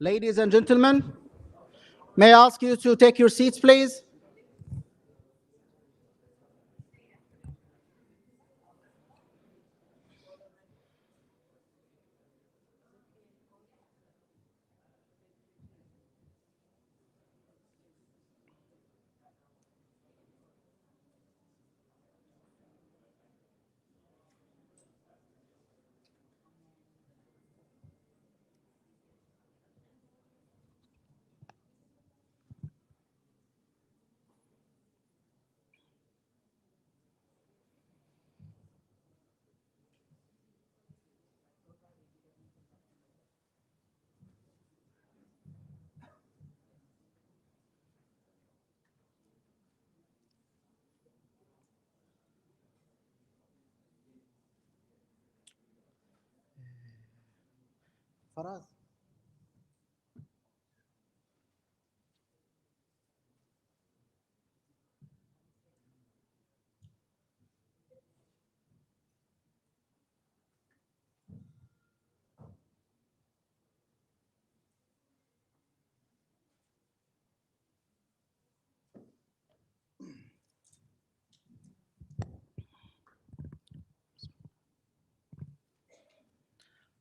Ladies and gentlemen, may I ask you to take your seats, please? Faraz.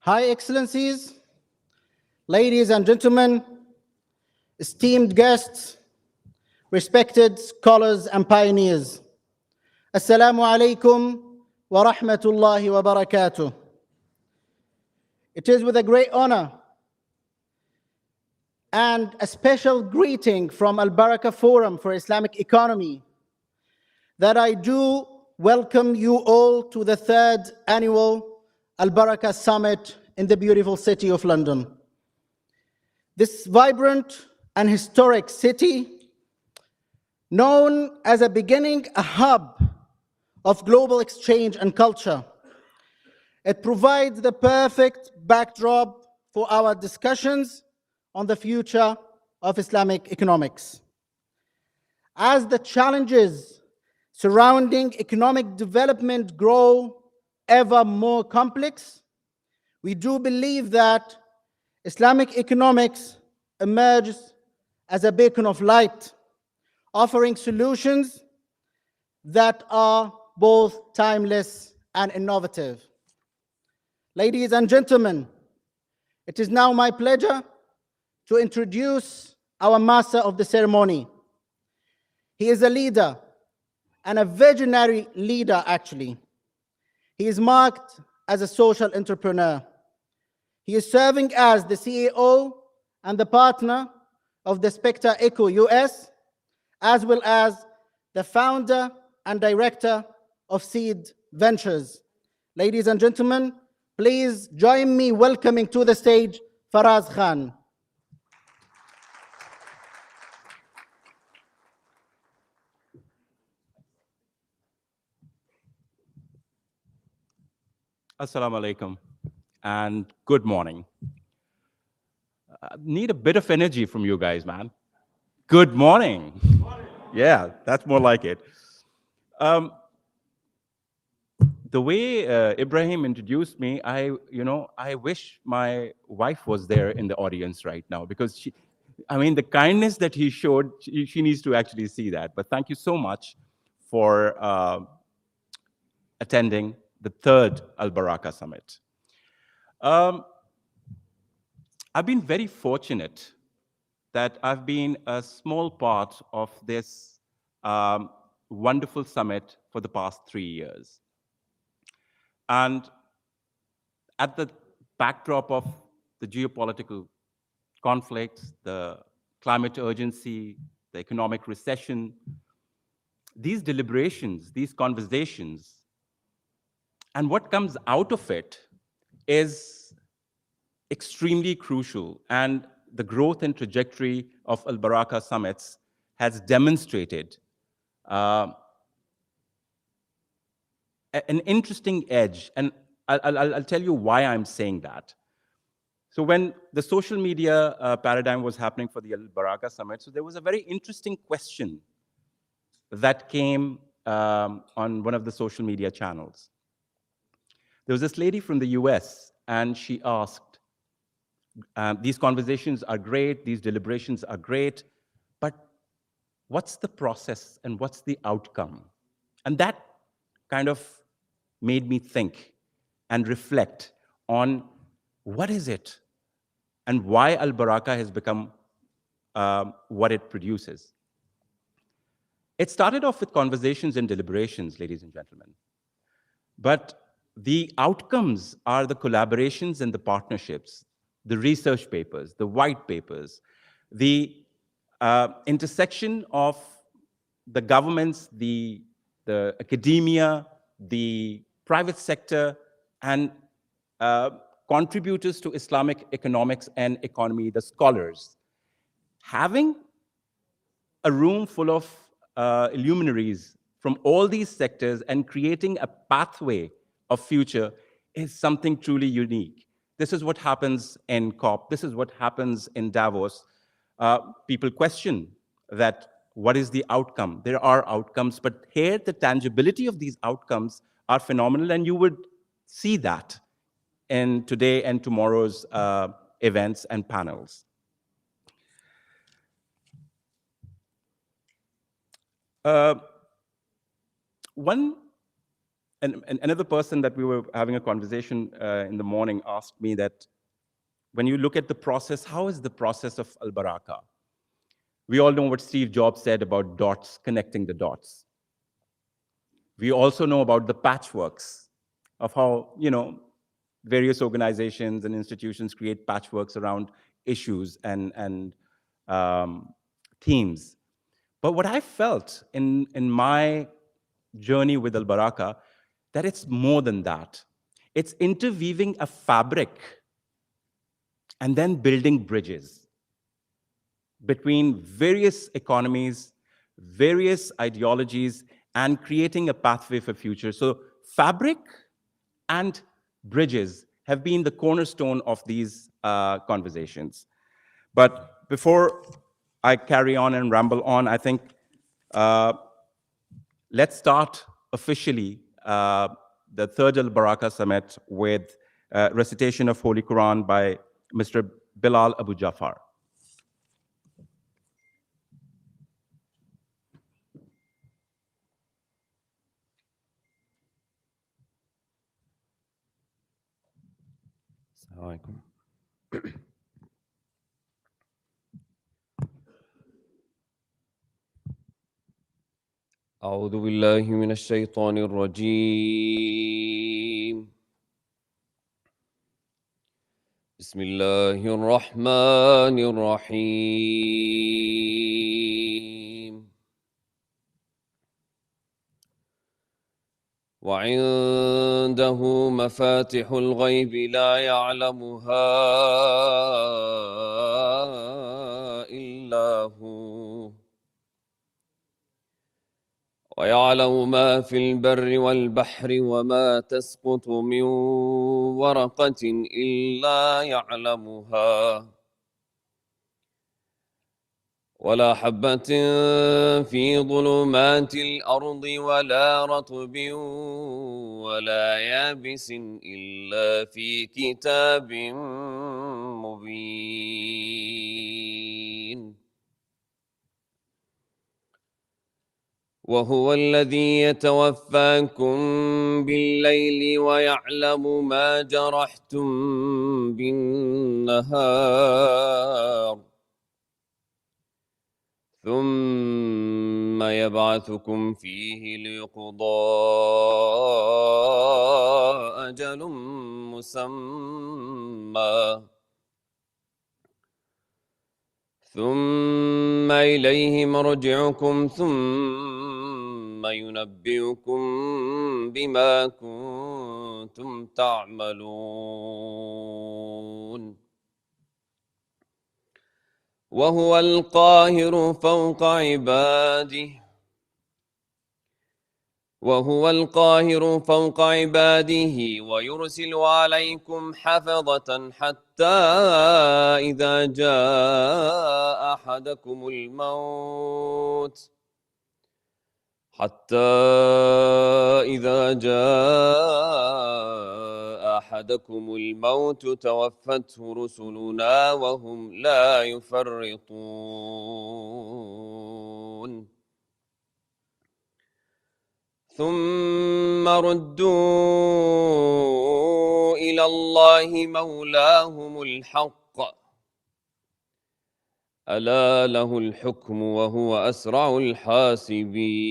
High Excellencies, ladies and gentlemen, esteemed guests, respected scholars and pioneers. Assalamu alaikum wa rahmatullahi wa barakatuh. It is with a great honor and a special greeting from AlBaraka Forum for Islamic Economy that I do welcome you all to the third annual AlBaraka Summit in the beautiful city of London. This vibrant and historic city, known as a beginning, a hub of global exchange and culture, it provides the perfect backdrop for our discussions on the future of Islamic economics. As the challenges surrounding economic development grow ever more complex, we do believe that Islamic economics emerges as a beacon of light, offering solutions that are both timeless and innovative. Ladies and gentlemen, it is now my pleasure to introduce our master of the ceremony. He is a leader and a visionary leader, actually. He is marked as a social entrepreneur. He is serving as the CEO and the partner of the Spectre Eco US, as well as the founder and director of Seed Ventures. Ladies and gentlemen, please join me welcoming to the stage Faraz Khan. Assalamu alaikum and good morning. Need a bit of energy from you guys, man. Good morning. Good morning. Yeah, that's more like it. The way Ibrahim introduced me, I wish my wife was there in the audience right now, because the kindness that he showed, she needs to actually see that. But thank you so much for attending the third AlBaraka Summit. I've been very fortunate that I've been a small part of this wonderful summit for the past 3 years. And at the backdrop of the geopolitical conflicts, the climate urgency, the economic recession, these deliberations, these conversations, and what comes out of it is extremely crucial. And the growth and trajectory of AlBaraka summits has demonstrated an interesting edge. And I'll tell you why I'm saying that. So when the social media paradigm was happening for the AlBaraka summit, so there was a very interesting question that came on one of the social media channels. There was this lady from the US, and she asked, These conversations are great, these deliberations are great, but what's the process and what's the outcome? And that kind of made me think and reflect on what is it and why AlBaraka has become what it produces. It started off with conversations and deliberations, ladies and gentlemen. But the outcomes are the collaborations and the partnerships, the research papers, the white papers, the intersection of the governments, the academia, the private sector, and contributors to Islamic economics and economy, the scholars. Having a room full of luminaries from all these sectors and creating a pathway of future is something truly unique. This is what happens in COP. This is what happens in Davos. People question that what is the outcome? There are outcomes, but here the tangibility of these outcomes are phenomenal, and you would see that in today and tomorrow's events and panels. Another person that we were having a conversation in the morning asked me that when you look at the process, how is the process of AlBaraka? We all know what Steve Jobs said about dots, connecting the dots. We also know about the patchworks of how, various organizations and institutions create patchworks around issues and themes. But what I felt in my journey with AlBaraka, that it's more than that. It's interweaving a fabric and then building bridges between various economies, various ideologies, and creating a pathway for future. So fabric and bridges have been the cornerstone of these conversations. But before I carry on and ramble on, I think let's start officially the third AlBaraka Summit with recitation of Holy Quran by Mr. Bilal Abu Jafar. Assalamu alaikum. أعوذ بالله من الشيطان الرجيم. بسم الله الرحمن الرحيم. وعنده مفاتح الغيب لا يعلمها إلا هو ويعلم ما في البر والبحر وما تسقط من ورقة إلا يعلمها ولا حبة في ظلمات الأرض ولا رطب ولا يابس إلا في كتاب مبين. وهو الذي يتوفاكم بالليل ويعلم ما جرحتم بالنهار ثم يبعثكم فيه ليقضى أجل مسمى ثم إليه مرجعكم ثم ينبئكم بما كنتم تعملون. وهو القاهر فوق عباده ويرسل عليكم حفظة حتى إذا جاء أحدكم الموت أحدكم الموت توفته رسلنا وهم لا يفرطون ثم ردوا إلى الله مولاهم الحق ألا له الحكم وهو أسرع الحاسبين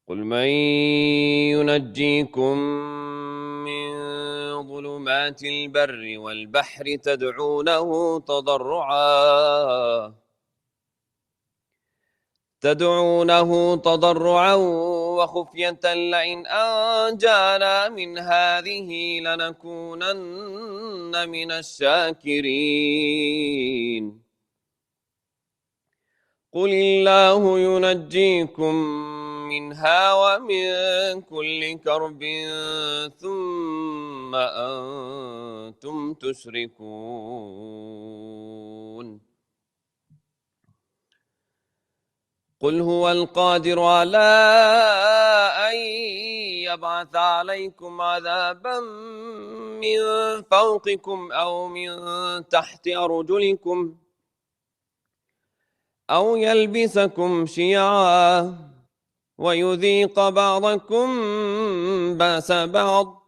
قل من ينجيكم من ظلمات البر والبحر تدعونه تضرعا وخفية لئن أنجانا من هذه لنكونن من الشاكرين قل الله ينجيكم منها ومن كل كرب ثم أنتم تشركون قل هو القادر على أن يبعث عليكم عذابا من فوقكم أو من تحت أرجلكم أو يلبسكم شيعا ويذيق بعضكم بأس بعض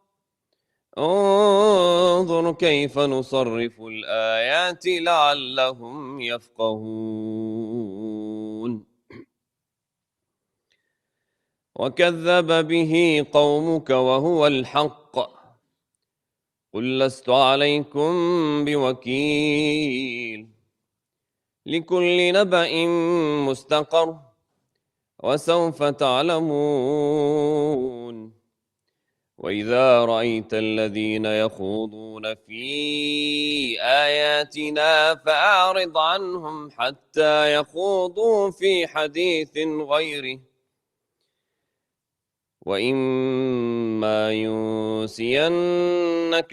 انظر كيف نصرف الآيات لعلهم يفقهون وكذب به قومك وهو الحق قل لست عليكم بوكيل لكل نبأ مستقر وسوف تعلمون وإذا رأيت الذين يخوضون في آياتنا فأعرض عنهم حتى يخوضوا في حديث غيره وإما ينسينك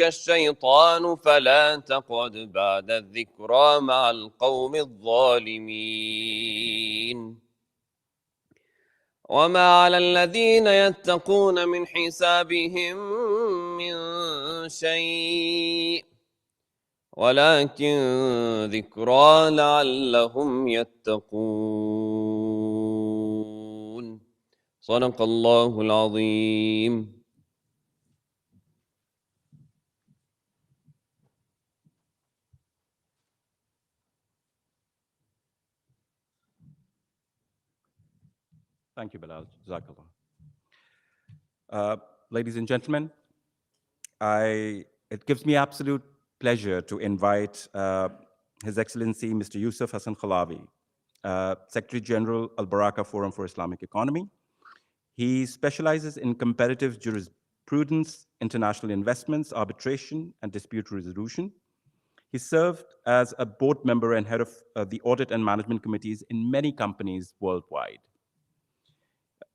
الشيطان فلا تقعد بعد الذكرى مع القوم الظالمين وما على الذين يتقون من حسابهم من شيء ولكن ذكرى لعلهم يتقون صدق الله العظيم. Thank you, Bilal. Jazakallah. Ladies and gentlemen, it gives me absolute pleasure to invite His Excellency Mr. Yusuf Hassan Khalavi, Secretary General AlBaraka Forum for Islamic Economy. He specializes in comparative jurisprudence, international investments, arbitration, and dispute resolution. He served as a board member and head of the audit and management committees in many companies worldwide.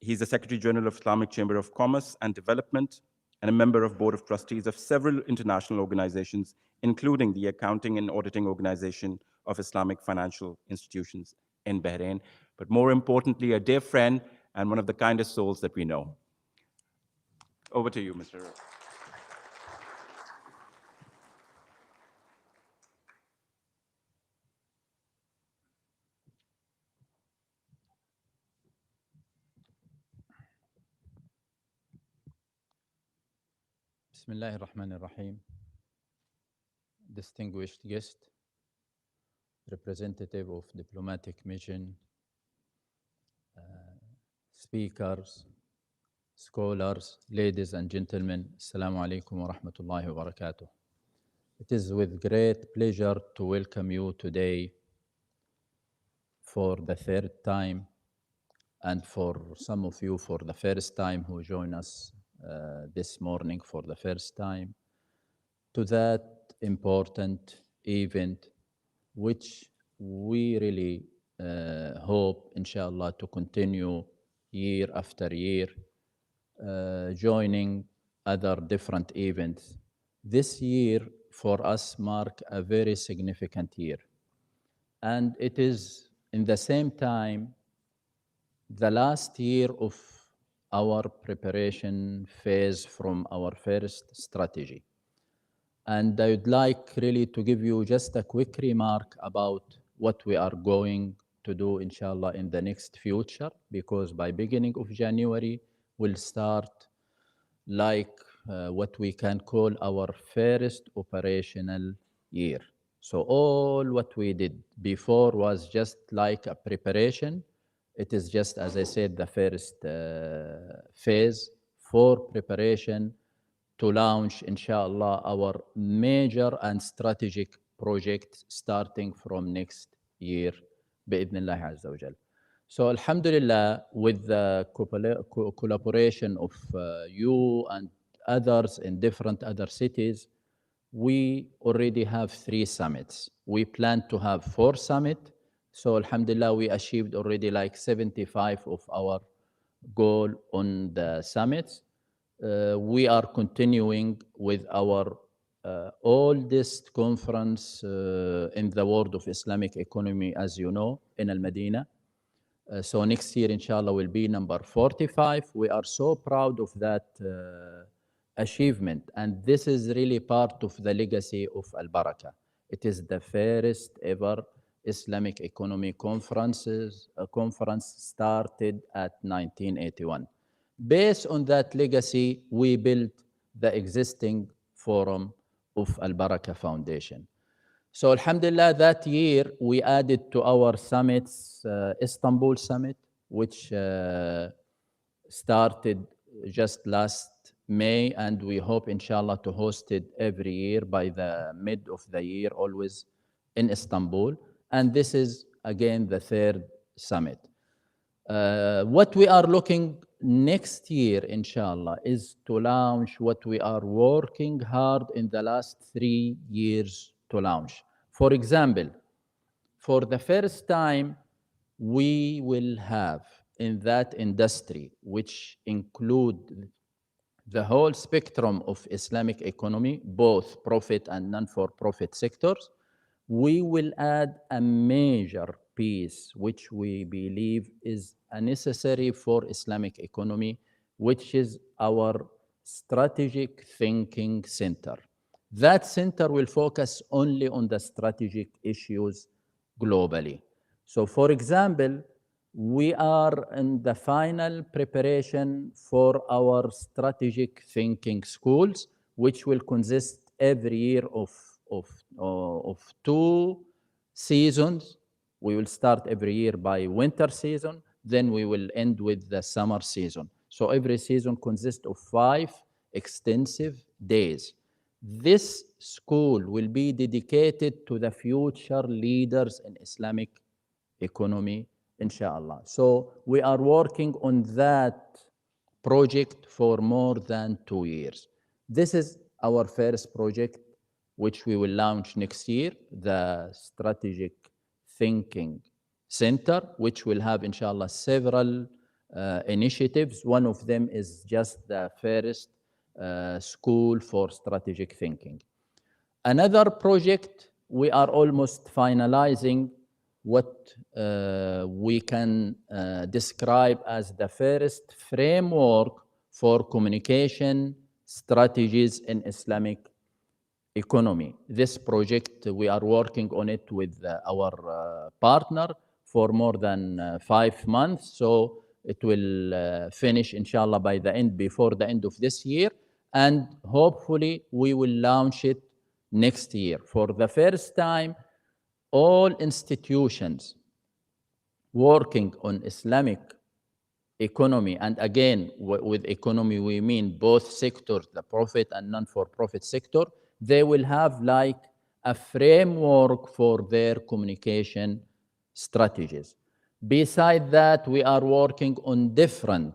He's the Secretary General of Islamic Chamber of Commerce and Development and a member of Board of Trustees of several international organizations, including the Accounting and Auditing Organization of Islamic Financial Institutions in Bahrain, but more importantly, a dear friend and one of the kindest souls that we know. Over to you, Mr. Bismillahir Rahmanir Rahim. Distinguished guest, representative of diplomatic mission, speakers, scholars, ladies and gentlemen, Assalamu alaikum wa rahmatullahi wa barakatuh. It is with great pleasure to welcome you today for the third time, and for some of you for the first time who join us this morning for the first time, to that important event which we really hope, inshallah, to continue year after year, joining other different events. This year for us mark a very significant year, and it is in the same time the last year of our preparation phase from our first strategy. And I would like really to give you just a quick remark about what we are going to do, inshallah, in the next future, because by beginning of January, we'll start like what we can call our first operational year. So all what we did before was just like a preparation. It is just, as I said, the first phase for preparation to launch, inshallah, our major and strategic project starting from next year, بإذن الله عز وجل. So Alhamdulillah, with the collaboration of you and others in different other cities, we already have 3 summits. We plan to have 4 summits. So Alhamdulillah, we achieved already like 75 of our goal on the summits. We are continuing with our oldest conference in the world of Islamic economy, as you know, in Al-Madinah. So next year, inshallah, will be number 45. We are so proud of that achievement. And this is really part of the legacy of AlBaraka. It is the first ever Islamic economy conference started at 1981. Based on that legacy, we built the existing forum of AlBaraka Foundation. So Alhamdulillah, that year we added to our summits Istanbul Summit, which started just last May, and we hope inshallah to host it every year by the mid of the year, always in Istanbul. And this is again the 3rd summit. What we are looking next year, inshallah, is to launch what we are working hard in the last 3 years to launch. For example, for the first time, we will have in that industry, which include the whole spectrum of Islamic economy, both profit and non-for-profit sectors, we will add a major piece which we believe is necessary for Islamic economy, which is our strategic thinking center. That center will focus only on the strategic issues globally. So for example, we are in the final preparation for our strategic thinking schools, which will consist every year of 2 seasons. We will start every year by winter season, then we will end with the summer season. So every season consists of 5 extensive days. This school will be dedicated to the future leaders in Islamic economy, inshallah. So we are working on that project for more than 2 years. This is our first project, which we will launch next year, the Strategic Thinking Center, which will have, inshallah, several initiatives. One of them is just the first school for strategic thinking. Another project, we are almost finalizing what we can describe as the first framework for communication strategies in Islamic economy. This project, we are working on it with our partner for more than 5 months. So it will finish, inshallah, before the end of this year. And hopefully we will launch it next year. For the first time, all institutions working on Islamic economy, and again, with economy we mean both sectors, the profit and non-for-profit sector, they will have like a framework for their communication strategies. Besides that, we are working on different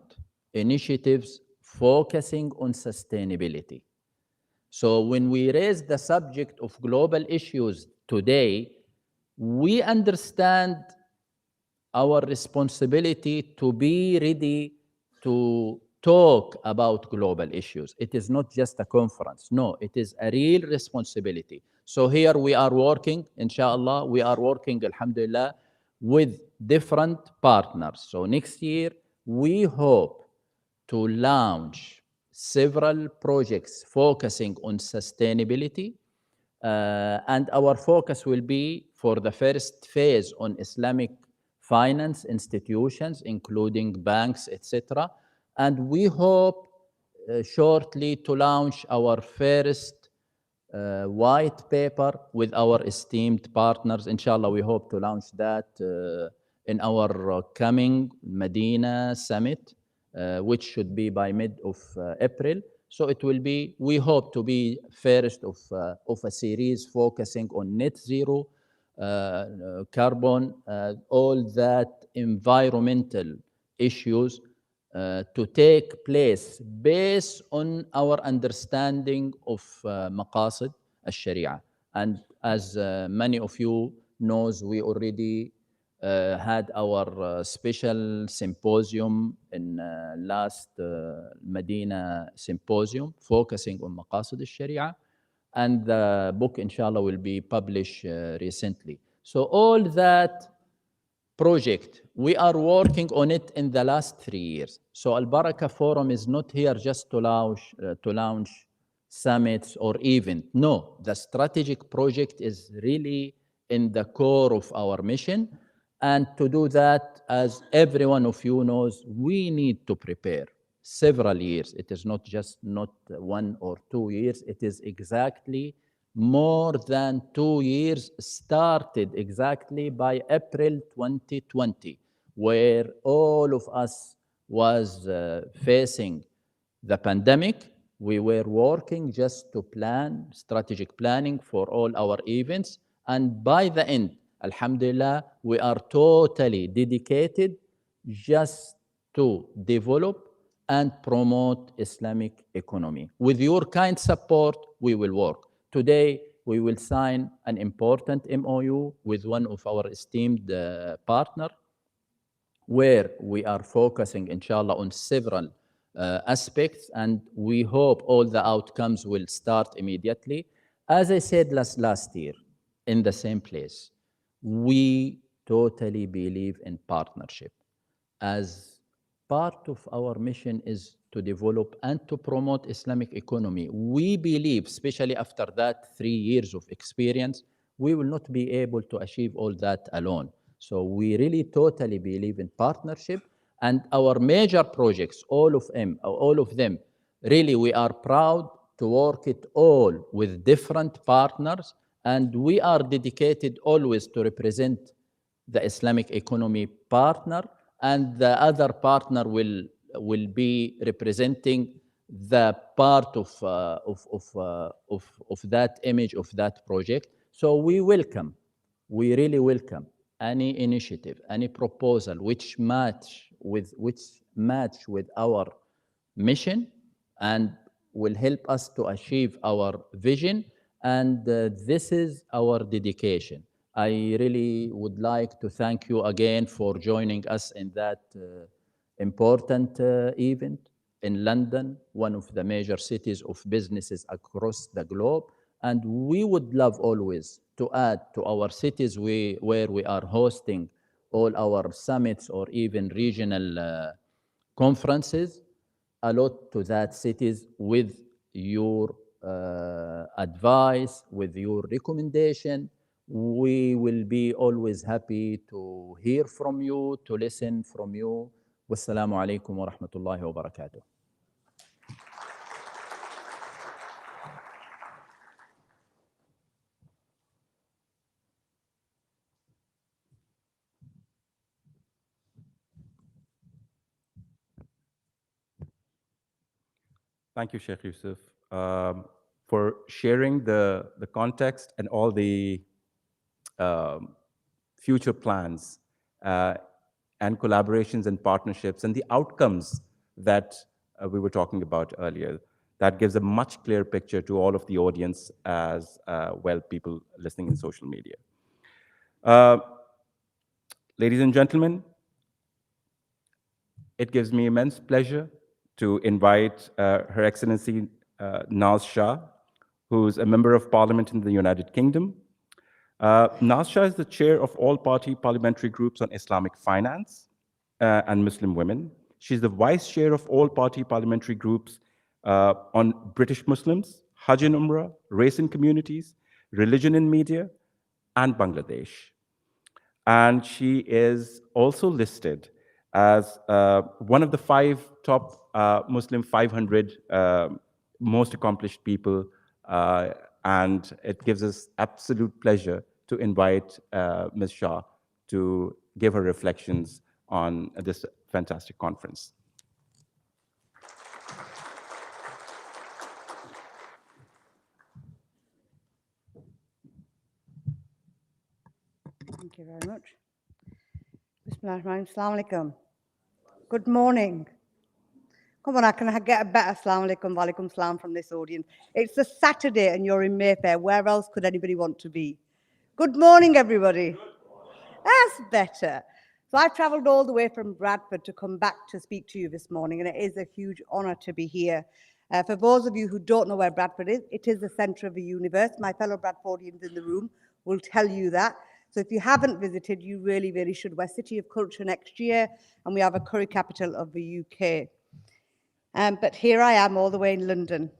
initiatives focusing on sustainability. So when we raise the subject of global issues today, we understand our responsibility to be ready to talk about global issues. It is not just a conference. No, it is a real responsibility. So here we are working, inshallah, we are working, alhamdulillah, with different partners. So next year, we hope to launch several projects focusing on sustainability. And our focus will be for the first phase on Islamic finance institutions, including banks, etc. And we hope shortly to launch our first white paper with our esteemed partners. Inshallah, we hope to launch that in our coming Medina summit, which should be by mid of April. So it will be, we hope to be first of a series focusing on net zero, carbon, all that environmental issues to take place based on our understanding of maqasid al-sharia. And as many of you knows, we already had our special symposium in last Medina symposium focusing on maqasid al-sharia, and the book inshallah will be published recently. So all that project, we are working on it in the last 3 years. So AlBaraka Forum is not here just to launch summits or event. No, the strategic project is really in the core of our mission. And to do that, as every one of you knows, we need to prepare several years. It is not just not 1 or 2 years. It is exactly more than 2 years, started exactly by April 2020, where all of us was facing the pandemic. We were working just to plan, strategic planning for all our events. And by the end, alhamdulillah, we are totally dedicated just to develop and promote Islamic economy. With your kind support, we will work. Today, we will sign an important MOU with one of our esteemed partner, where we are focusing, inshallah, on several aspects, and we hope all the outcomes will start immediately. As I said last year, in the same place, we totally believe in partnership. As part of our mission is to develop and to promote Islamic economy, we believe, especially after that 3 years of experience, we will not be able to achieve all that alone. So we really totally believe in partnership, and our major projects, all of them, really we are proud to work it all with different partners, and we are dedicated always to represent the Islamic economy partner, and the other partner will be representing the part of that image of that project. So we really welcome any initiative, any proposal which match with our mission and will help us to achieve our vision. And this is our dedication. I really would like to thank you again for joining us in that important event in London, one of the major cities of businesses across the globe. And we would love always to add to our cities where we are hosting all our summits or even regional conferences, a lot to that cities with your advice, with your recommendation. We will be always happy to hear from you, to listen from you. Wassalamu alaikum wa rahmatullahi wa barakatuh. Thank you, Sheikh Yusuf, for sharing the context and all the future plans and collaborations and partnerships and the outcomes that we were talking about earlier. That gives a much clearer picture to all of the audience as well, people listening in social media. Ladies and gentlemen, it gives me immense pleasure to invite Her Excellency Naz Shah, who's a Member of Parliament in the United Kingdom. Naz Shah is the chair of all party parliamentary groups on Islamic finance and Muslim women. She's the vice chair of all party parliamentary groups on British Muslims, Hajj and Umrah, race and communities, religion and media, and Bangladesh. And she is also listed as one of the 5 top Muslim 500 most accomplished people. And it gives us absolute pleasure to invite Ms. Shah to give her reflections on this fantastic conference. Thank you very much. Bismillahirrahmanirrahim. Assalamu alaikum. Good morning. Come on, I can get a better assalamu alaikum, wa alaikum salam from this audience. It's a Saturday and you're in Mayfair. Where else could anybody want to be? Good morning, everybody. Good morning. That's better. So I traveled all the way from Bradford to come back to speak to you this morning, and it is a huge honor to be here. For those of you who don't know where Bradford is, it is the center of the universe. My fellow Bradfordians in the room will tell you that. So if you haven't visited, you really, really should. We're City of Culture next year, and we have a curry capital of the UK. But here I am all the way in London,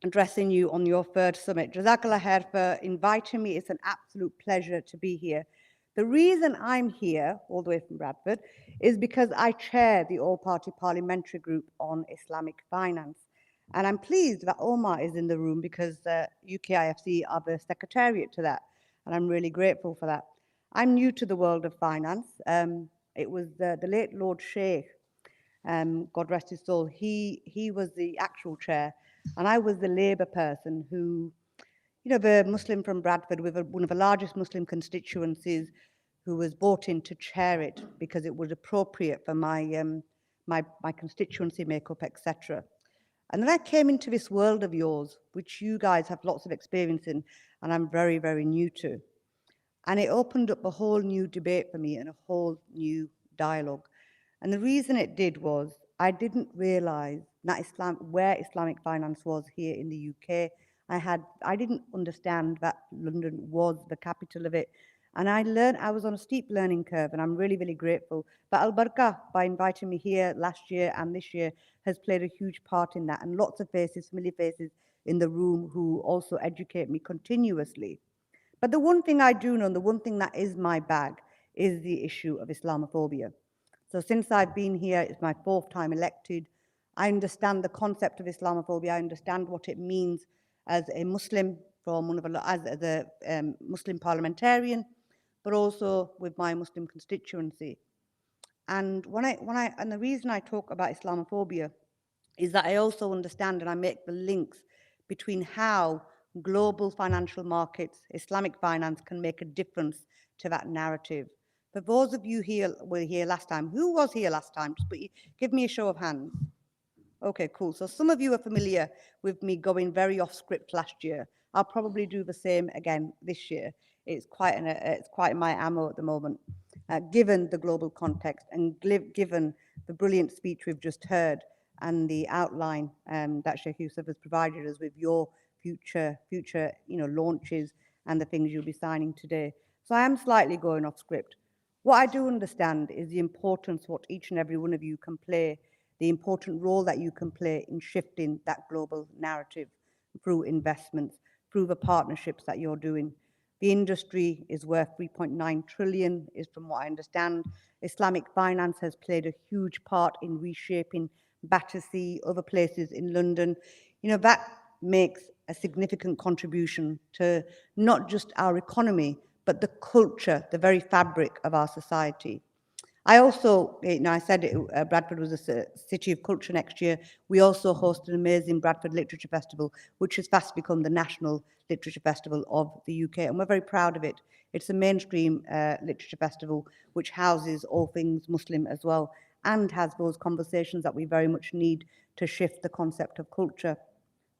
addressing you on your third summit. Jazakallah khair for inviting me. It's an absolute pleasure to be here. The reason I'm here, all the way from Bradford, is because I chair the all-party parliamentary group on Islamic finance. And I'm pleased that Omar is in the room because UKIFC are the secretariat to that. And I'm really grateful for that. I'm new to the world of finance. It was the late Lord Sheikh, God rest his soul, he was the actual chair, and I was the Labour person who, you know, the Muslim from Bradford with one of the largest Muslim constituencies, who was brought in to chair it because it was appropriate for my my constituency makeup, etc. And then I came into this world of yours, which you guys have lots of experience in, and I'm very, very new to. And it opened up a whole new debate for me and a whole new dialogue. And the reason it did was I didn't realize that where Islamic finance was here in the UK. I didn't understand that London was the capital of it. And I was on a steep learning curve, and I'm really, really grateful. But AlBaraka, by inviting me here last year and this year, has played a huge part in that. And lots of faces, familiar faces in the room who also educate me continuously. But the one thing I do know, and the one thing that is my bag, is the issue of Islamophobia. So since I've been here, it's my 4th time elected. I understand the concept of Islamophobia. I understand what it means as a Muslim, as a Muslim parliamentarian, but also with my Muslim constituency. And the reason I talk about Islamophobia is that I also understand and I make the links between how global financial markets, Islamic finance, can make a difference to that narrative. For those of you here were here last time, who was here last time? Just give me a show of hands. Okay, cool. So some of you are familiar with me going very off script last year. I'll probably do the same again this year. It's quite my ammo at the moment, given the global context and given the brilliant speech we've just heard and the outline that Sheikh Yusuf has provided us with your future launches and the things you'll be signing today. So I am slightly going off script. What I do understand is the importance what each and every one of you can play, the important role that you can play in shifting that global narrative through investments, through the partnerships that you're doing. The industry is worth 3.9 trillion, is from what I understand. Islamic finance has played a huge part in reshaping Battersea, other places in London. You know, that makes a significant contribution to not just our economy, but the culture, the very fabric of our society. I also, I said Bradford was a city of culture next year. We also host an amazing Bradford Literature Festival, which has fast become the national literature festival of the UK, and we're very proud of it. It's a mainstream literature festival which houses all things Muslim as well, and has those conversations that we very much need to shift the concept of culture.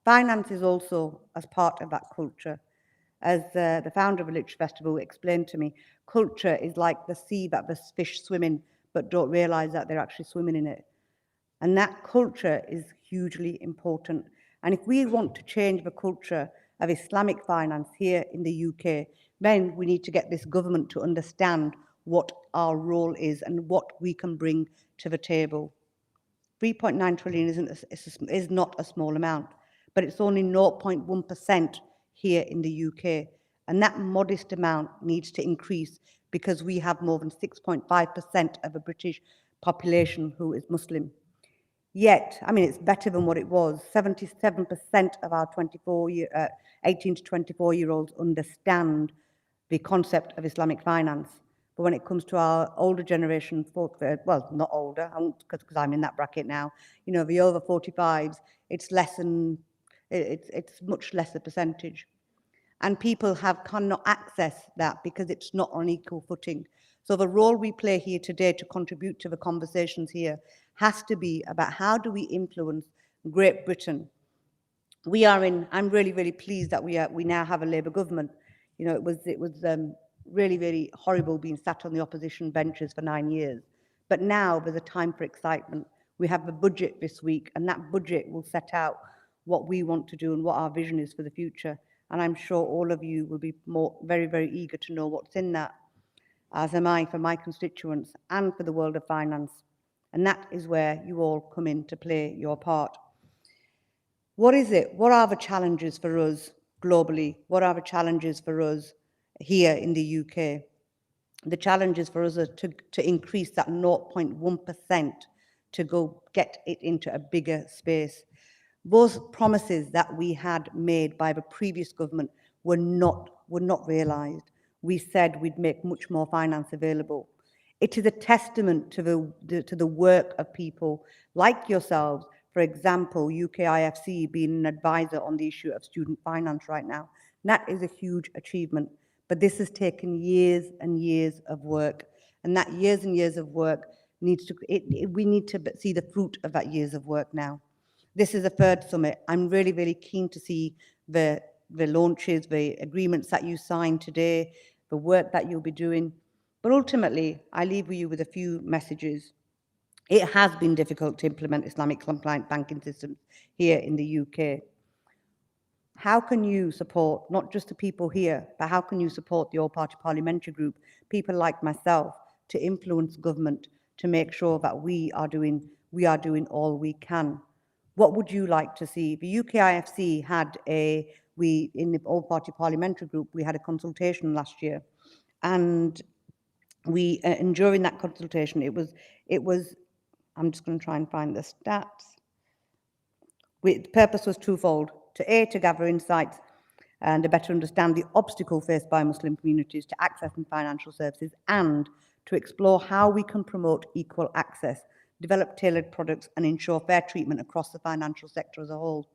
Finance is also as part of that culture. As the founder of the Literature Festival explained to me, culture is like the sea that the fish swim in, but don't realize that they're actually swimming in it. And that culture is hugely important. And if we want to change the culture of Islamic finance here in the UK, then we need to get this government to understand what our role is and what we can bring to the table. 3.9 trillion is not a small amount, but it's only 0.1% here in the UK. And that modest amount needs to increase because we have more than 6.5% of the British population who is Muslim. Yet, I mean, it's better than what it was. 77% of our 18 to 24-year-olds understand the concept of Islamic finance. But when it comes to our older generation, well, not older, because I'm in that bracket now, you know, the over 45s, it's much less a percentage. And people cannot access that because it's not on equal footing. So the role we play here today to contribute to the conversations here has to be about how do we influence Great Britain. I'm really, really pleased that we now have a Labour government. You know, it was really, really horrible being sat on the opposition benches for 9 years. But now there's a time for excitement. We have the budget this week, and that budget will set out what we want to do and what our vision is for the future. And I'm sure all of you will be very, very eager to know what's in that, as am I for my constituents and for the world of finance. And that is where you all come in to play your part. What is it? What are the challenges for us globally? What are the challenges for us here in the UK? The challenges for us are to increase that 0.1% to go get it into a bigger space. Those promises that we had made by the previous government were not realised. We said we'd make much more finance available. It is a testament to the work of people like yourselves. For example, UKIFC being an advisor on the issue of student finance right now. And that is a huge achievement. But this has taken years and years of work. And that years and years of work we need to see the fruit of that years of work now. This is the third summit. I'm really, really keen to see the launches, the agreements that you signed today, the work that you'll be doing. But ultimately, I leave you with a few messages. It has been difficult to implement Islamic compliant banking systems here in the UK. How can you support not just the people here, but how can you support the all-party parliamentary group, people like myself, to influence government to make sure that we are doing all we can? What would you like to see? The UKIFC had in the all-party parliamentary group, we had a consultation last year, and and during that consultation, it was. I'm just going to try and find the stats. The purpose was twofold: to gather insights and to better understand the obstacle faced by Muslim communities to accessing financial services, and to explore how we can promote equal access, develop tailored products, and ensure fair treatment across the financial sector as a whole.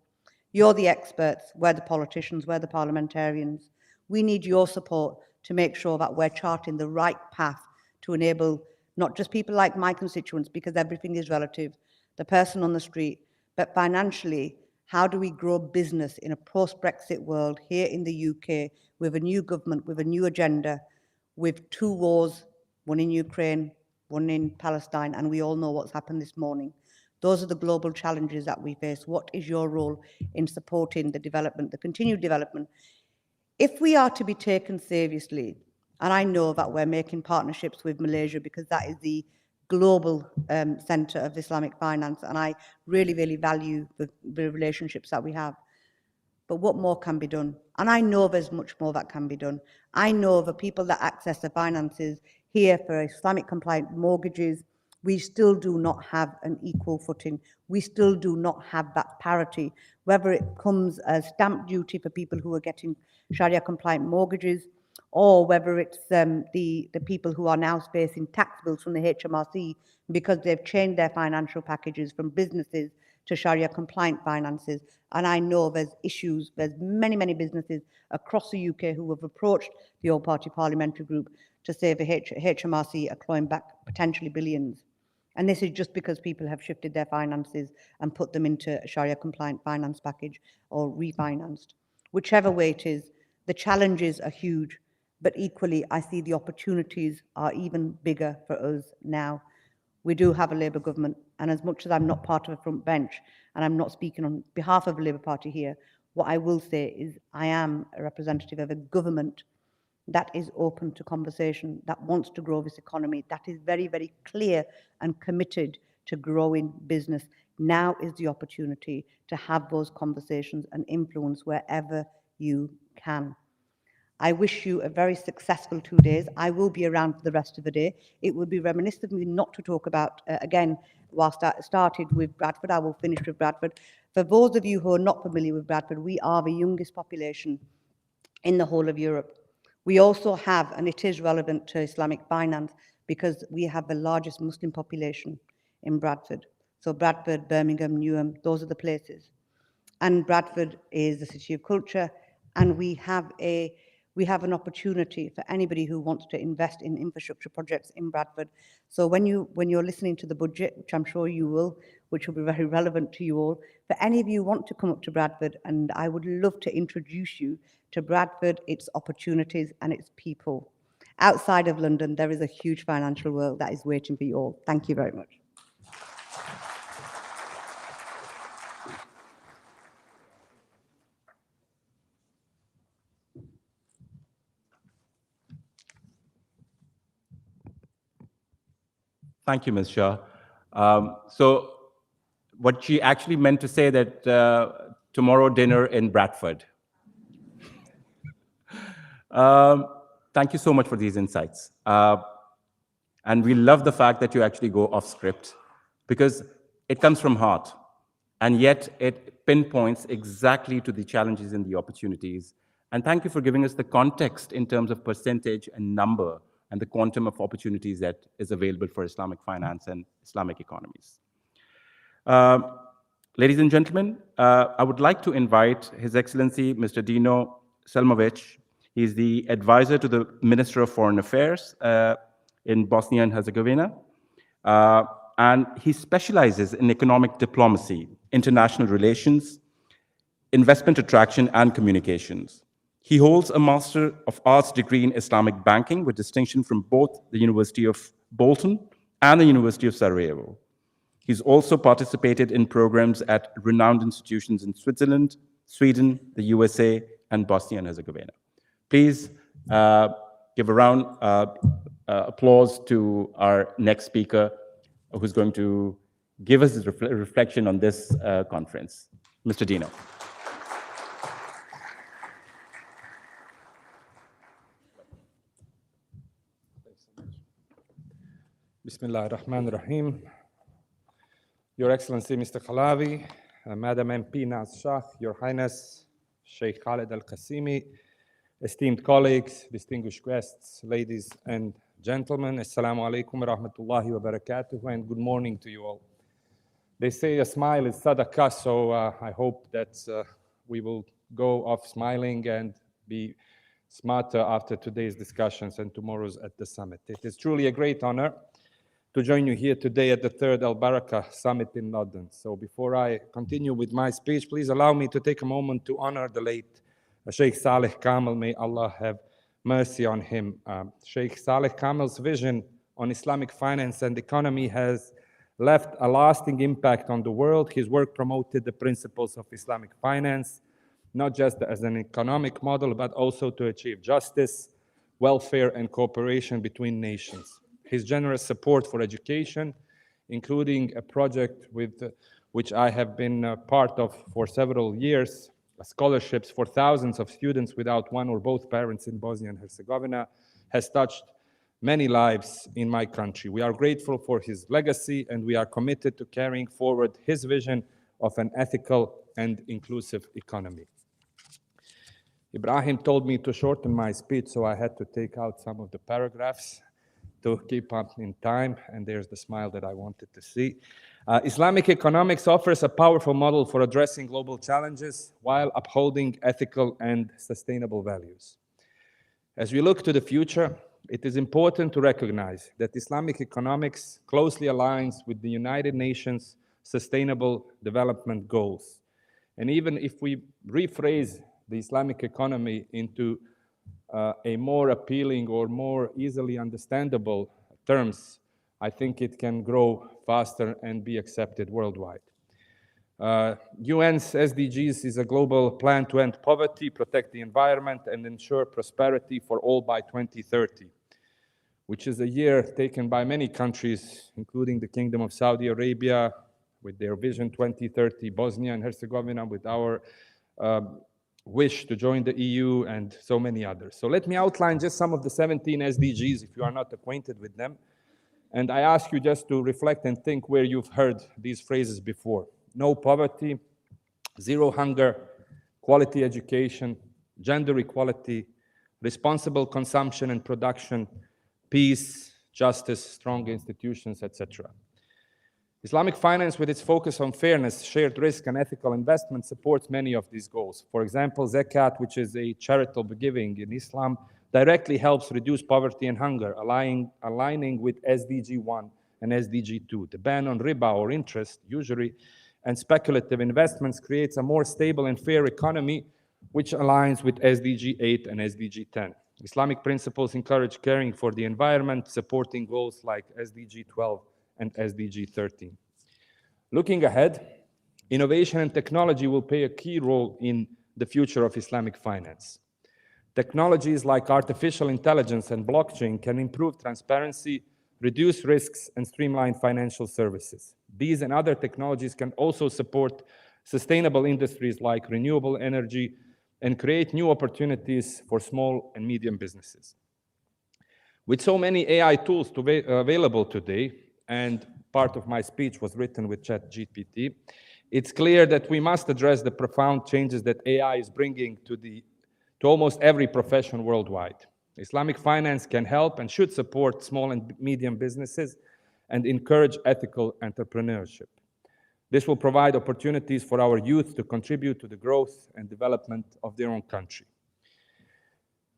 You're the experts, we're the politicians, we're the parliamentarians. We need your support to make sure that we're charting the right path to enable not just people like my constituents, because everything is relative, the person on the street, but financially, how do we grow business in a post-Brexit world here in the UK with a new government, with a new agenda, with 2 wars, one in Ukraine, one in Palestine, and we all know what's happened this morning. Those are the global challenges that we face. What is your role in supporting the development, the continued development? If we are to be taken seriously, and I know that we're making partnerships with Malaysia because that is the global centre of Islamic finance, and I really, really value the relationships that we have. But what more can be done? And I know there's much more that can be done. I know the people that access the finances here for Islamic compliant mortgages, we still do not have an equal footing. We still do not have that parity, whether it comes as stamp duty for people who are getting Sharia compliant mortgages, or whether it's the people who are now facing tax bills from the HMRC because they've changed their financial packages from businesses to Sharia compliant finances. And I know there's issues, there's many, many businesses across the UK who have approached the all-party parliamentary group to say the HMRC are clawing back potentially billions. And this is just because people have shifted their finances and put them into a Sharia compliant finance package or refinanced. Whichever way it is, the challenges are huge, but equally I see the opportunities are even bigger for us now. We do have a Labour government, and as much as I'm not part of a front bench and I'm not speaking on behalf of the Labour Party here, what I will say is I am a representative of a government that is open to conversation, that wants to grow this economy, that is very, very clear and committed to growing business. Now is the opportunity to have those conversations and influence wherever you can. I wish you a very successful 2 days. I will be around for the rest of the day. It would be reminiscent of me not to talk about, again, whilst I started with Bradford, I will finish with Bradford. For those of you who are not familiar with Bradford, we are the youngest population in the whole of Europe. We also have, and it is relevant to Islamic finance, because we have the largest Muslim population in Bradford. So Bradford, Birmingham, Newham, those are the places. And Bradford is the city of culture, and we have an opportunity for anybody who wants to invest in infrastructure projects in Bradford. So when you're listening to the budget, which I'm sure you will, which will be very relevant to you all, for any of you who want to come up to Bradford, and I would love to introduce you to Bradford, its opportunities and its people. Outside of London, there is a huge financial world that is waiting for you all. Thank you very much. Thank you, Ms. Shah. So what she actually meant to say that tomorrow dinner in Bradford. Thank you so much for these insights. And we love the fact that you actually go off script, because it comes from heart, and yet it pinpoints exactly to the challenges and the opportunities. And thank you for giving us the context in terms of percentage and number and the quantum of opportunities that is available for Islamic finance and Islamic economies. Ladies and gentlemen, I would like to invite His Excellency Mr. Dino Selmovic. He's the advisor to the Minister of Foreign Affairs in Bosnia and Herzegovina. And he specializes in economic diplomacy, international relations, investment attraction, and communications. He holds a Master of Arts degree in Islamic banking with distinction from both the University of Bolton and the University of Sarajevo. He's also participated in programs at renowned institutions in Switzerland, Sweden, the USA, and Bosnia and Herzegovina. Please give a round applause to our next speaker, who's going to give us a reflection on this conference, Mr. Dino. Bismillah ar-Rahman ar-Rahim. Your Excellency, Mr. Khalavi, Madam MP Naz Shah, Your Highness, Sheikh Khaled Al-Qasimi, esteemed colleagues, distinguished guests, ladies and gentlemen, Assalamu alaikum wa rahmatullahi wa barakatuh, and good morning to you all. They say a smile is sadaqah, so I hope that we will go off smiling and be smarter after today's discussions and tomorrow's at the summit. It is truly a great honor to join you here today at the third AlBaraka Summit in London. So before I continue with my speech, please allow me to take a moment to honor the late Sheikh Saleh Kamel. May Allah have mercy on him. Sheikh Saleh Kamel's vision on Islamic finance and economy has left a lasting impact on the world. His work promoted the principles of Islamic finance, not just as an economic model, but also to achieve justice, welfare, and cooperation between nations. His generous support for education, including a project which I have been part of for several years, scholarships for thousands of students without one or both parents in Bosnia and Herzegovina, has touched many lives in my country. We are grateful for his legacy, and we are committed to carrying forward his vision of an ethical and inclusive economy. Ibrahim told me to shorten my speech, so I had to take out some of the paragraphs to keep up in time, and there's the smile that I wanted to see. Islamic economics offers a powerful model for addressing global challenges while upholding ethical and sustainable values. As we look to the future, it is important to recognize that Islamic economics closely aligns with the United Nations Sustainable Development Goals. And even if we rephrase the Islamic economy into a more appealing or more easily understandable terms, I think it can grow faster and be accepted worldwide. UN's SDGs is a global plan to end poverty, protect the environment, and ensure prosperity for all by 2030. which is a year taken by many countries, including the Kingdom of Saudi Arabia with their Vision 2030, Bosnia and Herzegovina with our wish to join the EU, and so many others. So let me outline just some of the 17 SDGs if you are not acquainted with them. And I ask you just to reflect and think where you've heard these phrases before. No poverty, zero hunger, quality education, gender equality, responsible consumption and production, peace, justice, strong institutions, etc. Islamic finance, with its focus on fairness, shared risk, and ethical investment, supports many of these goals. For example, zakat, which is a charitable giving in Islam, directly helps reduce poverty and hunger, aligning with SDG 1 and SDG 2. The ban on riba, or interest, usury, and speculative investments creates a more stable and fair economy, which aligns with SDG 8 and SDG 10. Islamic principles encourage caring for the environment, supporting goals like SDG 12 and SDG 13. Looking ahead, innovation and technology will play a key role in the future of Islamic finance. Technologies like artificial intelligence and blockchain can improve transparency, reduce risks, and streamline financial services. These and other technologies can also support sustainable industries like renewable energy and create new opportunities for small and medium businesses. With so many AI tools available today, and part of my speech was written with ChatGPT, it's clear that we must address the profound changes that AI is bringing to almost every profession worldwide. Islamic finance can help and should support small and medium businesses and encourage ethical entrepreneurship. This will provide opportunities for our youth to contribute to the growth and development of their own country.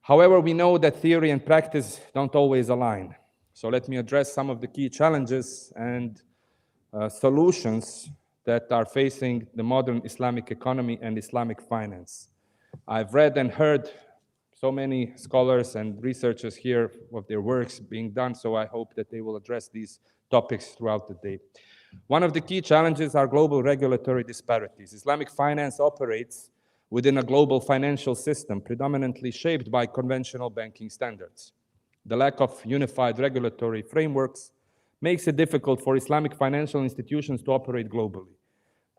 However, we know that theory and practice don't always align. So let me address some of the key challenges and solutions that are facing the modern Islamic economy and Islamic finance. I've read and heard so many scholars and researchers here of their works being done, so I hope that they will address these topics throughout the day. One of the key challenges are global regulatory disparities. Islamic finance operates within a global financial system predominantly shaped by conventional banking standards. The lack of unified regulatory frameworks makes it difficult for Islamic financial institutions to operate globally.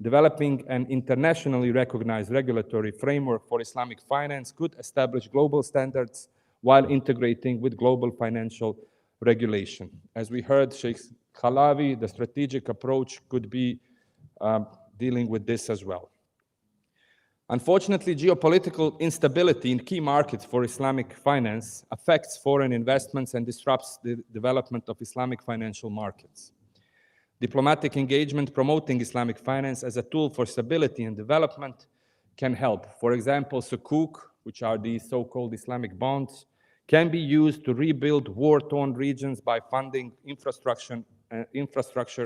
Developing an internationally recognized regulatory framework for Islamic finance could establish global standards while integrating with global financial regulation. As we heard Sheikh Khalavi, the strategic approach could be dealing with this as well. Unfortunately, geopolitical instability in key markets for Islamic finance affects foreign investments and disrupts the development of Islamic financial markets. Diplomatic engagement promoting Islamic finance as a tool for stability and development can help. For example, sukuk, which are these so-called Islamic bonds, can be used to rebuild war-torn regions by funding infrastructure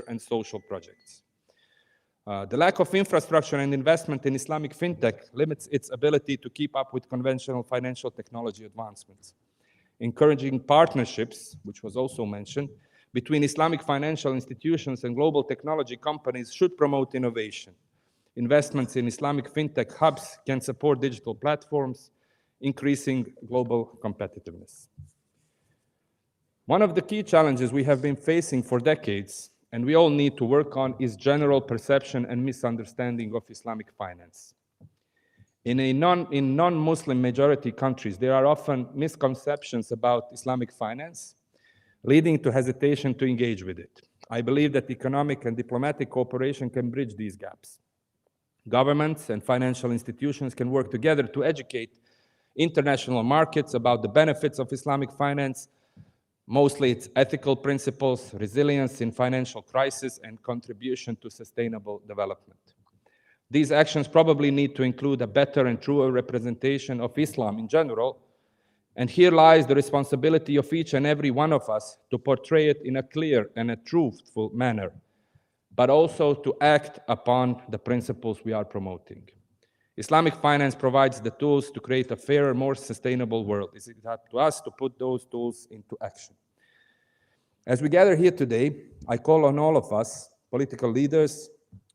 and social projects. The lack of infrastructure and investment in Islamic fintech limits its ability to keep up with conventional financial technology advancements. Encouraging partnerships, which was also mentioned, between Islamic financial institutions and global technology companies should promote innovation. Investments in Islamic fintech hubs can support digital platforms, increasing global competitiveness. One of the key challenges we have been facing for decades, and we all need to work on, is general perception and misunderstanding of Islamic finance. In non-Muslim majority countries, there are often misconceptions about Islamic finance, leading to hesitation to engage with it. I believe that economic and diplomatic cooperation can bridge these gaps. Governments and financial institutions can work together to educate international markets about the benefits of Islamic finance, mostly its ethical principles, resilience in financial crisis, and contribution to sustainable development. These actions probably need to include a better and truer representation of Islam in general, and here lies the responsibility of each and every one of us to portray it in a clear and a truthful manner, but also to act upon the principles we are promoting. Islamic finance provides the tools to create a fairer, more sustainable world. It's up to us to put those tools into action. As we gather here today, I call on all of us, political leaders,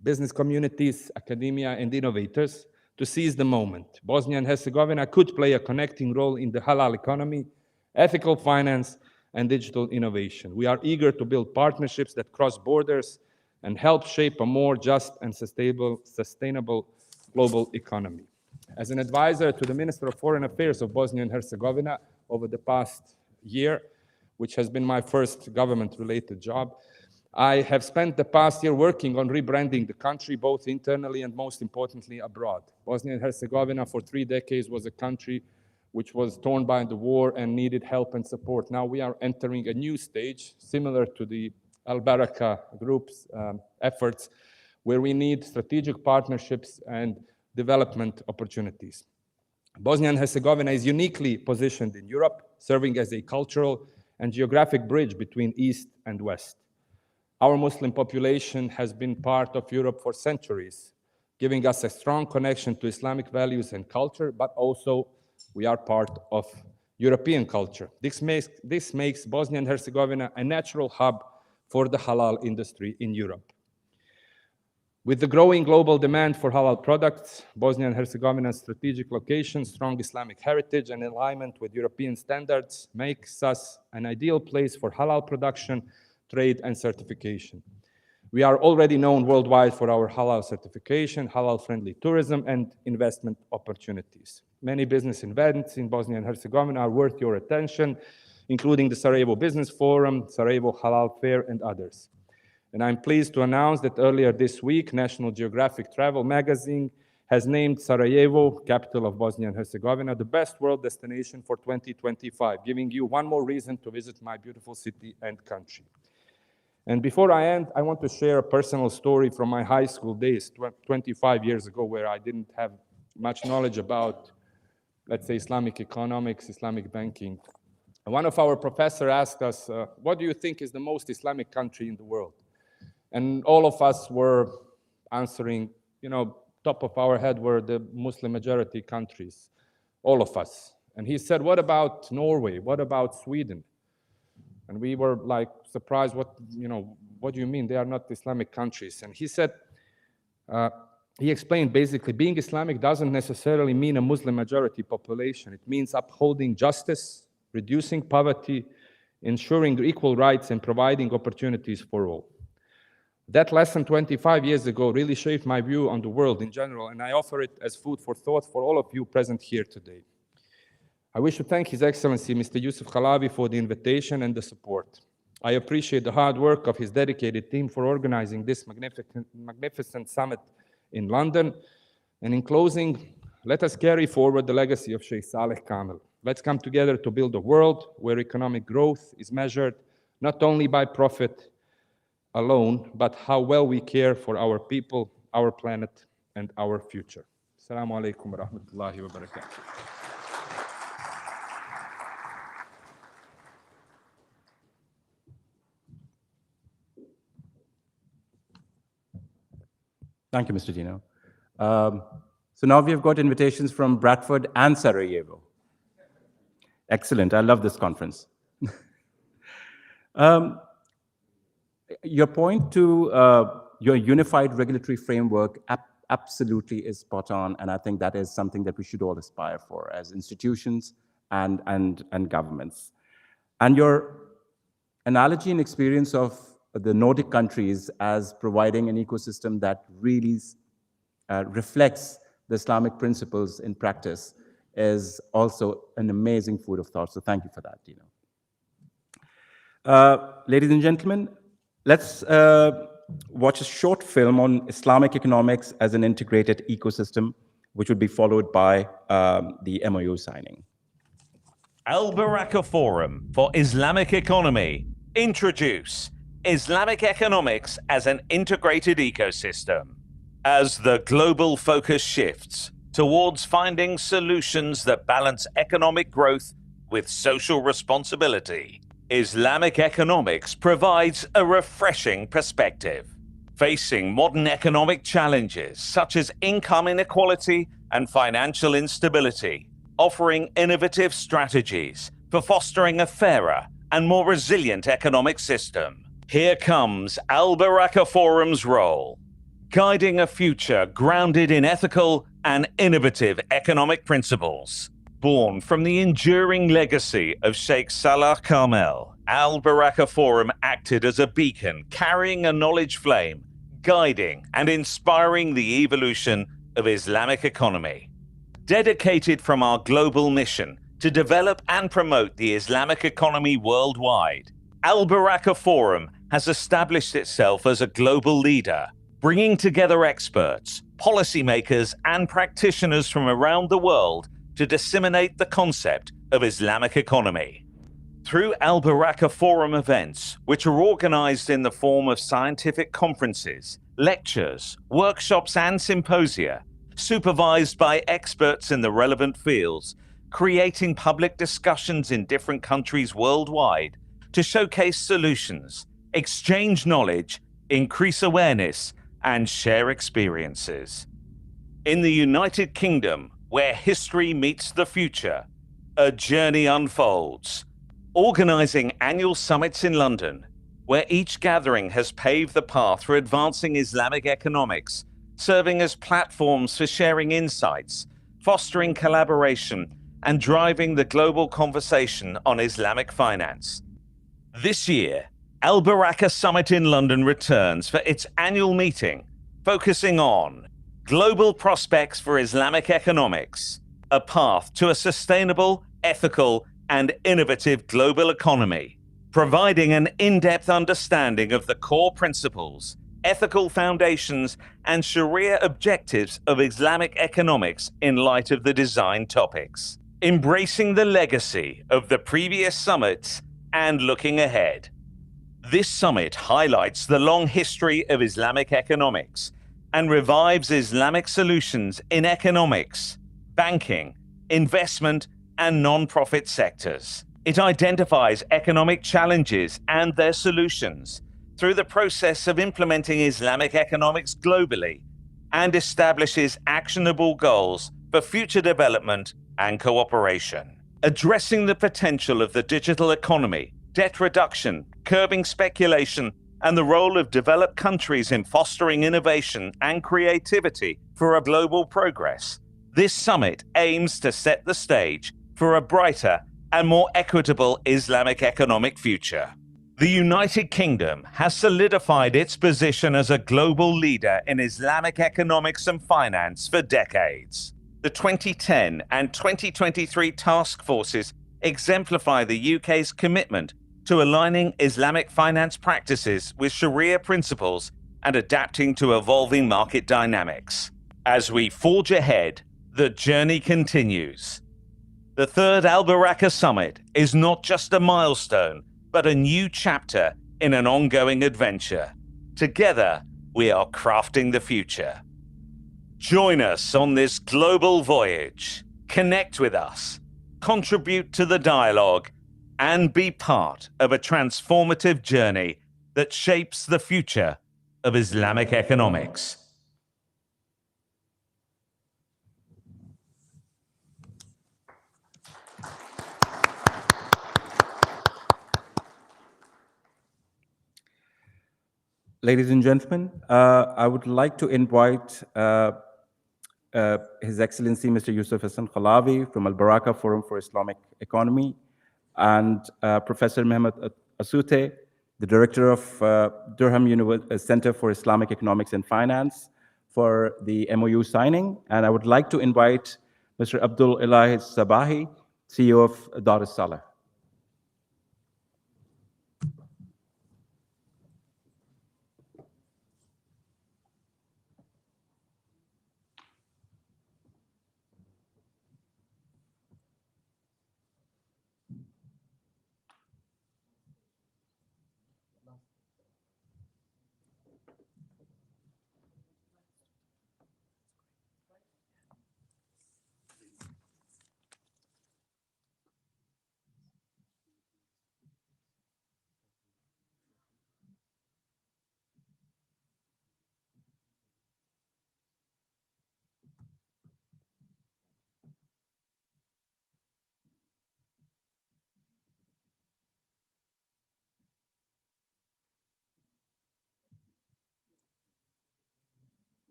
business communities, academia, and innovators, to seize the moment. Bosnia and Herzegovina could play a connecting role in the halal economy, ethical finance, and digital innovation. We are eager to build partnerships that cross borders and help shape a more just and sustainable global economy. As an advisor to the Minister of Foreign Affairs of Bosnia and Herzegovina over the past year, which has been my first government-related job, I have spent the past year working on rebranding the country, both internally and most importantly abroad. Bosnia and Herzegovina for 3 decades was a country which was torn by the war and needed help and support. Now we are entering a new stage, similar to the AlBaraka group's efforts, where we need strategic partnerships and development opportunities. Bosnia and Herzegovina is uniquely positioned in Europe, serving as a cultural and geographic bridge between East and West. Our Muslim population has been part of Europe for centuries, giving us a strong connection to Islamic values and culture, but also we are part of European culture. This makes Bosnia and Herzegovina a natural hub for the halal industry in Europe. With the growing global demand for halal products, Bosnia and Herzegovina's strategic location, strong Islamic heritage, and alignment with European standards makes us an ideal place for halal production, trade, and certification. We are already known worldwide for our halal certification, halal-friendly tourism, and investment opportunities. Many business events in Bosnia and Herzegovina are worth your attention, including the Sarajevo Business Forum, Sarajevo Halal Fair, and others. And I'm pleased to announce that earlier this week, National Geographic Travel magazine has named Sarajevo, capital of Bosnia and Herzegovina, the best world destination for 2025, giving you one more reason to visit my beautiful city and country. And before I end, I want to share a personal story from my high school days, 25 years ago, where I didn't have much knowledge about, let's say, Islamic economics, Islamic banking. One of our professors asked us, what do you think is the most Islamic country in the world? And all of us were answering, top of our head were the Muslim majority countries, all of us. And he said, what about Norway? What about Sweden? And we were like surprised, what do you mean? They are not Islamic countries. And he said, he explained basically, being Islamic doesn't necessarily mean a Muslim majority population. It means upholding justice, reducing poverty, ensuring equal rights, and providing opportunities for all. That lesson 25 years ago really shaped my view on the world in general, and I offer it as food for thought for all of you present here today. I wish to thank His Excellency, Mr. Yusuf Khalavi, for the invitation and the support. I appreciate the hard work of his dedicated team for organizing this magnificent summit in London. And in closing, let us carry forward the legacy of Sheikh Saleh Kamel. Let's come together to build a world where economic growth is measured not only by profit alone, but how well we care for our people, our planet, and our future. Assalamu alaikum wa rahmatullahi wa barakatuh. Thank you, Mr. Dino. So now we have got invitations from Bradford and Sarajevo. Excellent. I love this conference. Your point to your unified regulatory framework absolutely is spot on, and I think that is something that we should all aspire for as institutions and governments. And your analogy and experience of the Nordic countries as providing an ecosystem that really reflects the Islamic principles in practice is also an amazing food of thought. So thank you for that, Dino. Ladies and gentlemen, let's watch a short film on Islamic economics as an integrated ecosystem, which would be followed by the MOU signing. AlBaraka Forum for Islamic Economy. Introduce Islamic economics as an integrated ecosystem. As the global focus shifts towards finding solutions that balance economic growth with social responsibility, Islamic economics provides a refreshing perspective. Facing modern economic challenges such as income inequality and financial instability, offering innovative strategies for fostering a fairer and more resilient economic system. Here comes AlBaraka Forum's role, guiding a future grounded in ethical and innovative economic principles, born from the enduring legacy of Sheikh Saleh Kamel AlBaraka Forum acted as a beacon, carrying a knowledge flame, guiding and inspiring the evolution of Islamic economy. Dedicated from our global mission to develop and promote the Islamic economy worldwide, AlBaraka Forum has established itself as a global leader, bringing together experts, policymakers, and practitioners from around the world to disseminate the concept of Islamic economy. Through AlBaraka Forum events, which are organized in the form of scientific conferences, lectures, workshops, and symposia, supervised by experts in the relevant fields, creating public discussions in different countries worldwide to showcase solutions, exchange knowledge, increase awareness, and share experiences. In the United Kingdom, where history meets the future, a journey unfolds. Organizing annual summits in London, where each gathering has paved the path for advancing Islamic economics, serving as platforms for sharing insights, fostering collaboration, and driving the global conversation on Islamic finance. This year, AlBaraka Summit in London returns for its annual meeting, focusing on global prospects for Islamic economics, a path to a sustainable, ethical, and innovative global economy, providing an in-depth understanding of the core principles, ethical foundations, and Sharia objectives of Islamic economics in light of the design topics, embracing the legacy of the previous summits and looking ahead. This summit highlights the long history of Islamic economics and revives Islamic solutions in economics, banking, investment, and non-profit sectors. It identifies economic challenges and their solutions through the process of implementing Islamic economics globally and establishes actionable goals for future development and cooperation. Addressing the potential of the digital economy, debt reduction, curbing speculation, and the role of developed countries in fostering innovation and creativity for a global progress. This summit aims to set the stage for a brighter and more equitable Islamic economic future. The United Kingdom has solidified its position as a global leader in Islamic economics and finance for decades. The 2010 and 2023 task forces exemplify the UK's commitment to aligning Islamic finance practices with Sharia principles and adapting to evolving market dynamics. As we forge ahead, the journey continues. The third AlBaraka Summit is not just a milestone, but a new chapter in an ongoing adventure. Together, we are crafting the future. Join us on this global voyage. Connect with us, contribute to the dialogue, and be part of a transformative journey that shapes the future of Islamic economics. Ladies and gentlemen, I would like to invite His Excellency Mr. Yusuf Hassan Khalavi from AlBaraka Forum for Islamic Economy and Professor Mehmet Asute, the Director of Durham Center for Islamic Economics and Finance, for the MOU signing. And I would like to invite Mr. Abdul Ilahi Sabahi, CEO of Dar es Salaam.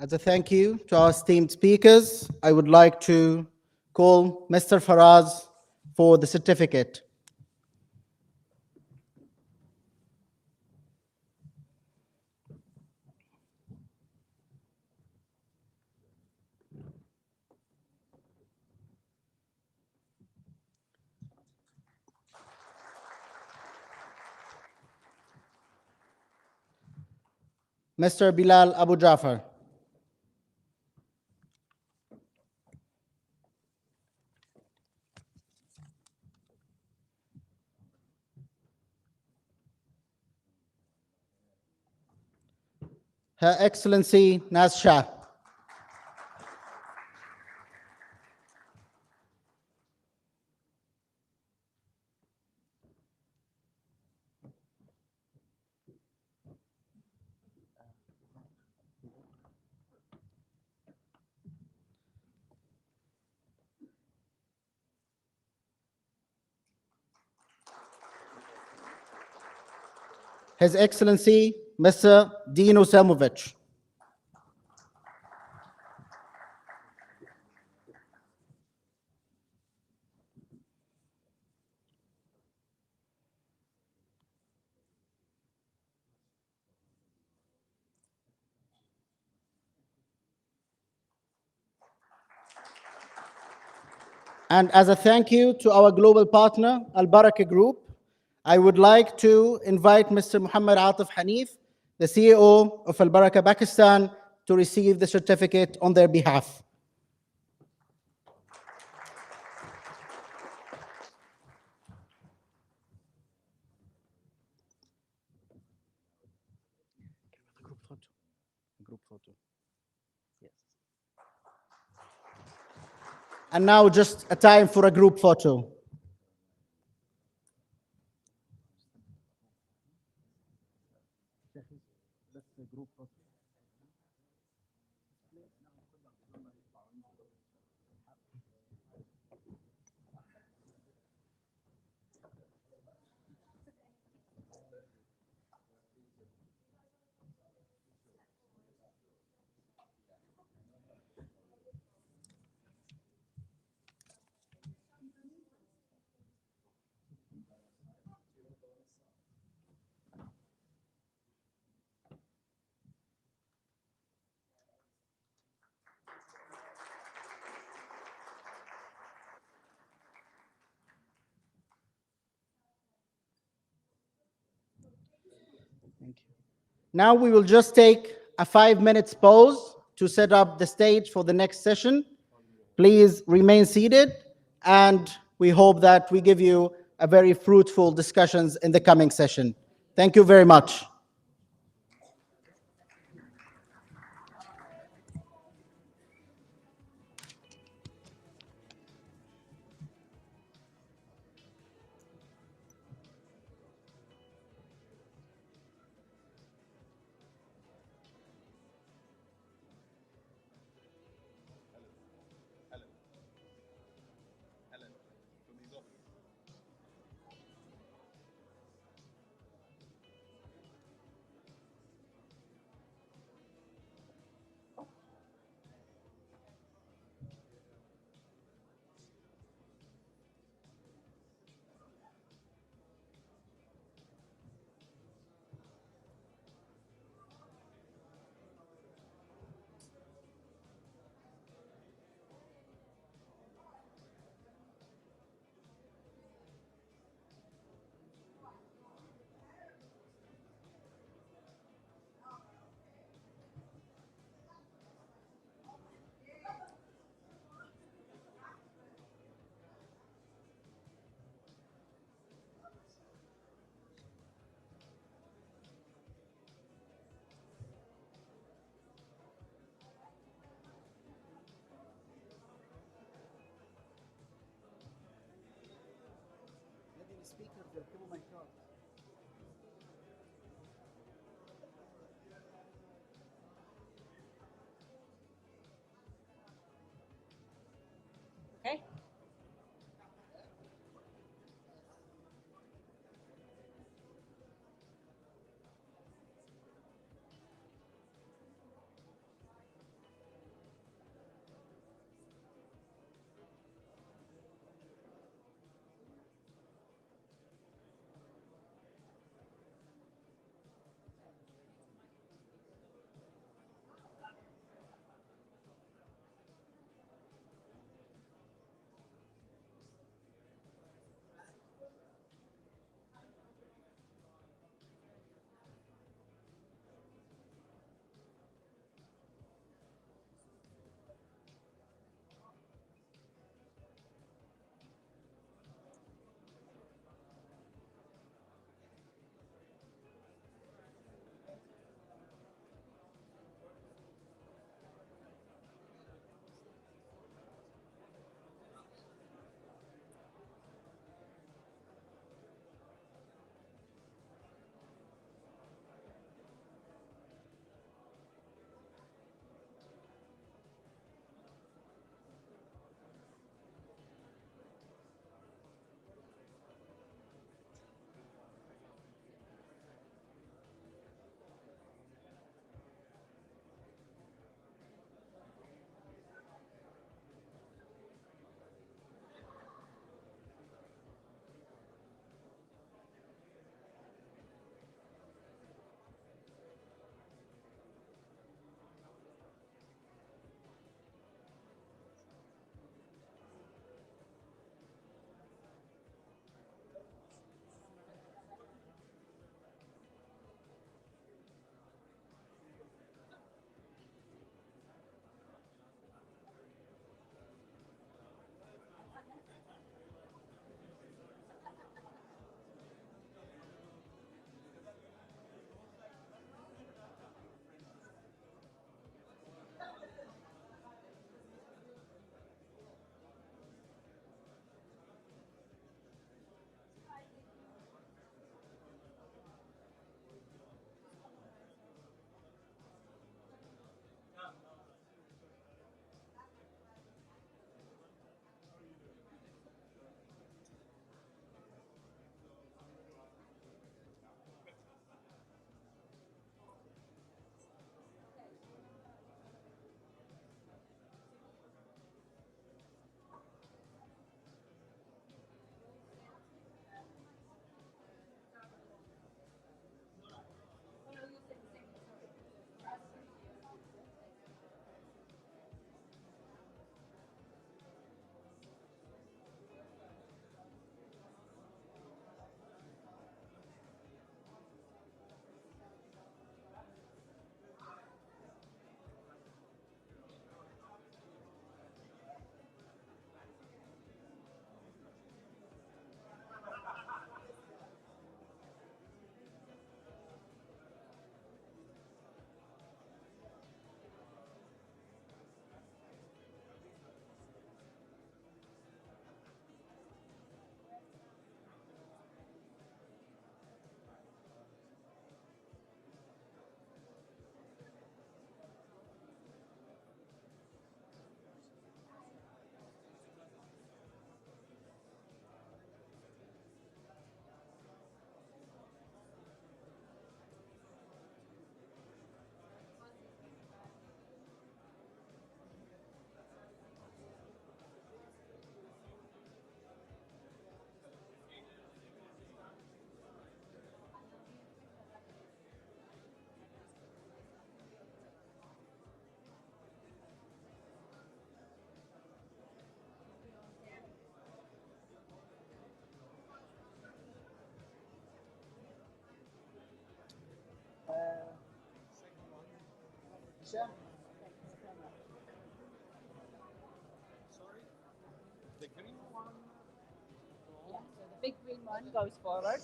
As a thank you to our esteemed speakers, I would like to call Mr. Faraz for the certificate. Mr. Bilal Abu Jafar. Her Excellency Naz Shah. His Excellency Mr. Dino Samovich. And as a thank you to our global partner, AlBaraka Group, I would like to invite Mr. Muhammad Atif Hanif, the CEO of AlBaraka Pakistan, to receive the certificate on their behalf. And now just a time for a group photo. Thank you. Now we will just take a 5 minutes pause to set up the stage for the next session. Please remain seated, and we hope that we give you a very fruitful discussions in the coming session. Thank you very much. Okay. The big green one goes forward.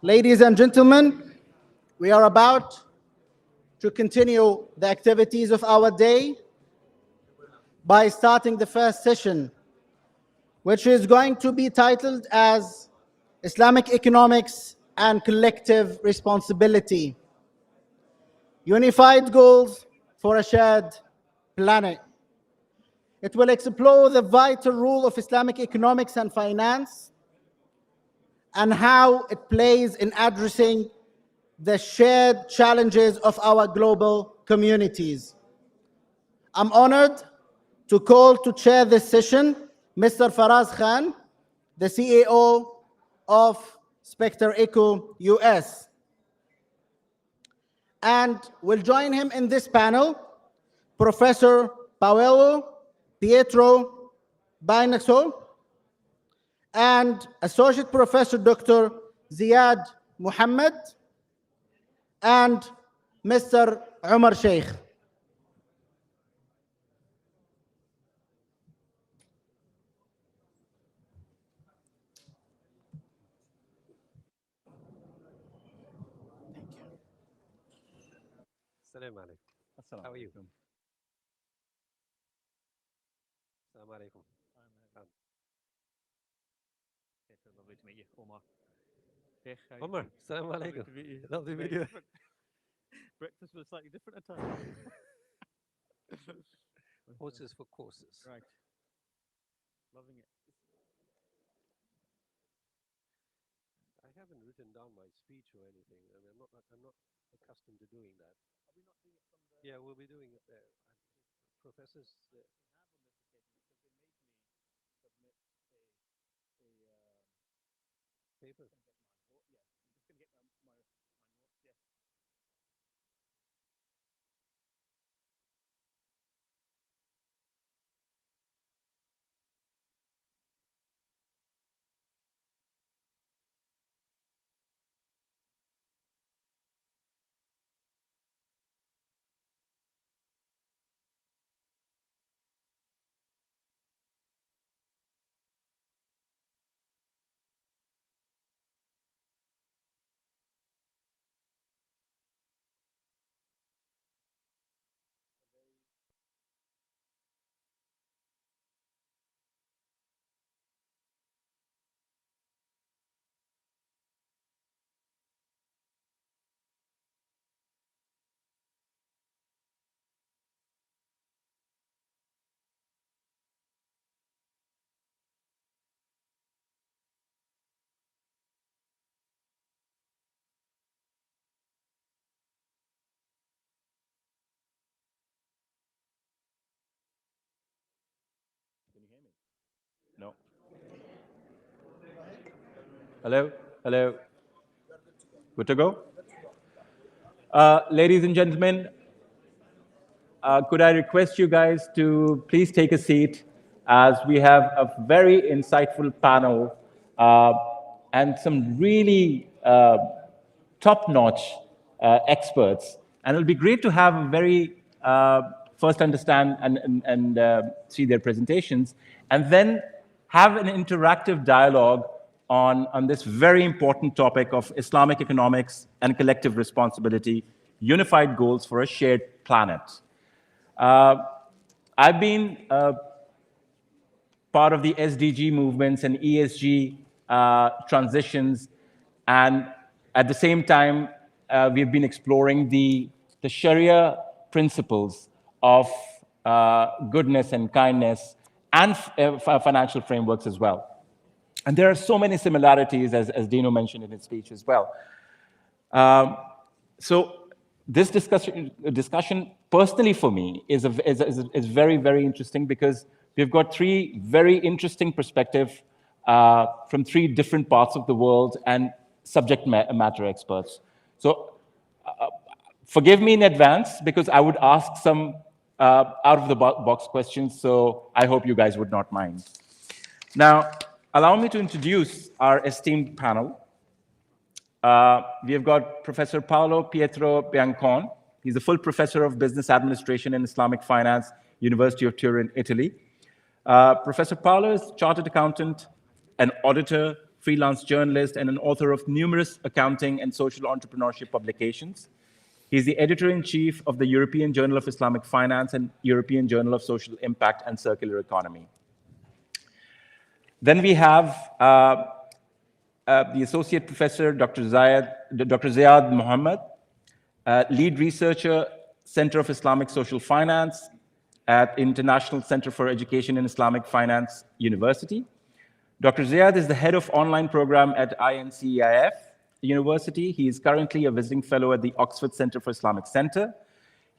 Ladies and gentlemen, we are about to continue the activities of our day by starting the first session, which is going to be titled as Islamic Economics and Collective Responsibility, Unified Goals for a Shared Planet. It will explore the vital role of Islamic economics and finance and how it plays in addressing the shared challenges of our global communities. I'm honored to call to chair this session Mr. Faraz Khan, the CEO of Spectre Eco US. And will join him in this panel Professor Paolo Pietro Bainaxo and Associate Professor Dr. Ziad Muhammad and Mr. Umar Sheikh. Assalamu alaikum. How are you? Assalamu alaikum. Lovely to meet you, Omar. Omar, assalamu alaikum. Lovely to meet you. Breakfast was slightly different at times. Horses for courses. Right. Loving it. I haven't written down my speech or anything, and I'm not accustomed to doing that. Are we not doing it from the? Yeah, we'll be doing it there. Professors. Paper. Yeah, I'm just going to get my notes, yes. Can you hear me? No. Hello? Hello? Good to go? Ladies and gentlemen, could I request you guys to please take a seat as we have a very insightful panel and some really top-notch experts. And it'll be great to have a very first understand and see their presentations, and then have an interactive dialogue on this very important topic of Islamic economics and collective responsibility, unified goals for a shared planet. I've been part of the SDG movements and ESG transitions, and at the same time, we've been exploring the Sharia principles of goodness and kindness and financial frameworks as well. And there are so many similarities, as Dino mentioned in his speech as well. So this discussion personally for me is very, very interesting because we've got three very interesting perspectives from three different parts of the world, and subject matter experts. So forgive me in advance because I would ask some out-of-the-box questions, so I hope you guys would not mind. Now, allow me to introduce our esteemed panel. We have got Professor Paolo Pietro Biancon. He's a full professor of business administration and Islamic finance, University of Turin, Italy. Professor Paolo is chartered accountant, an auditor, freelance journalist, and an author of numerous accounting and social entrepreneurship publications. He's the editor-in-chief of the European Journal of Islamic Finance and European Journal of Social Impact and Circular Economy. Then we have the Associate Professor, Dr. Zayad Mohammed, lead researcher, Center of Islamic Social Finance at International Center for Education in Islamic Finance University. Dr. Zayad is the head of online program at INCEIF University. He is currently a visiting fellow at the Oxford Center for Islamic Center.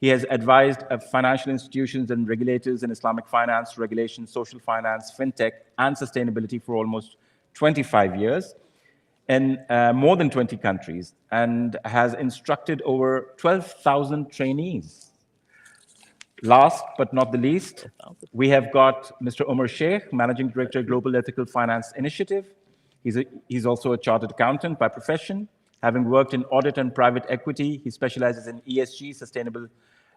He has advised financial institutions and regulators in Islamic finance, regulation, social finance, fintech, and sustainability for almost 25 years in more than 20 countries, and has instructed over 12,000 trainees. Last but not the least, we have got Mr. Omar Sheikh, Managing Director, Global Ethical Finance Initiative. He's also a chartered accountant by profession. Having worked in audit and private equity, he specializes in ESG, sustainable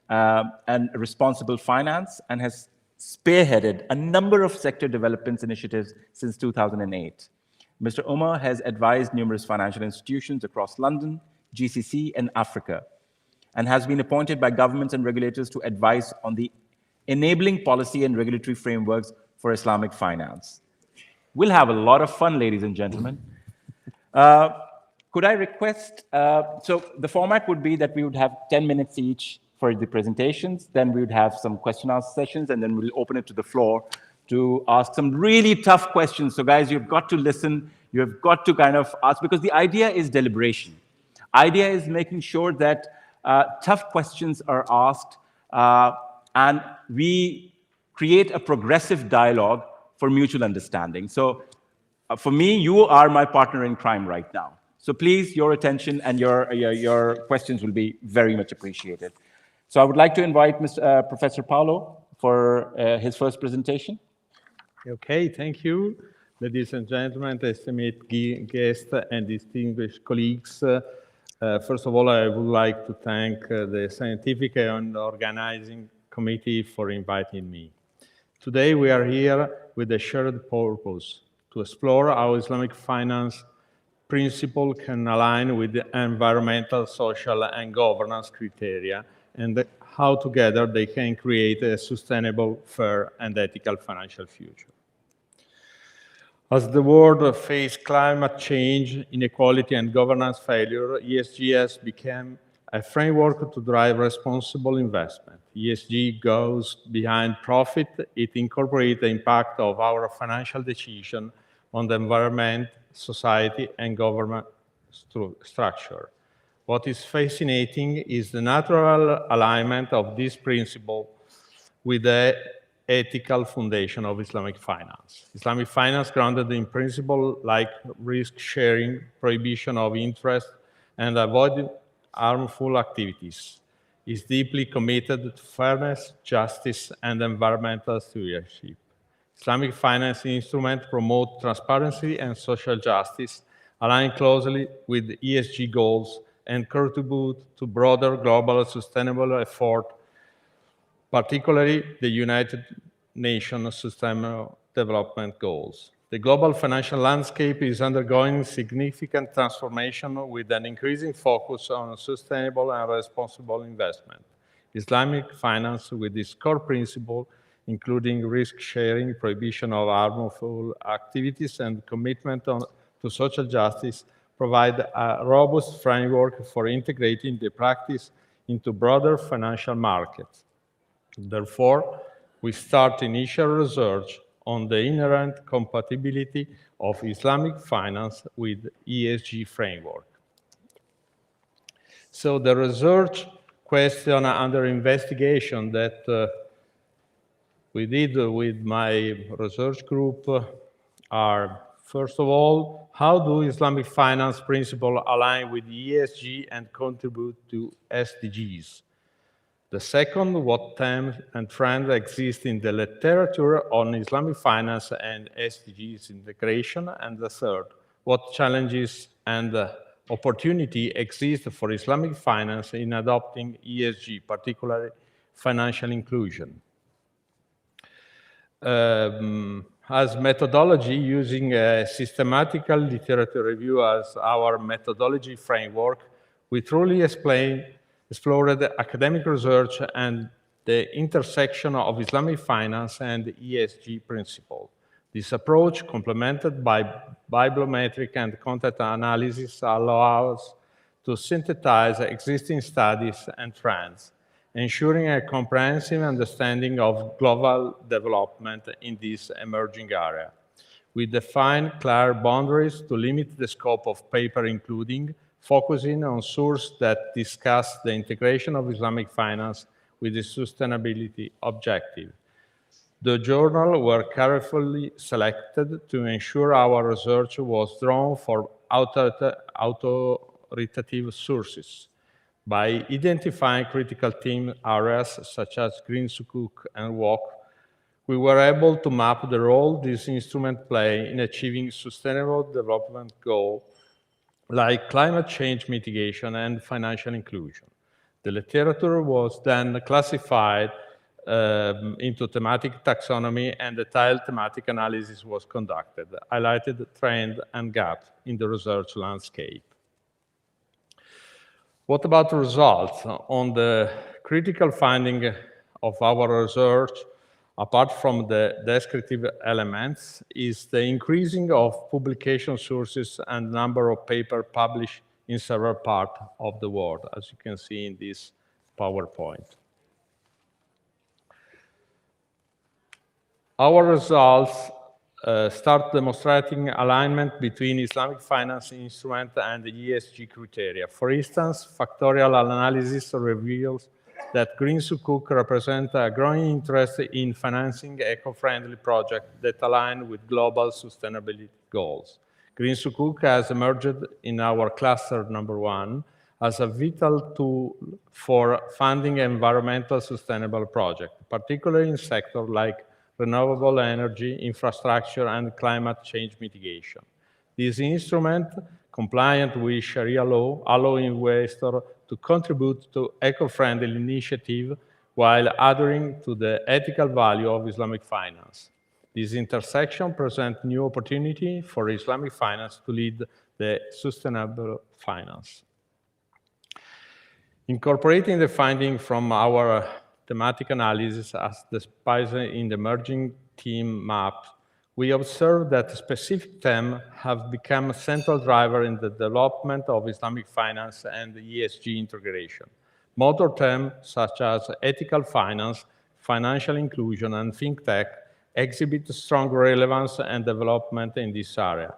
and responsible finance, and has spearheaded a number of sector development initiatives since 2008. Mr. Omar has advised numerous financial institutions across London, GCC, and Africa, and has been appointed by governments and regulators to advise on the enabling policy and regulatory frameworks for Islamic finance. We'll have a lot of fun, ladies and gentlemen. Could I request, so the format would be that we would have 10 minutes each for the presentations, then we would have some question and answer sessions, and then we'll open it to the floor to ask some really tough questions. So guys, you've got to listen, you have got to kind of ask, because the idea is deliberation. Idea is making sure that tough questions are asked, and we create a progressive dialogue for mutual understanding. So for me, you are my partner in crime right now. So please, your attention and your questions will be very much appreciated. So I would like to invite Professor Paolo for his first presentation. Okay, thank you. Ladies and gentlemen, esteemed guests and distinguished colleagues. First of all, I would like to thank the Scientific and Organizing Committee for inviting me. Today, we are here with a shared purpose to explore how Islamic finance principle can align with the environmental, social, and governance criteria, and how together they can create a sustainable, fair, and ethical financial future. As the world faces climate change, inequality, and governance failure, ESG has become a framework to drive responsible investment. ESG goes behind profit. It incorporates the impact of our financial decision on the environment, society, and government structure. What is fascinating is the natural alignment of this principle with the ethical foundation of Islamic finance. Islamic finance, grounded in principles like risk sharing, prohibition of interest, and avoiding harmful activities, is deeply committed to fairness, justice, and environmental stewardship. Islamic finance instruments promote transparency and social justice, align closely with ESG goals, and contribute to broader global sustainable effort, particularly the United Nations Sustainable Development Goals. The global financial landscape is undergoing significant transformation with an increasing focus on sustainable and responsible investment. Islamic finance, with its core principle, including risk sharing, prohibition of harmful activities, and commitment to social justice, provide a robust framework for integrating the practice into broader financial markets. Therefore, we start initial research on the inherent compatibility of Islamic finance with ESG framework. So the research question under investigation that we did with my research group are First of all, how do Islamic finance principles align with ESG and contribute to SDGs? The second, what themes and trends exist in the literature on Islamic finance and SDGs integration? And the third, what challenges and opportunity exist for Islamic finance in adopting ESG, particularly financial inclusion? As methodology, using a systematical literature review as our methodology framework, we truly explored the academic research and the intersection of Islamic finance and ESG principles. This approach, complemented by bibliometric and content analysis, allows to synthesize existing studies and trends, ensuring a comprehensive understanding of global development in this emerging area. We define clear boundaries to limit the scope of paper, including focusing on sources that discuss the integration of Islamic finance with the sustainability objective. The journals were carefully selected to ensure our research was drawn from authoritative sources. By identifying critical theme areas such as green sukuk and WOC, we were able to map the role this instrument play in achieving sustainable development goals like climate change mitigation and financial inclusion. The literature was then classified into thematic taxonomy, and detailed thematic analysis was conducted, highlighted trend and gap in the research landscape. What about the results? On the critical finding of our research, apart from the descriptive elements, is the increasing of publication sources and number of papers published in several parts of the world, as you can see in this PowerPoint. Our results start demonstrating alignment between Islamic finance instrument and the ESG criteria. For instance, factorial analysis reveals that green sukuk represent a growing interest in financing eco-friendly projects that align with global sustainability goals. Green sukuk has emerged in our cluster number 1 as a vital tool for funding environmental sustainable projects, particularly in sectors like renewable energy, infrastructure, and climate change mitigation. This instrument, compliant with Sharia law, allows investors to contribute to eco-friendly initiatives while adhering to the ethical value of Islamic finance. This intersection presents new opportunity for Islamic finance to lead the sustainable finance. Incorporating the finding from our thematic analysis as described in the emerging theme map, we observe that specific themes have become a central driver in the development of Islamic finance and ESG integration. Motor themes such as ethical finance, financial inclusion, and fintech exhibit strong relevance and development in this area.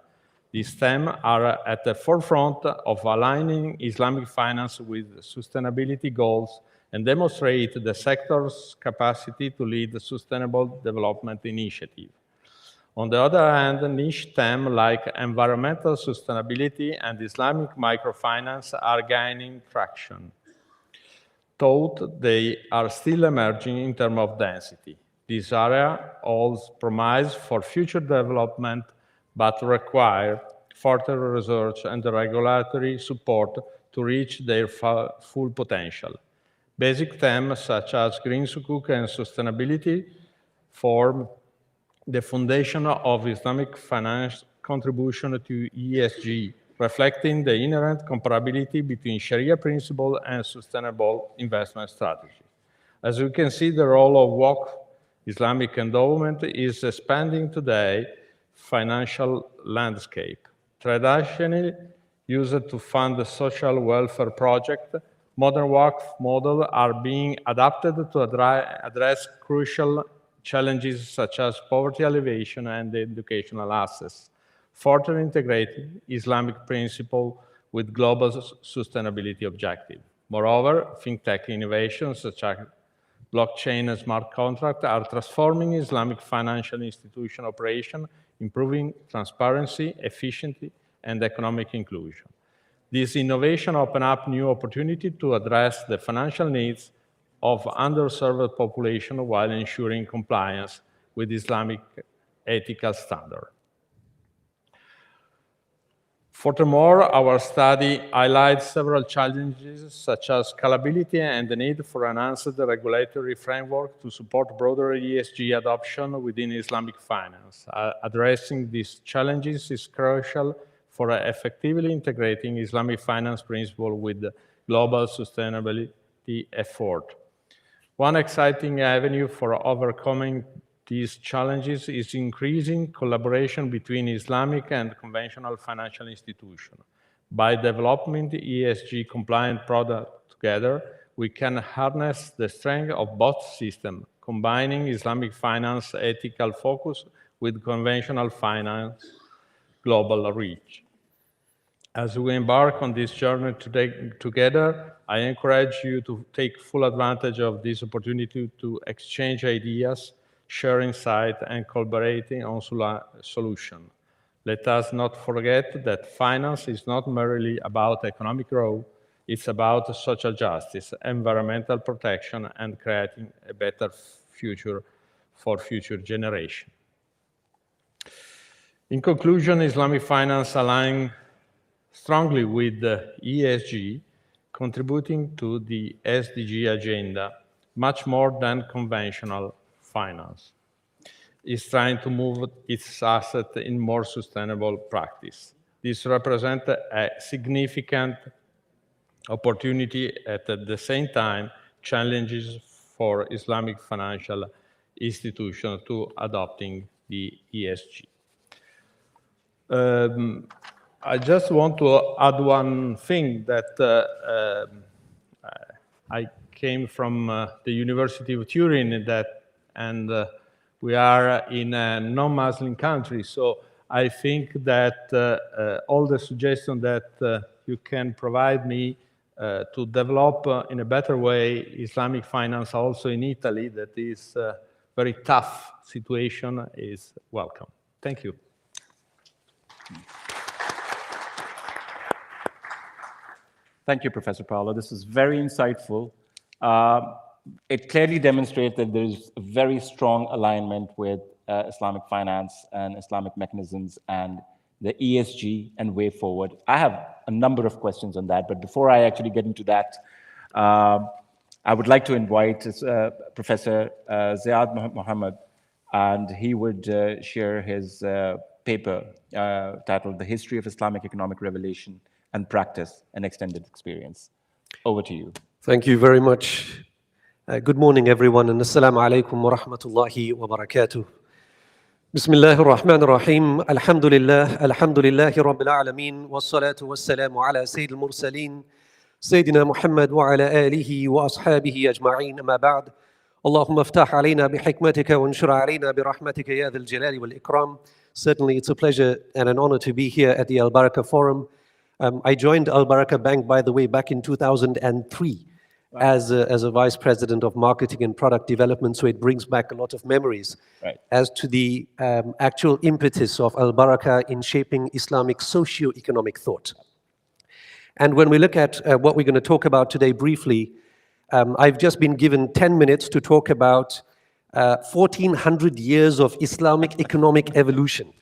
These themes are at the forefront of aligning Islamic finance with sustainability goals and demonstrate the sector's capacity to lead sustainable development initiatives. On the other hand, niche themes like environmental sustainability and Islamic microfinance are gaining traction, though they are still emerging in terms of density. This area holds promise for future development, but require further research and regulatory support to reach their full potential. Basic themes such as green sukuk and sustainability form the foundation of Islamic finance contribution to ESG, reflecting the inherent comparability between Sharia principle and sustainable investment strategy. As you can see, the role of WOC, Islamic endowment, is expanding today financial landscape. Traditionally used to fund the social welfare project, modern WOC models are being adapted to address crucial challenges such as poverty alleviation and educational access, further integrating Islamic principle with global sustainability objectives. Moreover, fintech innovations such as blockchain and smart contract are transforming Islamic financial institution operation improving transparency, efficiency, and economic inclusion. This innovation opens up new opportunities to address the financial needs of underserved population while ensuring compliance with Islamic ethical standards. Furthermore, our study highlights several challenges such as scalability and the need for enhanced regulatory framework to support broader ESG adoption within Islamic finance. Addressing these challenges is crucial for effectively integrating Islamic finance principles with the global sustainability effort. One exciting avenue for overcoming these challenges is increasing collaboration between Islamic and conventional financial institutions. By developing the ESG compliant product together, we can harness the strength of both systems, combining Islamic finance ethical focus with conventional finance global reach. As we embark on this journey together, I encourage you to take full advantage of this opportunity to exchange ideas, share insight, and collaborating on solutions. Let us not forget that finance is not merely about economic growth, it's about social justice, environmental protection, and creating a better future for future generations. In conclusion, Islamic finance aligns strongly with the ESG, contributing to the SDG agenda much more than conventional finance. Is trying to move its asset in more sustainable practice. This represents a significant opportunity at the same time challenges for Islamic financial institutions to adopting the ESG. I just want to add one thing that I came from the University of Turin and we are in a non-Muslim country, so I think that all the suggestions that you can provide me to develop in a better way Islamic finance also in Italy, that is a very tough situation, is welcome. Thank you. Thank you, Professor Paolo. This is very insightful. It clearly demonstrates that there's a very strong alignment with Islamic finance and Islamic mechanisms and the ESG and way forward. I have a number of questions on that, but before I actually get into that, I would like to invite Professor Ziad Mohammed, and he would share his paper titled The History of Islamic Economic Revelation and Practice, an Extended Experience. Over to you. Thank you very much. Good morning, everyone, and assalamu alaikum wa rahmatullahi wa barakatuh. Bismillahir Rahmanir Rahim. Alhamdulillah, alhamdulillahi rabbil alameen, wassalatu wassalamu ala sayyidil mursaleen, Sayyidina Muhammad wa ala alihi wa ashabihi ajma'in, amma ba'd. Allahumma aftah alayna bihikmatika wa anshur alayna birahmatika ya dhal jalali wal ikram. Certainly, it's a pleasure and an honor to be here at the AlBaraka Forum. I joined AlBaraka Bank, by the way, back in 2003. Wow. As a vice president of marketing and product development, so it brings back a lot of memories. Right. As to the actual impetus of AlBaraka in shaping Islamic socio-economic thought. And when we look at what we're going to talk about today briefly, I've just been given 10 minutes to talk about 1400 years of Islamic economic evolution.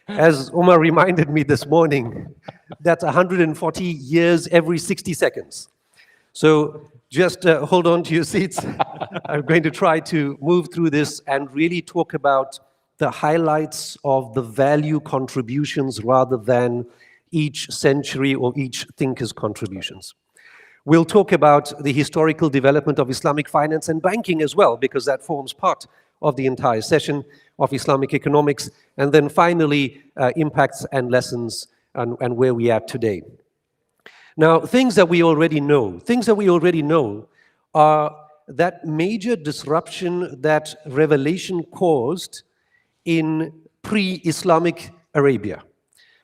As Omar reminded me this morning, that's 140 years every 60 seconds. So just hold on to your seats. I'm going to try to move through this and really talk about the highlights of the value contributions rather than each century or each thinker's contributions. We'll talk about the historical development of Islamic finance and banking as well, because that forms part of the entire session of Islamic economics. And then finally, impacts and lessons and where we are today. Now, things that we already know are that major disruption that revelation caused in pre-Islamic Arabia.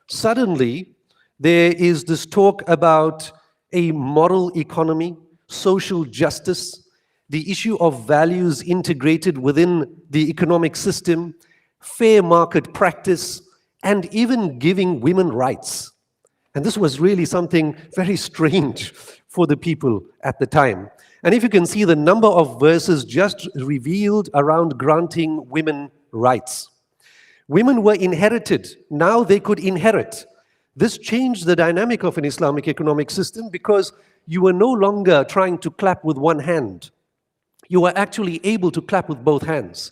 Suddenly, there is this talk about a moral economy, social justice, the issue of values integrated within the economic system, fair market practice, and even giving women rights. And this was really something very strange for the people at the time. And if you can see the number of verses just revealed around granting women rights. Women were inherited. Now they could inherit. This changed the dynamic of an Islamic economic system because you were no longer trying to clap with one hand. You were actually able to clap with both hands.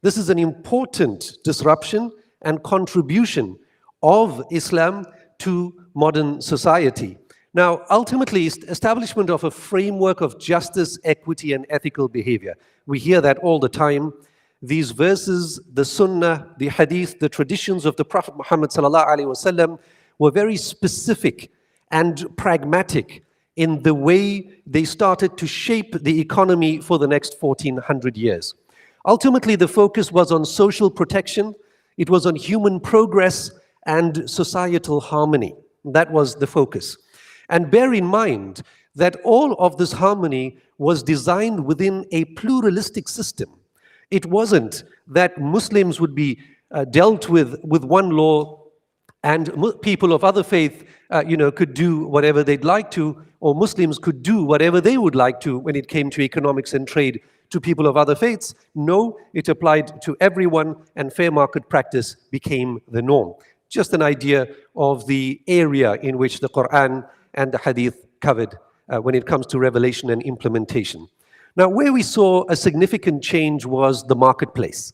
This is an important disruption and contribution of Islam to modern society. Now, ultimately, establishment of a framework of justice, equity, and ethical behavior. We hear that all the time. These verses, the Sunnah, the Hadith, the traditions of the Prophet Muhammad ﷺ were very specific and pragmatic in the way they started to shape the economy for the next 1400 years. Ultimately, the focus was on social protection, it was on human progress and societal harmony. That was the focus. And bear in mind that all of this harmony was designed within a pluralistic system. It wasn't that Muslims would be dealt with one law and people of other faith could do whatever they'd like to, or Muslims could do whatever they would like to when it came to economics and trade to people of other faiths. No, it applied to everyone, and fair market practice became the norm. Just an idea of the area in which the Quran and the Hadith covered when it comes to revelation and implementation. Now, where we saw a significant change was the marketplace.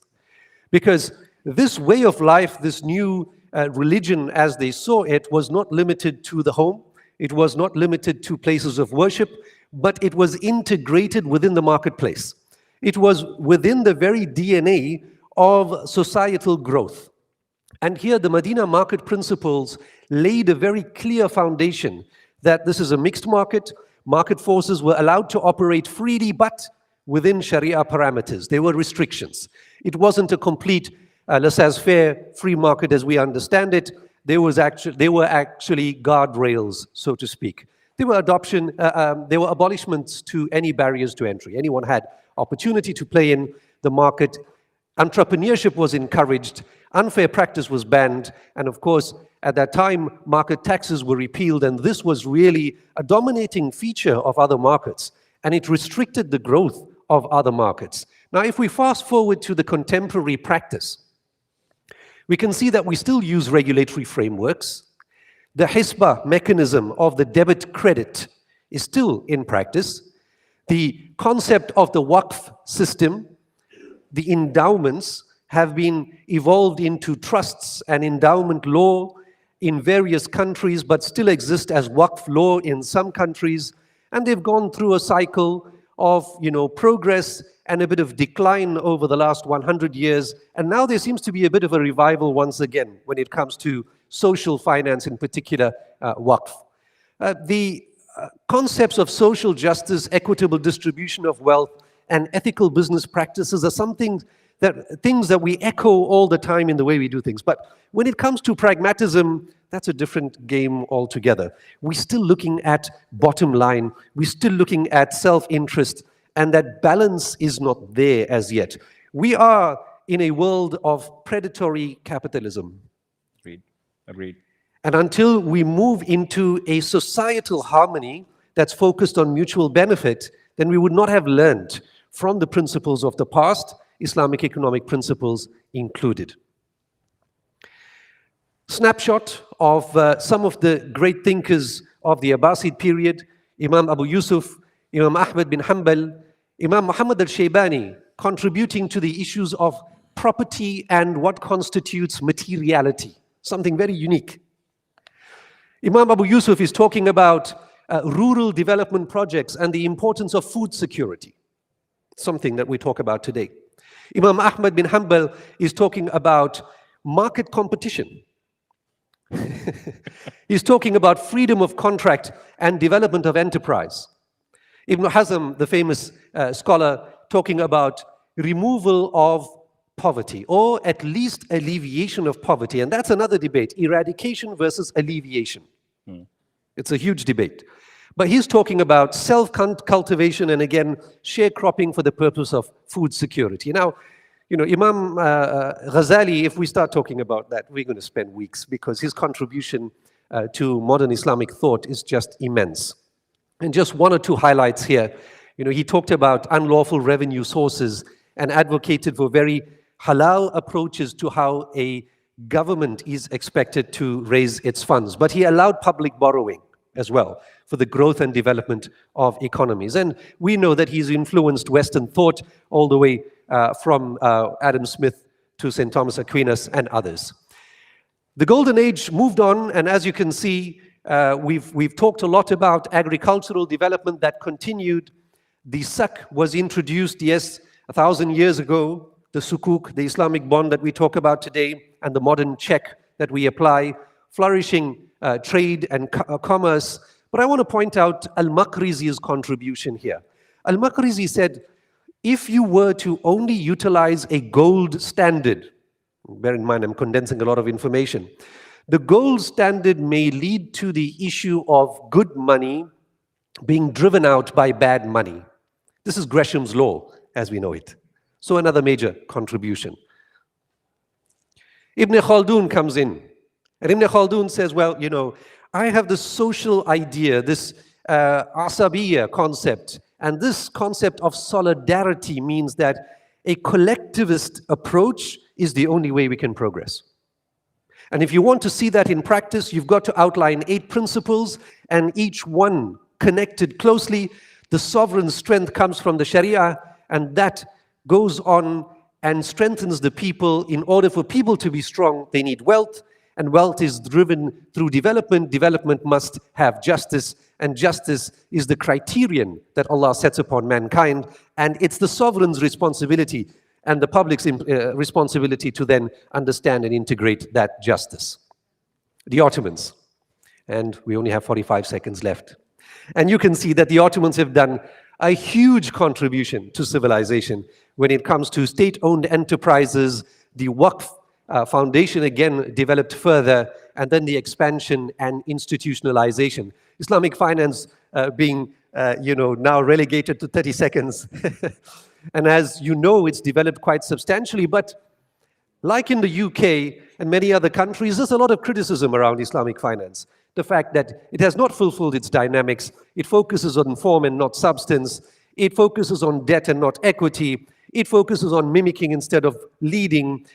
Because this way of life, this new religion as they saw it, was not limited to the home, it was not limited to places of worship, but it was integrated within the marketplace. It was within the very DNA of societal growth. And here the Medina market principles laid a very clear foundation that this is a mixed market. Market forces were allowed to operate freely, but within Sharia parameters. There were restrictions. It wasn't a complete laissez-faire free market as we understand it. There were actually guardrails, so to speak. There were abolishments to any barriers to entry. Anyone had opportunity to play in the market. Entrepreneurship was encouraged. Unfair practice was banned. And of course, at that time, market taxes were repealed, and this was really a dominating feature of other markets, and it restricted the growth of other markets. Now, if we fast forward to the contemporary practice, we can see that we still use regulatory frameworks. The hisbah mechanism of the debit credit is still in practice. The concept of the waqf system, the endowments, have been evolved into trusts and endowment law in various countries, but still exist as waqf law in some countries. And they've gone through a cycle of progress and a bit of decline over the last 100 years. And now there seems to be a bit of a revival once again when it comes to social finance, in particular waqf. The concepts of social justice, equitable distribution of wealth, and ethical business practices are things that we echo all the time in the way we do things. But when it comes to pragmatism, that's a different game altogether. We're still looking at bottom line. We're still looking at self-interest, and that balance is not there as yet. We are in a world of predatory capitalism. Agreed. And until we move into a societal harmony that's focused on mutual benefit, then we would not have learned from the principles of the past, Islamic economic principles included. Snapshot of some of the great thinkers of the Abbasid period: Imam Abu Yusuf, Imam Ahmad bin Hanbal, Imam Muhammad al-Shaybani, contributing to the issues of property and what constitutes materiality, something very unique. Imam Abu Yusuf is talking about rural development projects and the importance of food security, something that we talk about today. Imam Ahmad bin Hanbal is talking about market competition. He's talking about freedom of contract and development of enterprise. Ibn Hazm, the famous scholar, talking about removal of poverty, or at least alleviation of poverty. And that's another debate, eradication versus alleviation. It's a huge debate. But he's talking about self-cultivation and, again, sharecropping for the purpose of food security. Now, You know, Imam Ghazali, if we start talking about that, we're going to spend weeks, because his contribution to modern Islamic thought is just immense. And just one or two highlights here. You know, he talked about unlawful revenue sources and advocated for very halal approaches to how a government is expected to raise its funds. But he allowed public borrowing as well for the growth and development of economies. And we know that he's influenced Western thought all the way from Adam Smith to St. Thomas Aquinas and others. The Golden Age moved on, and as you can see, we've talked a lot about agricultural development that continued. The sak was introduced, yes, 1,000 years ago, the sukuk, the Islamic bond that we talk about today, and the modern check that we apply, flourishing trade and commerce. But I want to point out Al-Maqrizi's contribution here. Al-Maqrizi said, if you were to only utilize a gold standard, bear in mind I'm condensing a lot of information, the gold standard may lead to the issue of good money being driven out by bad money. This is Gresham's law as we know it. So another major contribution. Ibn Khaldun comes in, and Ibn Khaldun says, well, you know, I have this social idea, this asabiya concept, and this concept of solidarity means that a collectivist approach is the only way we can progress. And if you want to see that in practice, you've got to outline 8 principles, and each one connected closely. The sovereign strength comes from the Sharia, and that goes on and strengthens the people. In order for people to be strong, they need wealth, and wealth is driven through development. Development must have justice, and justice is the criterion that Allah sets upon mankind, and it's the sovereign's responsibility and the public's responsibility to then understand and integrate that justice. The Ottomans, and we only have 45 seconds left. And you can see that the Ottomans have done a huge contribution to civilization when it comes to state-owned enterprises. The Waqf foundation again developed further, and then the expansion and institutionalization. Islamic finance being now relegated to 30 seconds. And as you know, it's developed quite substantially, but like in the UK and many other countries, there's a lot of criticism around Islamic finance. The fact that it has not fulfilled its dynamics, it focuses on form and not substance, it focuses on debt and not equity, it focuses on mimicking instead of leading,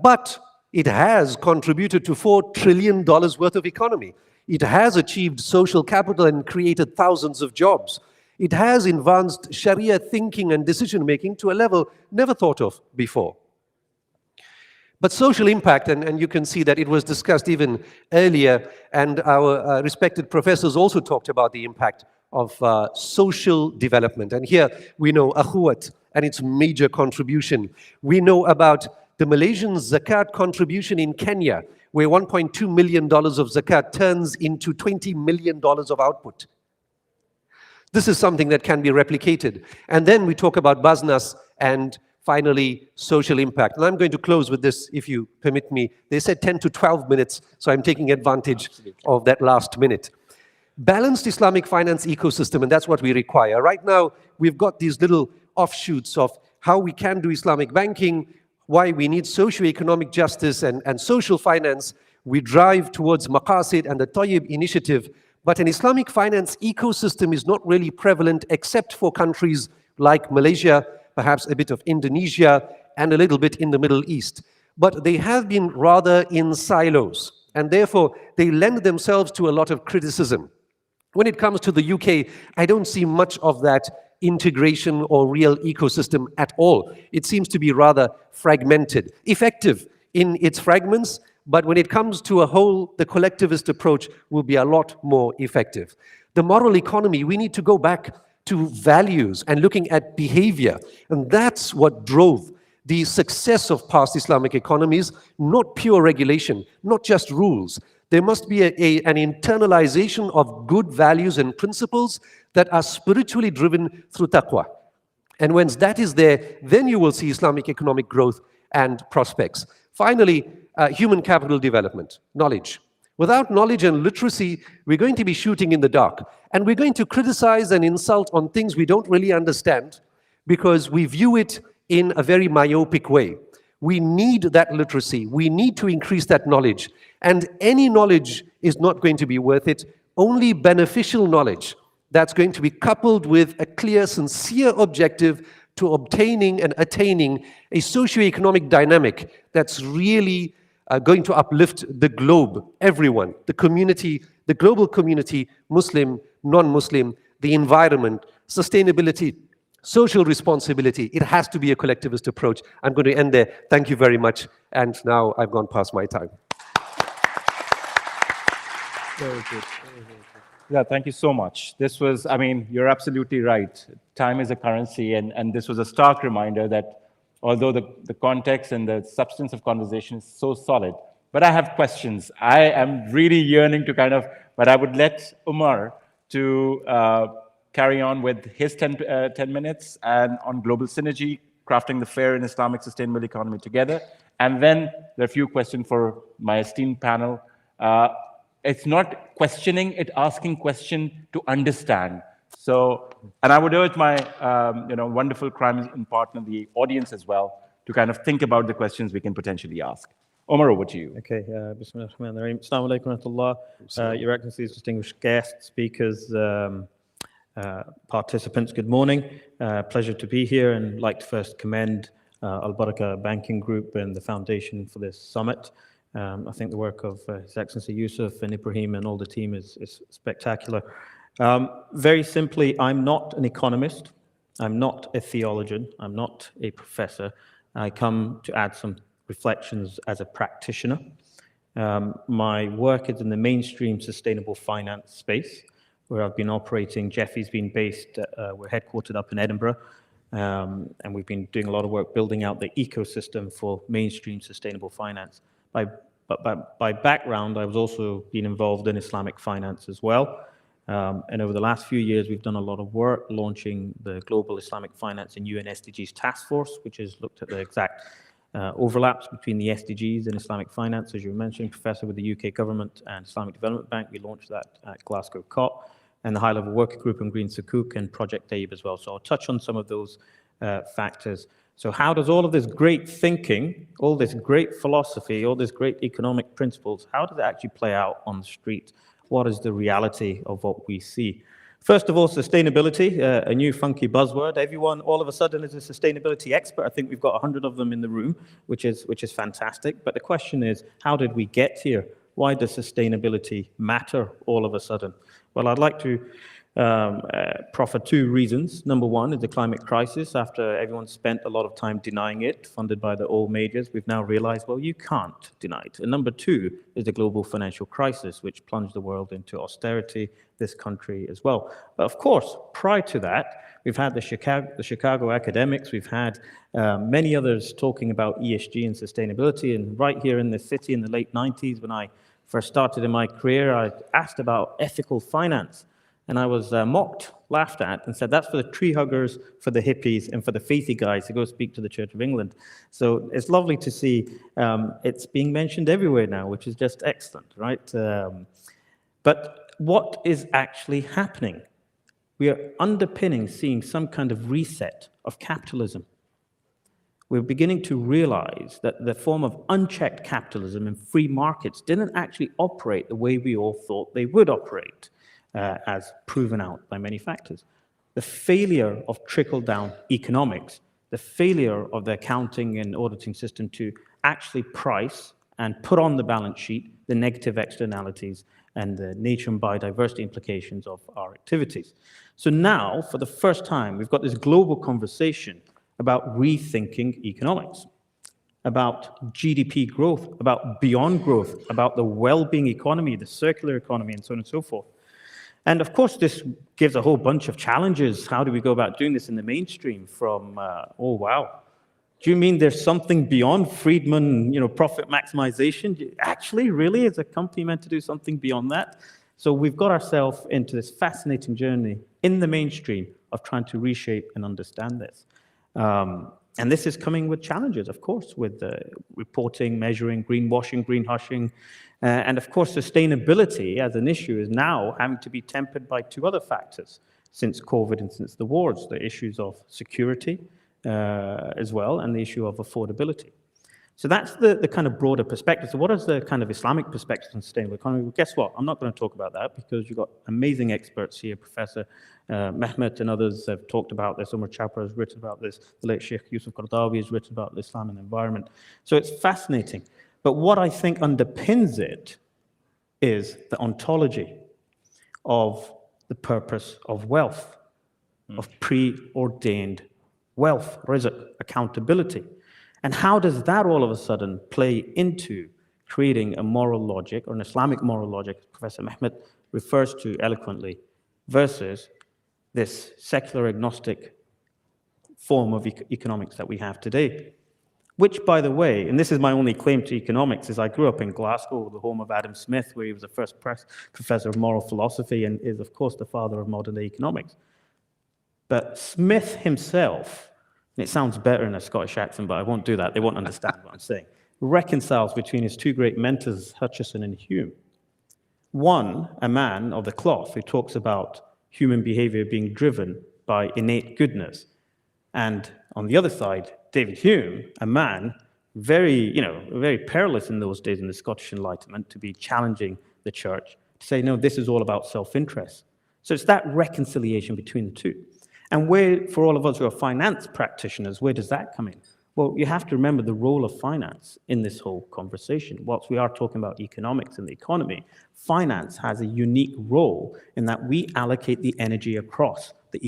but it has contributed to $4 trillion worth of economy. It has achieved social capital and created thousands of jobs. It has advanced Sharia thinking and decision-making to a level never thought of before. But social impact, and you can see that it was discussed even earlier, and our respected professors also talked about the impact of social development. And here we know Akhuwat and its major contribution. We know about the Malaysian zakat contribution in Kenya, where $1.2 million of zakat turns into $20 million of output. This is something that can be replicated. And then we talk about Basnas and finally social impact. And I'm going to close with this, if you permit me. They said 10 to 12 minutes, so I'm taking advantage of that last minute. Balanced Islamic finance ecosystem, and that's what we require. Right now, we've got these little offshoots of how we can do Islamic banking, why we need socio-economic justice and social finance. We drive towards Maqasid and the Tayyib initiative, but an Islamic finance ecosystem is not really prevalent except for countries like Malaysia, perhaps a bit of Indonesia, and a little bit in the Middle East. But they have been rather in silos, and therefore they lend themselves to a lot of criticism. When it comes to the UK, I don't see much of that integration or real ecosystem at all. It seems to be rather fragmented, effective in its fragments, but when it comes to a whole, the collectivist approach will be a lot more effective. The moral economy, we need to go back to values and looking at behavior, and that's what drove the success of past Islamic economies, not pure regulation, not just rules. There must be an internalization of good values and principles that are spiritually driven through taqwa. And once that is there, then you will see Islamic economic growth and prospects. Finally, human capital development, knowledge. Without knowledge and literacy, we're going to be shooting in the dark. And we're going to criticize and insult on things we don't really understand because we view it in a very myopic way. We need that literacy. We need to increase that knowledge. And any knowledge is not going to be worth it. Only beneficial knowledge that's going to be coupled with a clear, sincere objective to obtaining and attaining a socioeconomic dynamic that's really going to uplift the globe, everyone, the community, the global community, Muslim, non-Muslim, the environment, sustainability, social responsibility. It has to be a collectivist approach. I'm going to end there. Thank you very much. And now I've gone past my time. Very good. Very, very good. Yeah, thank you so much. This was, I mean, you're absolutely right. Time is a currency, and this was a stark reminder that although the context and the substance of conversation is so solid, but I have questions. I am really yearning to but I would let Umar to carry on with his 10 minutes and on global synergy, crafting the fair and Islamic sustainable economy together. And then there are a few questions for my esteemed panel. It's not questioning, it's asking question to understand. So, and I would urge my wonderful crime partner, the audience as well, to think about the questions we can potentially ask. Omar, over to you. Okay, Bismillah ar-Rahman ar-Rahim. Assalamu alaikum wa rahmatullah. Your Excellencies, distinguished guests, speakers, participants, good morning. Pleasure to be here, and like to first commend AlBaraka Banking Group and the foundation for this summit. I think the work of His Excellency Yusuf and Ibrahim and all the team is spectacular. Very simply, I'm not an economist. I'm not a theologian. I'm not a professor. I come to add some reflections as a practitioner. My work is in the mainstream sustainable finance space, where I've been operating. Jeffy's been based, we're headquartered up in Edinburgh, and we've been doing a lot of work building out the ecosystem for mainstream sustainable finance. By background, I was also been involved in Islamic finance as well. And over the last few years, we've done a lot of work launching the Global Islamic Finance and UN SDGs Task Force, which has looked at the exact overlaps between the SDGs and Islamic finance. As you mentioned, Professor, with the UK government and Islamic Development Bank, we launched that at Glasgow COP, and the high-level working group on Green Sukuk and Project AIB as well. So I'll touch on some of those factors. So how does all of this great thinking, all this great philosophy, all this great economic principles, how does it actually play out on the street? What is the reality of what we see? First of all, sustainability, a new funky buzzword. Everyone all of a sudden is a sustainability expert. I think we've got 100 of them in the room, which is fantastic. But the question is, how did we get here? Why does sustainability matter all of a sudden? Well, I'd like to proffer two reasons. Number one is the climate crisis. After everyone spent a lot of time denying it, funded by the oil majors, we've now realized, well, you can't deny it. And number two is the global financial crisis, which plunged the world into austerity, this country as well. But of course, prior to that, we've had the Chicago academics, we've had many others talking about ESG and sustainability. And right here in the city in the late 90s, when I first started in my career, I asked about ethical finance. And I was mocked, laughed at, and said, that's for the tree huggers, for the hippies, and for the faithy guys to go speak to the Church of England. So it's lovely to see it's being mentioned everywhere now, which is just excellent, right? But what is actually happening? We are underpinning, seeing some kind of reset of capitalism. We're beginning to realize that the form of unchecked capitalism and free markets didn't actually operate the way we all thought they would operate. As proven out by many factors. The failure of trickle-down economics, the failure of the accounting and auditing system to actually price and put on the balance sheet the negative externalities and the nature and biodiversity implications of our activities. So now, for the first time, we've got this global conversation about rethinking economics, about GDP growth, about beyond growth, about the well-being economy, the circular economy, and so on and so forth. And of course, this gives a whole bunch of challenges. How do we go about doing this in the mainstream from, oh, wow. Do you mean there's something beyond Friedman, profit maximization? Actually, really, is a company meant to do something beyond that? So we've got ourselves into this fascinating journey in the mainstream of trying to reshape and understand this. And this is coming with challenges, of course, with reporting, measuring, greenwashing, greenhushing. And of course, sustainability as an issue is now having to be tempered by two other factors since COVID and since the wars, the issues of security as well, and the issue of affordability. So that's the kind of broader perspective. So what is the kind of Islamic perspective on sustainable economy? Well, guess what? I'm not going to talk about that because you've got amazing experts here. Professor Mehmet and others have talked about this. Umar Chapra has written about this. The late Sheikh Yusuf Qaradawi has written about Islam and the environment. So it's fascinating. But what I think underpins it is the ontology of the purpose of wealth, of preordained wealth, rizq, accountability. And how does that all of a sudden play into creating a moral logic, or an Islamic moral logic, Professor Mehmet refers to eloquently, versus this secular agnostic form of economics that we have today? Which, by the way, and this is my only claim to economics, is I grew up in Glasgow, the home of Adam Smith, where he was the first professor of moral philosophy and is, of course, the father of modern-day economics. But Smith himself, and it sounds better in a Scottish accent, but I won't do that. They won't understand what I'm saying, reconciles between his two great mentors, Hutcheson and Hume. One, a man of the cloth who talks about human behavior being driven by innate goodness. And on the other side, David Hume, a man very perilous in those days in the Scottish Enlightenment to be challenging the church, to say, no, this is all about self-interest. So it's that reconciliation between the two. And where, for all of us who are finance practitioners, where does that come in? Well, you have to remember the role of finance in this whole conversation. Whilst we are talking about economics and the economy, finance has a unique role in that we allocate the energy across the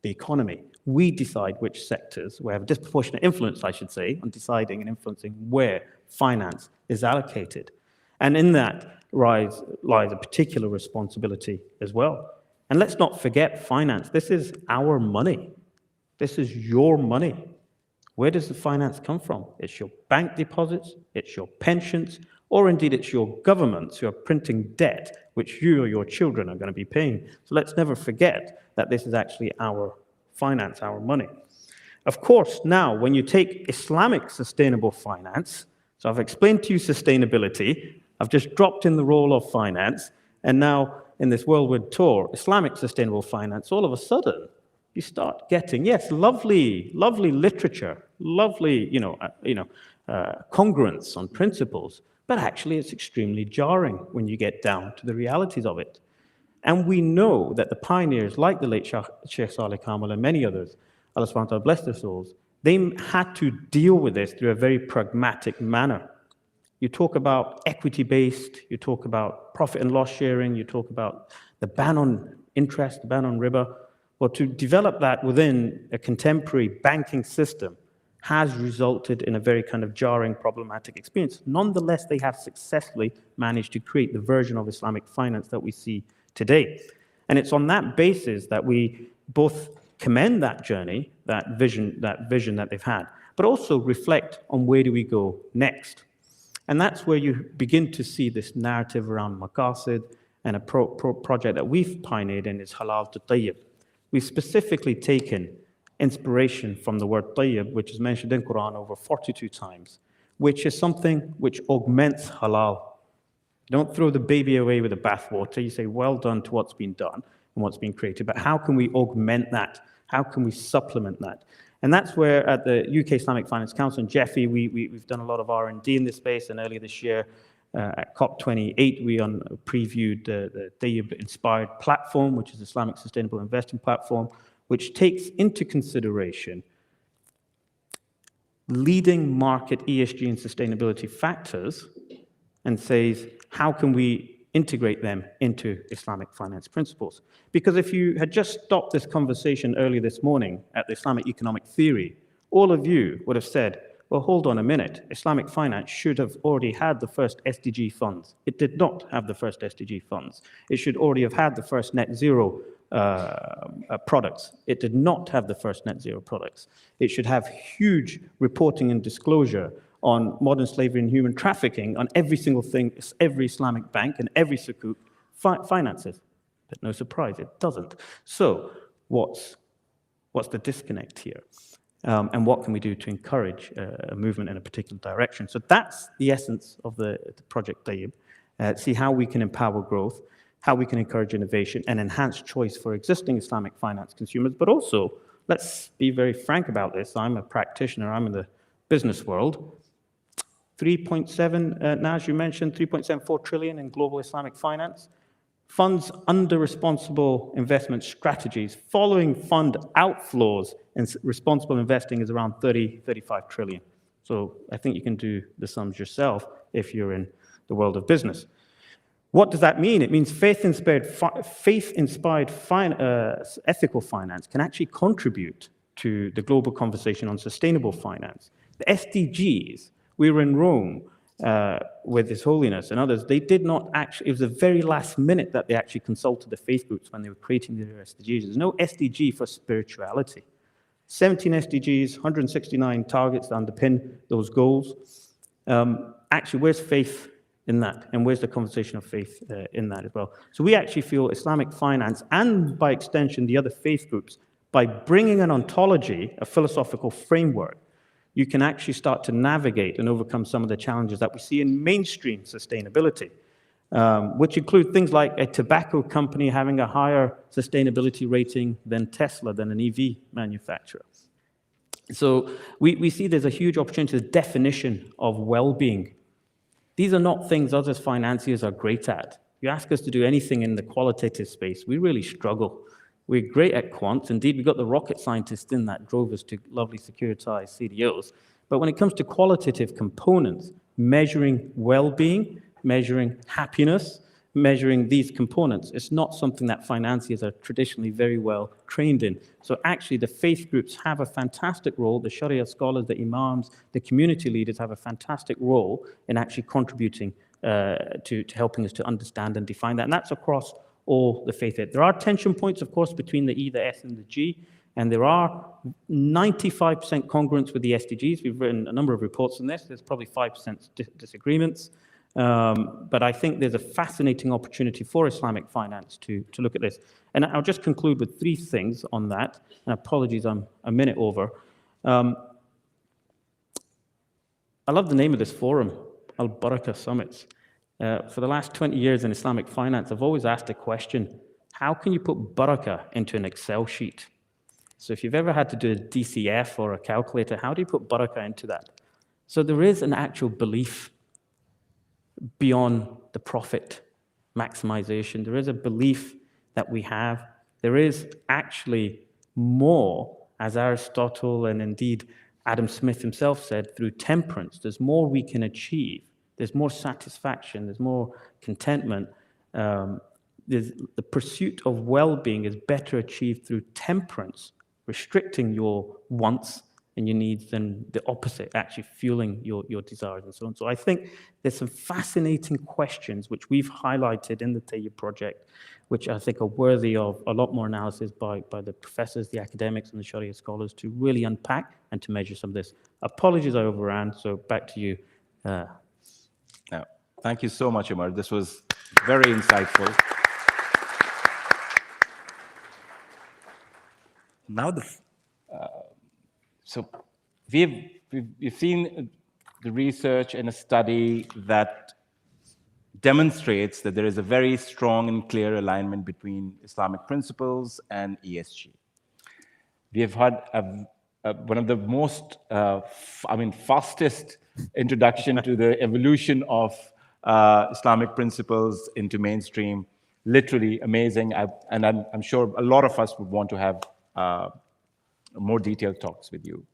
economy. We decide which sectors, we have a disproportionate influence, I should say, on deciding and influencing where finance is allocated. And in that lies a particular responsibility as well. And let's not forget finance. This is our money. This is your money. Where does the finance come from? It's your bank deposits, it's your pensions, or indeed it's your governments who are printing debt, which you or your children are going to be paying. So let's never forget that this is actually our finance, our money. Of course, now, when you take Islamic sustainable finance, so I've explained to you sustainability, I've just dropped in the role of finance, and now in this worldwide tour, Islamic sustainable finance, all of a sudden, you start getting, yes, lovely literature, lovely, congruence on principles, but actually it's extremely jarring when you get down to the realities of it. And we know that the pioneers, like the late Sheikh Saleh Kamel and many others, Allah subhanahu wa ta'ala bless their souls, they had to deal with this through a very pragmatic manner. You talk about equity-based, you talk about profit and loss sharing, you talk about the ban on interest, the ban on riba. Well, to develop that within a contemporary banking system has resulted in a very kind of jarring, problematic experience. Nonetheless, they have successfully managed to create the version of Islamic finance that we see today. And it's on that basis that we both commend that journey, that vision that they've had, but also reflect on where do we go next. And that's where you begin to see this narrative around maqasid, and a project that we've pioneered in is halal to tayyib. We've specifically taken inspiration from the word tayyib, which is mentioned in Quran over 42 times, which is something which augments halal. Don't throw the baby away with the bathwater. You say, well done to what's been done and what's been created, but how can we augment that? How can we supplement that? And that's where at the UK Islamic Finance Council and Jeffy, we've done a lot of R&D in this space, and earlier this year at COP28, we previewed the Tayyib-inspired platform, which is Islamic Sustainable Investing Platform, which takes into consideration leading market ESG and sustainability factors and says, how can we integrate them into Islamic finance principles? Because if you had just stopped this conversation earlier this morning at the Islamic economic theory, all of you would have said, well, hold on a minute, Islamic finance should have already had the first SDG funds. It did not have the first SDG funds. It should already have had the first net zero products. It did not have the first net zero products. It should have huge reporting and disclosure on modern slavery and human trafficking on every single thing every Islamic bank and every sukuk finances. But no surprise, it doesn't. So what's the disconnect here? And what can we do to encourage a movement in a particular direction? So that's the essence of the Project Tayyib. See how we can empower growth, how we can encourage innovation and enhance choice for existing Islamic finance consumers, but also let's be very frank about this. I'm a practitioner. I'm in the business world. 3.7, Naz, you mentioned 3.74 trillion in global Islamic finance. Funds under responsible investment strategies following fund outflows and responsible investing is around 35 trillion. So I think you can do the sums yourself if you're in the world of business. What does that mean? It means faith-inspired ethical finance can actually contribute to the global conversation on sustainable finance. The SDGs, we were in Rome with His Holiness and others. They did not actually, it was the very last minute that they actually consulted the faith groups when they were creating their SDGs. There's no SDG for spirituality. 17 SDGs, 169 targets that underpin those goals. Actually, where's faith in that? And where's the conversation of faith in that as well? So we actually feel Islamic finance, and by extension, the other faith groups, by bringing an ontology, a philosophical framework, you can actually start to navigate and overcome some of the challenges that we see in mainstream sustainability, which include things like a tobacco company having a higher sustainability rating than Tesla, than an EV manufacturer. So we see there's a huge opportunity, the definition of well-being. These are not things us as financiers are great at. You ask us to do anything in the qualitative space, we really struggle. We're great at quants. Indeed, we got the rocket scientists in that drove us to lovely securitized CDOs. But when it comes to qualitative components, measuring well-being, measuring happiness, measuring these components, it's not something that financiers are traditionally very well trained in. So actually, the faith groups have a fantastic role. The Sharia scholars, the imams, the community leaders have a fantastic role in actually contributing to helping us to understand and define that. And that's across all the faith. There are tension points, of course, between the E, the S, and the G, and there are 95% congruence with the SDGs. We've written a number of reports on this. There's probably 5% disagreements, but I think there's a fascinating opportunity for Islamic finance to look at this. And I'll just conclude with 3 things on that, and apologies, I'm a minute over. I love the name of this forum, AlBaraka Summits. For the last 20 years in Islamic finance, I've always asked a question, how can you put barakah into an Excel sheet? So if you've ever had to do a DCF or a calculator, how do you put barakah into that? So there is an actual belief beyond the profit maximization. There is a belief that we have. There is actually more, as Aristotle and indeed Adam Smith himself said, through temperance, there's more we can achieve. There's more satisfaction, there's more contentment. The pursuit of well-being is better achieved through temperance, restricting your wants and your needs, than the opposite, actually fueling your desires and so on. So I think there's some fascinating questions which we've highlighted in the Tayyib project, which I think are worthy of a lot more analysis by the professors, the academics, and the Sharia scholars to really unpack and to measure some of this. Apologies I overran, so back to you. Thank you so much, Umar. This was very insightful. Now, so we've seen the research in a study that demonstrates that there is a very strong and clear alignment between Islamic principles and ESG. We have had one of the most, fastest introduction to the evolution of Islamic principles into mainstream. Literally amazing. And I'm sure a lot of us would want to have more detailed talks with you.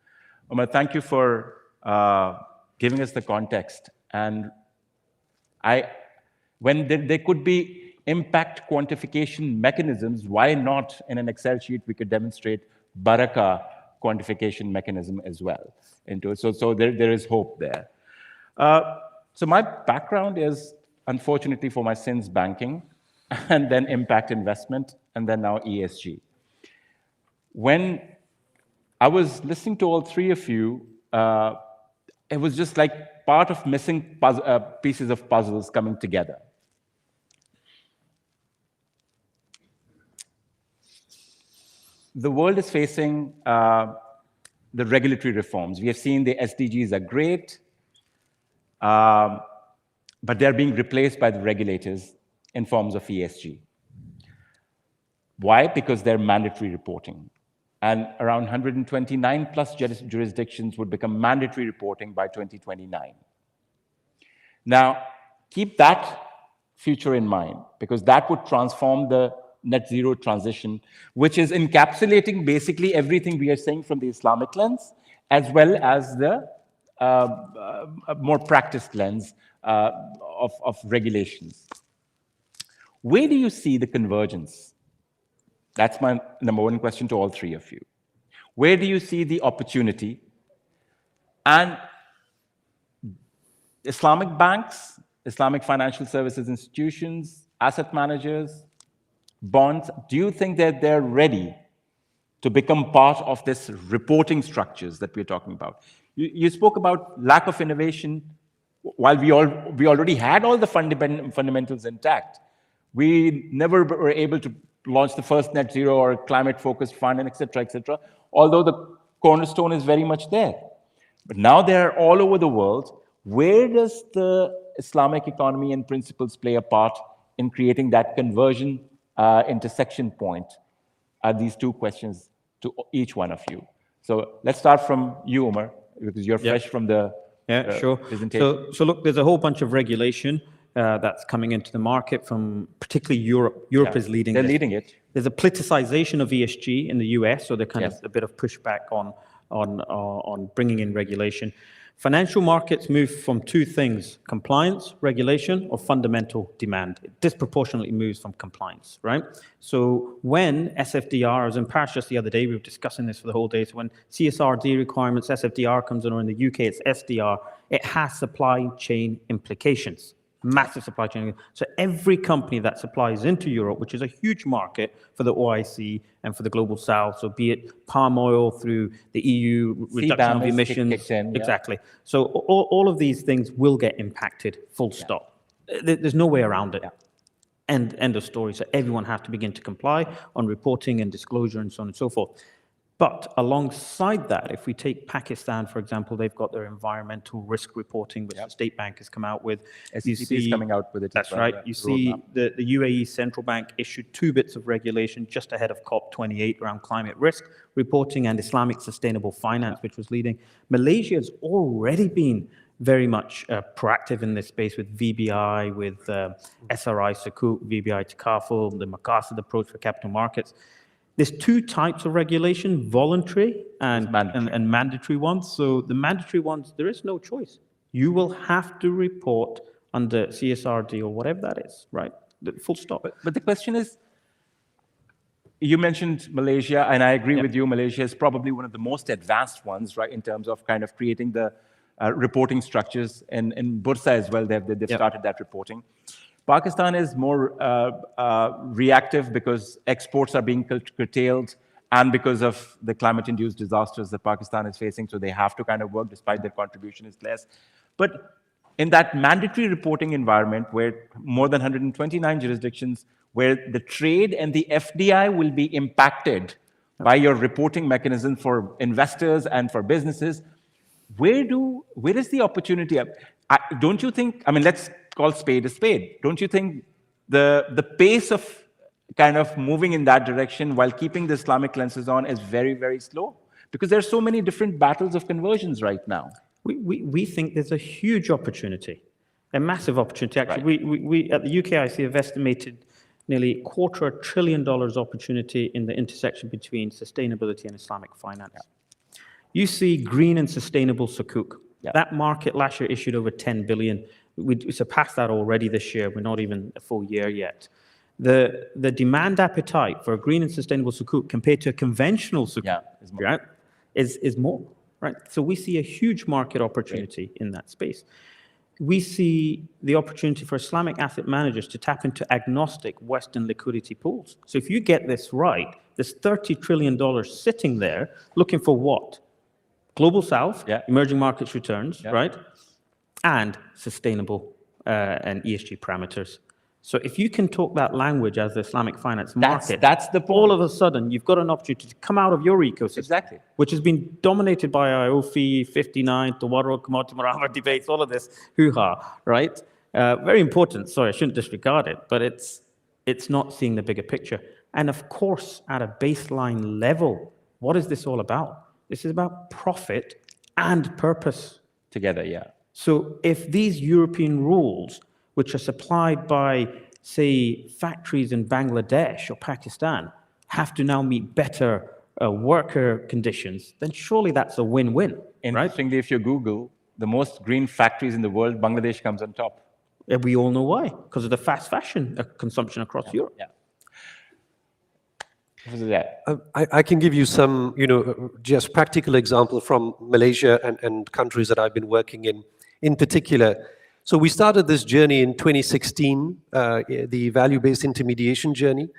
Umar, thank you for giving us the context. And when there could be impact quantification mechanisms, why not in an Excel sheet we could demonstrate barakah quantification mechanism as well into it. So there is hope there. So my background is, unfortunately for my sins, banking, and then impact investment, and then now ESG. When I was listening to all 3 of you, it was just like part of missing pieces of puzzles coming together. The world is facing the regulatory reforms. We have seen the SDGs are great, but they're being replaced by the regulators in forms of ESG. Why? Because they're mandatory reporting. and around 129 plus jurisdictions would become mandatory reporting by 2029. Now, keep that future in mind, because that would transform the net zero transition, which is encapsulating basically everything we are saying from the Islamic lens, as well as the more practiced lens of regulations. Where do you see the convergence? That's my number one question to all three of you. Where do you see the opportunity? And Islamic banks, Islamic financial services institutions, asset managers, bonds, do you think that they're ready to become part of this reporting structures that we're talking about? You spoke about lack of innovation. While we already had all the fundamentals intact, we never were able to launch the first net zero or climate-focused fund, and et cetera, although the cornerstone is very much there. But now they're all over the world. Where does the Islamic economy and principles play a part in creating that conversion intersection point? These two questions to each one of you. So let's start from you, Umar, because you're fresh from the presentation. So look, there's a whole bunch of regulation that's coming into the market from particularly Europe. Europe is leading. They're leading it. There's a politicization of ESG in the US, so they're kind of a bit of pushback on bringing in regulation. Financial markets move from two things: compliance, regulation, or fundamental demand. It disproportionately moves from compliance, right? So when SFDR, I was in Paris just the other day, we were discussing this for the whole day. So when CSRD requirements, SFDR comes in, or in the UK it's SDR, it has supply chain implications. Massive supply chain. So every company that supplies into Europe, which is a huge market for the OIC and for the Global South, so be it palm oil through the EU reduction of emissions. Exactly. So all of these things will get impacted, full stop. There's no way around it. End of story. So everyone has to begin to comply on reporting and disclosure and so on and so forth. But alongside that, if we take Pakistan, for example, they've got their environmental risk reporting, which the State Bank has come out with. SCP is coming out with it. That's right. You see the UAE Central Bank issued 2 bits of regulation just ahead of COP28 around climate risk reporting and Islamic sustainable finance, which was leading. Malaysia has already been very much proactive in this space with VBI, with SRI Sukuk, VBI Takaful, the Maqasid approach for capital markets. There's 2 types of regulation, voluntary and mandatory ones. So the mandatory ones, there is no choice. You will have to report under CSRD or whatever that is, right? Full stop. But the question is, you mentioned Malaysia, and I agree with you, Malaysia is probably one of the most advanced ones, right, in terms of kind of creating the reporting structures. And in Bursa as well, they've started that reporting. Pakistan is more reactive because exports are being curtailed and because of the climate-induced disasters that Pakistan is facing, so they have to kind of work despite their contribution is less. But in that mandatory reporting environment where more than 129 jurisdictions, where the trade and the FDI will be impacted by your reporting mechanism for investors and for businesses, where is the opportunity? Don't you think, I mean, let's call spade a spade. Don't you think the pace of kind of moving in that direction while keeping the Islamic lenses on is very, very slow? Because there's so many different battles of conversions right now. We think there's a huge opportunity, a massive opportunity. Actually, we at the UKIC have estimated nearly $250 billion opportunity in the intersection between sustainability and Islamic finance. You see green and sustainable sukuk. That market last year issued over 10 billion. We surpassed that already this year. We're not even a full year yet. The demand appetite for a green and sustainable sukuk compared to a conventional sukuk is more, right? So we see a huge market opportunity in that space. We see the opportunity for Islamic asset managers to tap into agnostic Western liquidity pools. So if you get this right, there's $30 trillion sitting there looking for what? Global South, emerging markets returns, right? And sustainable and ESG parameters. So if you can talk that language as the Islamic finance market, that's the point. All of a sudden you've got an opportunity to come out of your ecosystem, which has been dominated by IOFI, 59, Tawarruk, Commodity Murawa debates, all of this hoo-ha, right? Very important. Sorry, I shouldn't disregard it, but it's not seeing the bigger picture. And of course, at a baseline level, what is this all about? This is about profit and purpose. Together, yeah. So if these European rules, which are supplied by, say, factories in Bangladesh or Pakistan, have to now meet better worker conditions, then surely that's a win-win. Interestingly, if you Google the most green factories in the world, Bangladesh comes on top. And we all know why, because of the fast fashion consumption across Europe. Yeah. What was that? I can give you some, just practical example from Malaysia and countries that I've been working in particular. So we started this journey in 2016, the value-based intermediation journey,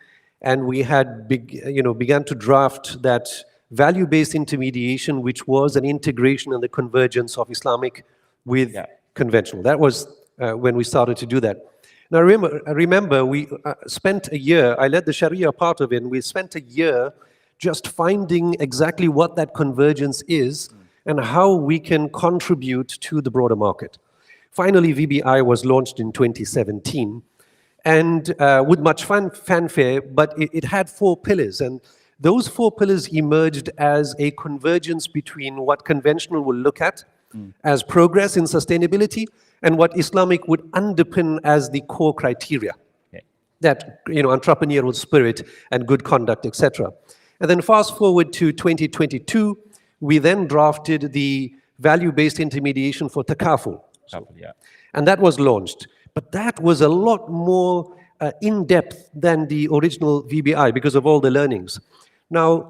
and we had began to draft that value-based intermediation, which was an integration and the convergence of Islamic with conventional. That was when we started to do that. Now, I remember we spent a year, I led the Sharia part of it, and we spent a year just finding exactly what that convergence is and how we can contribute to the broader market. Finally, VBI was launched in 2017, and with much fanfare, but it had 4 pillars, and those 4 pillars emerged as a convergence between what conventional will look at as progress in sustainability and what Islamic would underpin as the core criteria. That, entrepreneurial spirit and good conduct, etc. And then fast forward to 2022, we then drafted the value-based intermediation for takaful. And that was launched. But that was a lot more in-depth than the original VBI because of all the learnings. Now,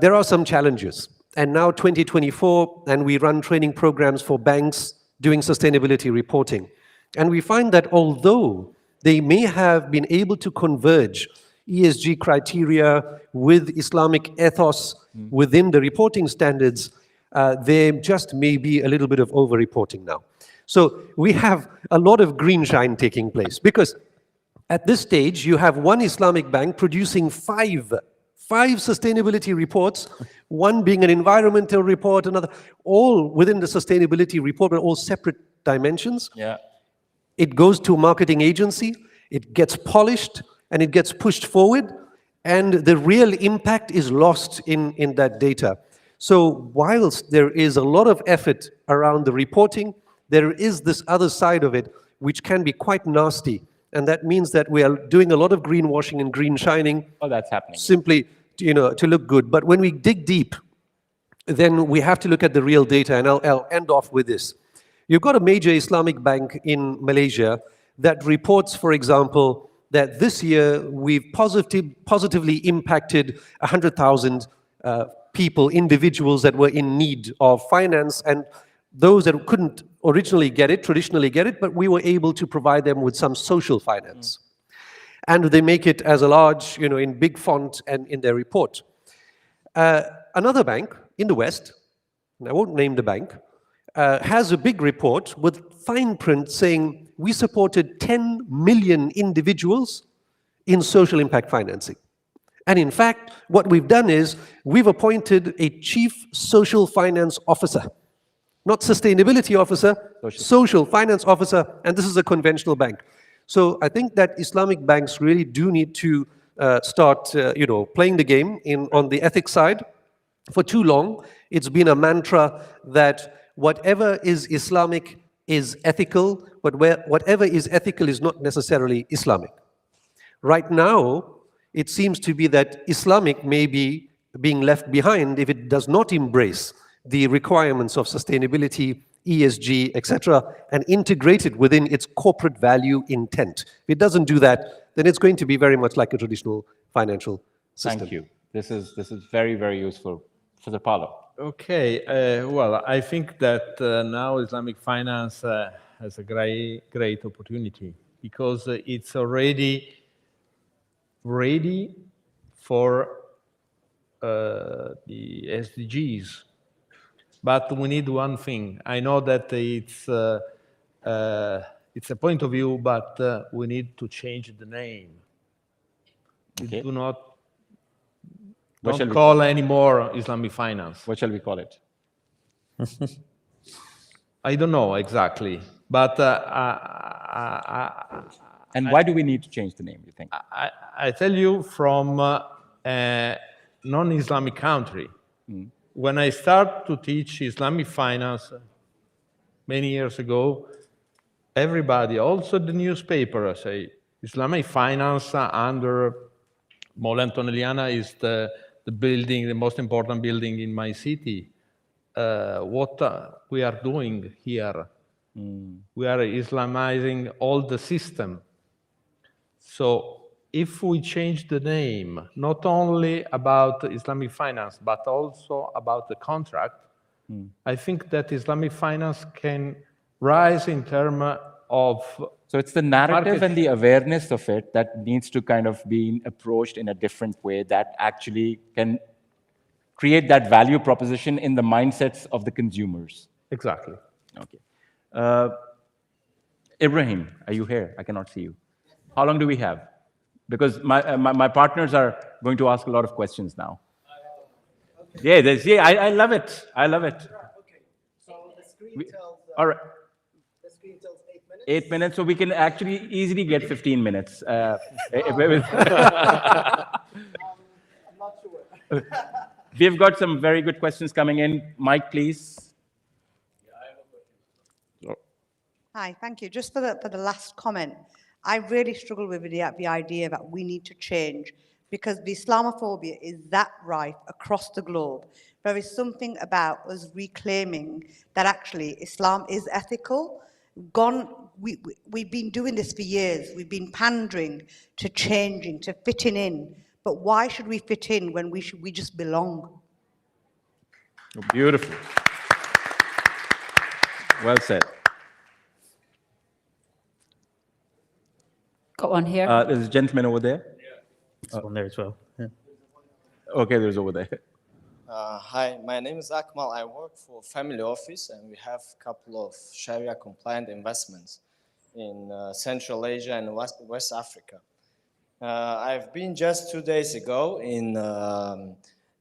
there are some challenges. And now 2024, and we run training programs for banks doing sustainability reporting. And we find that although they may have been able to converge ESG criteria with Islamic ethos within the reporting standards, there just may be a little bit of over-reporting now. So we have a lot of green shine taking place because at this stage, you have one Islamic bank producing five sustainability reports, one being an environmental report, another, all within the sustainability report, but all separate dimensions. Yeah. It goes to a marketing agency, it gets polished, and it gets pushed forward, and the real impact is lost in that data. So whilst there is a lot of effort around the reporting, there is this other side of it, which can be quite nasty. And that means that we are doing a lot of greenwashing and green shining. Oh, that's happening. Simply, to look good. But when we dig deep, then we have to look at the real data. And I'll end off with this. You've got a major Islamic bank in Malaysia that reports, for example, that this year we've positively impacted 100,000 people, individuals that were in need of finance, and those that couldn't traditionally get it, but we were able to provide them with some social finance. And they make it as a large, in big font and in their report. Another bank in the West, and I won't name the bank, has a big report with fine print saying we supported 10 million individuals in social impact financing. And in fact, what we've done is we've appointed a chief social finance officer. Not sustainability officer, social finance officer, and this is a conventional bank. So I think that Islamic banks really do need to start, playing the game on the ethics side. For too long, it's been a mantra that whatever is Islamic is ethical, but whatever is ethical is not necessarily Islamic. Right now, it seems to be that Islamic may be being left behind if it does not embrace the requirements of sustainability, ESG, etc., and integrate it within its corporate value intent. If it doesn't do that, then it's going to be very much like a traditional financial system. Thank you. This is very, very useful. Professor Paulo. Okay, well, I think that now Islamic finance has a great opportunity because it's already ready for the SDGs. But we need one thing. I know that it's a point of view, but we need to change the name. Okay. We don't call anymore Islamic finance. What shall we call it? I don't know exactly, but and why do we need to change the name, you think? I tell you, from a non-Islamic country, When I started to teach Islamic finance many years ago, everybody, also the newspaper, say Islamic finance under Mola Antonelliana is the building, the most important building in my city. What we are doing here, we are Islamizing all the system. So if we change the name, not only about Islamic finance, but also about the contract, I think that Islamic finance can rise in terms of... So it's the narrative market and the awareness of it that needs to kind of be approached in a different way that actually can create that value proposition in the mindsets of the consumers. Exactly. Okay. Ibrahim, are you here? I cannot see you. How long do we have? Because my partners are going to ask a lot of questions now. Yeah, I love it. I love it. Okay. So the screen tells... all right. The screen tells 8 minutes. 8 minutes, so we can actually easily get 15 minutes. I'm not sure. We've got some very good questions coming in. Mike, please. Hi, thank you. Just for the last comment, I really struggle with the idea that we need to change because the Islamophobia is that rife across the globe. There is something about us reclaiming that actually Islam is ethical. We've been doing this for years. We've been pandering to changing, to fitting in. But why should we fit in when we just belong? Beautiful. Well said. Got one here. There's a gentleman over there. There's one there as well. Yeah. Okay, there's over there. Hi, my name is Akmal. I work for family office and we have a couple of Sharia compliant investments in Central Asia and West Africa. I've been just 2 days ago in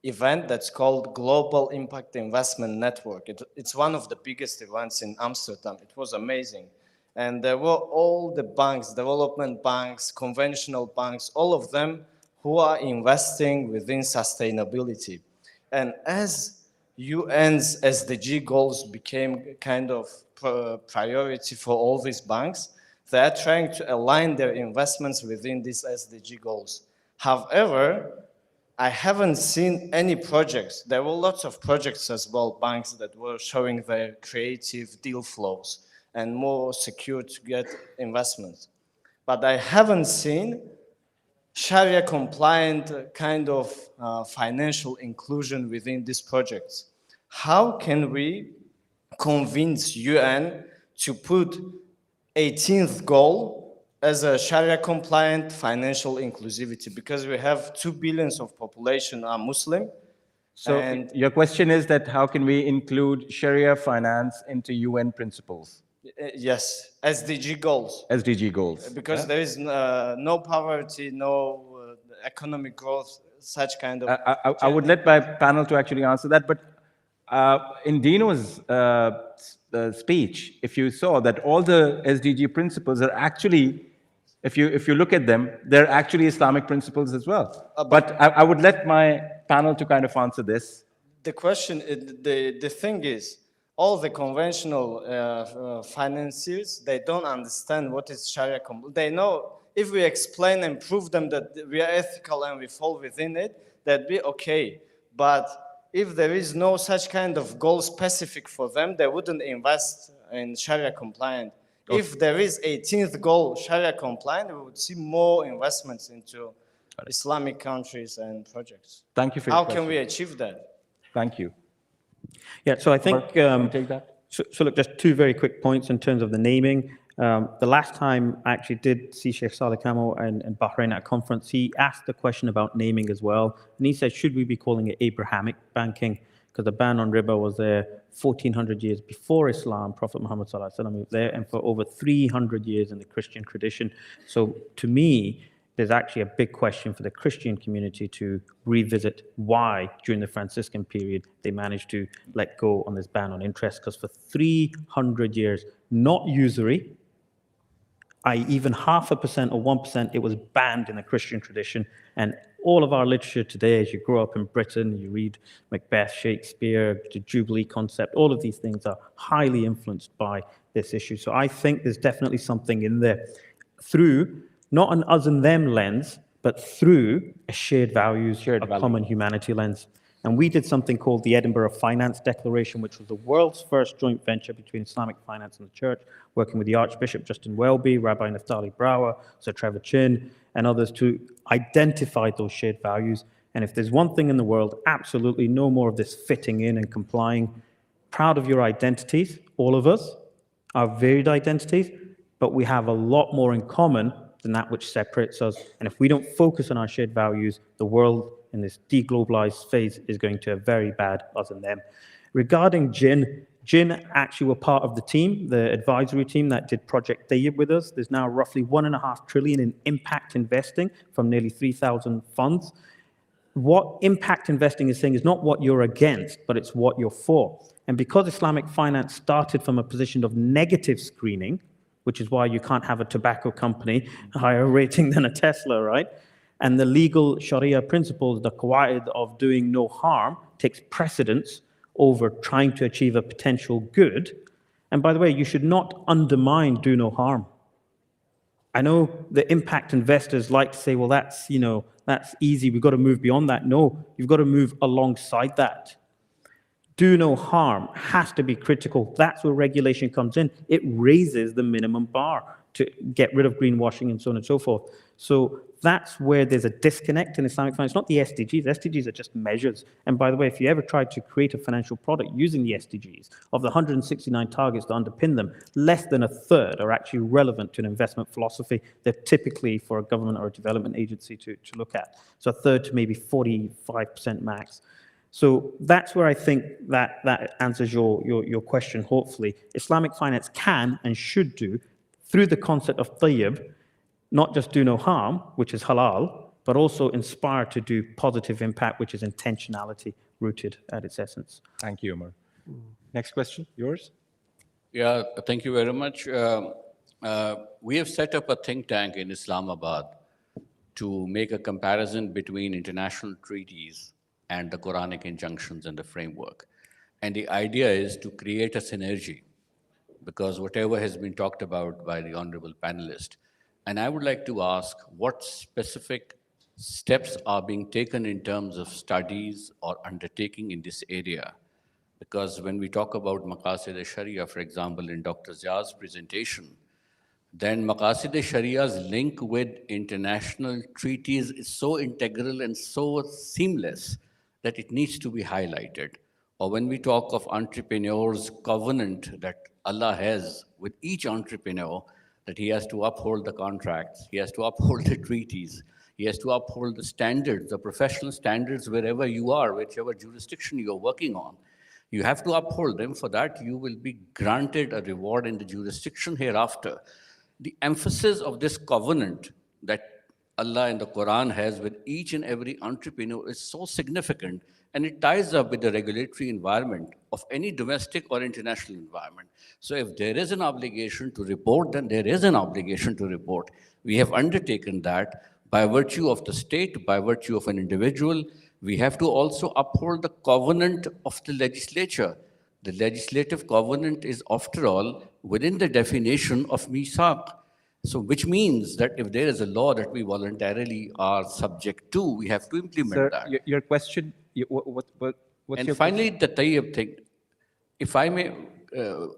event that's called Global Impact Investment Network. It's one of the biggest events in Amsterdam. It was amazing. And there were all the banks, development banks, conventional banks, all of them who are investing within sustainability. And as UN's SDG goals became kind of priority for all these banks, they are trying to align their investments within these SDG goals. However, I haven't seen any projects. There were lots of projects as well, banks that were showing their creative deal flows and more secure to get investments. But I haven't seen Sharia compliant kind of financial inclusion within these projects. How can we convince UN to put 18th goal as a Sharia compliant financial inclusivity? Because we have 2 billion of population are Muslim. So your question is that how can we include Sharia finance into UN principles? Yes, SDG goals. SDG goals. Because there is no poverty, no economic growth, such kind of... I would let my panel to actually answer that, but in Dino's speech, if you saw that all the SDG principles are actually, if you look at them, they're actually Islamic principles as well. But I would let my panel to kind of answer this. The question, the thing is, all the conventional financiers, they don't understand what is Sharia. They know if we explain and prove them that we are ethical and we fall within it, that'd be okay. But if there is no such kind of goal specific for them, they wouldn't invest in Sharia compliant. Okay. If there is 18th goal Sharia compliant, we would see more investments into Islamic countries and projects. Thank you for your How question. can we achieve that? Thank you. Yeah, so I think, take that. So look, just 2 very quick points in terms of the naming. The last time I actually did see Sheikh Saleh Kamel in Bahrain at a conference, he asked the question about naming as well. And he said, should we be calling it Abrahamic banking? Because the ban on riba was there 1400 years before Islam, Prophet Muhammad Sallallahu Alaihi Wasallam was there, and for over 300 years in the Christian tradition. So to me, there's actually a big question for the Christian community to revisit why, during the Franciscan period, they managed to let go on this ban on interest. Because for 300 years, not usury, even 0.5% or 1%, it was banned in the Christian tradition. And all of our literature today, as you grow up in Britain, you read Macbeth, Shakespeare, the Jubilee concept, all of these things are highly influenced by this issue. So I think there's definitely something in there through not an us and them lens, but through a shared values, common humanity lens. And we did something called the Edinburgh Finance Declaration, which was the world's first joint venture between Islamic finance and the church, working with the Archbishop Justin Welby, Rabbi Naftali Brower, Sir Trevor Chin, and others to identify those shared values. And if there's one thing in the world, absolutely no more of this fitting in and complying. Proud of your identities, all of us, our varied identities, but we have a lot more in common than that which separates us. And if we don't focus on our shared values, the world in this deglobalized phase is going to a very bad us and them. Regarding Jin actually were part of the team, the advisory team that did Project Tayyib with us. There's now roughly $1.5 trillion in impact investing from nearly 3,000 funds. What impact investing is saying is not what you're against, but it's what you're for. And because Islamic finance started from a position of negative screening, which is why you can't have a tobacco company higher rating than a Tesla, right? And the legal Sharia principles, the qawaid of doing no harm, takes precedence over trying to achieve a potential good. And by the way, you should not undermine do no harm. I know the impact investors like to say, well, that's easy, we've got to move beyond that. No, you've got to move alongside that. Do no harm has to be critical. That's where regulation comes in. It raises the minimum bar to get rid of greenwashing and so on and so forth. So that's where there's a disconnect in Islamic finance. It's not the SDGs. SDGs are just measures. And by the way, if you ever try to create a financial product using the SDGs, of the 169 targets that underpin them, less than a third are actually relevant to an investment philosophy. They're typically for a government or a development agency to look at. So a third to maybe 45% max. So that's where I think that answers your question, hopefully. Islamic finance can and should do, through the concept of tayyib, not just do no harm, which is halal, but also inspire to do positive impact, which is intentionality rooted at its essence. Thank you, Umar. Next question, yours? Yeah, thank you very much. We have set up a think tank in Islamabad to make a comparison between international treaties and the Quranic injunctions and the framework. And the idea is to create a synergy, because whatever has been talked about by the honorable panelist, and I would like to ask what specific steps are being taken in terms of studies or undertaking in this area. Because when we talk about Maqasid al-Sharia, for example, in Dr. Zia's presentation, then Maqasid al-Sharia's link with international treaties is so integral and so seamless that it needs to be highlighted. Or when we talk of entrepreneurs' covenant that Allah has with each entrepreneur, that he has to uphold the contracts, he has to uphold the treaties, he has to uphold the standards, the professional standards wherever you are, whichever jurisdiction you're working on. You have to uphold them. For that, you will be granted a reward in the jurisdiction hereafter. The emphasis of this covenant that Allah in the Quran has with each and every entrepreneur is so significant, and it ties up with the regulatory environment of any domestic or international environment. So if there is an obligation to report, then there is an obligation to report. We have undertaken that by virtue of the state, by virtue of an individual. We have to also uphold the covenant of the legislature. The legislative covenant is, after all, within the definition of Misaq. So which means that if there is a law that we voluntarily are subject to, we have to implement that. Sir, your question, what's and your finally, question? the tayyib thing. If I may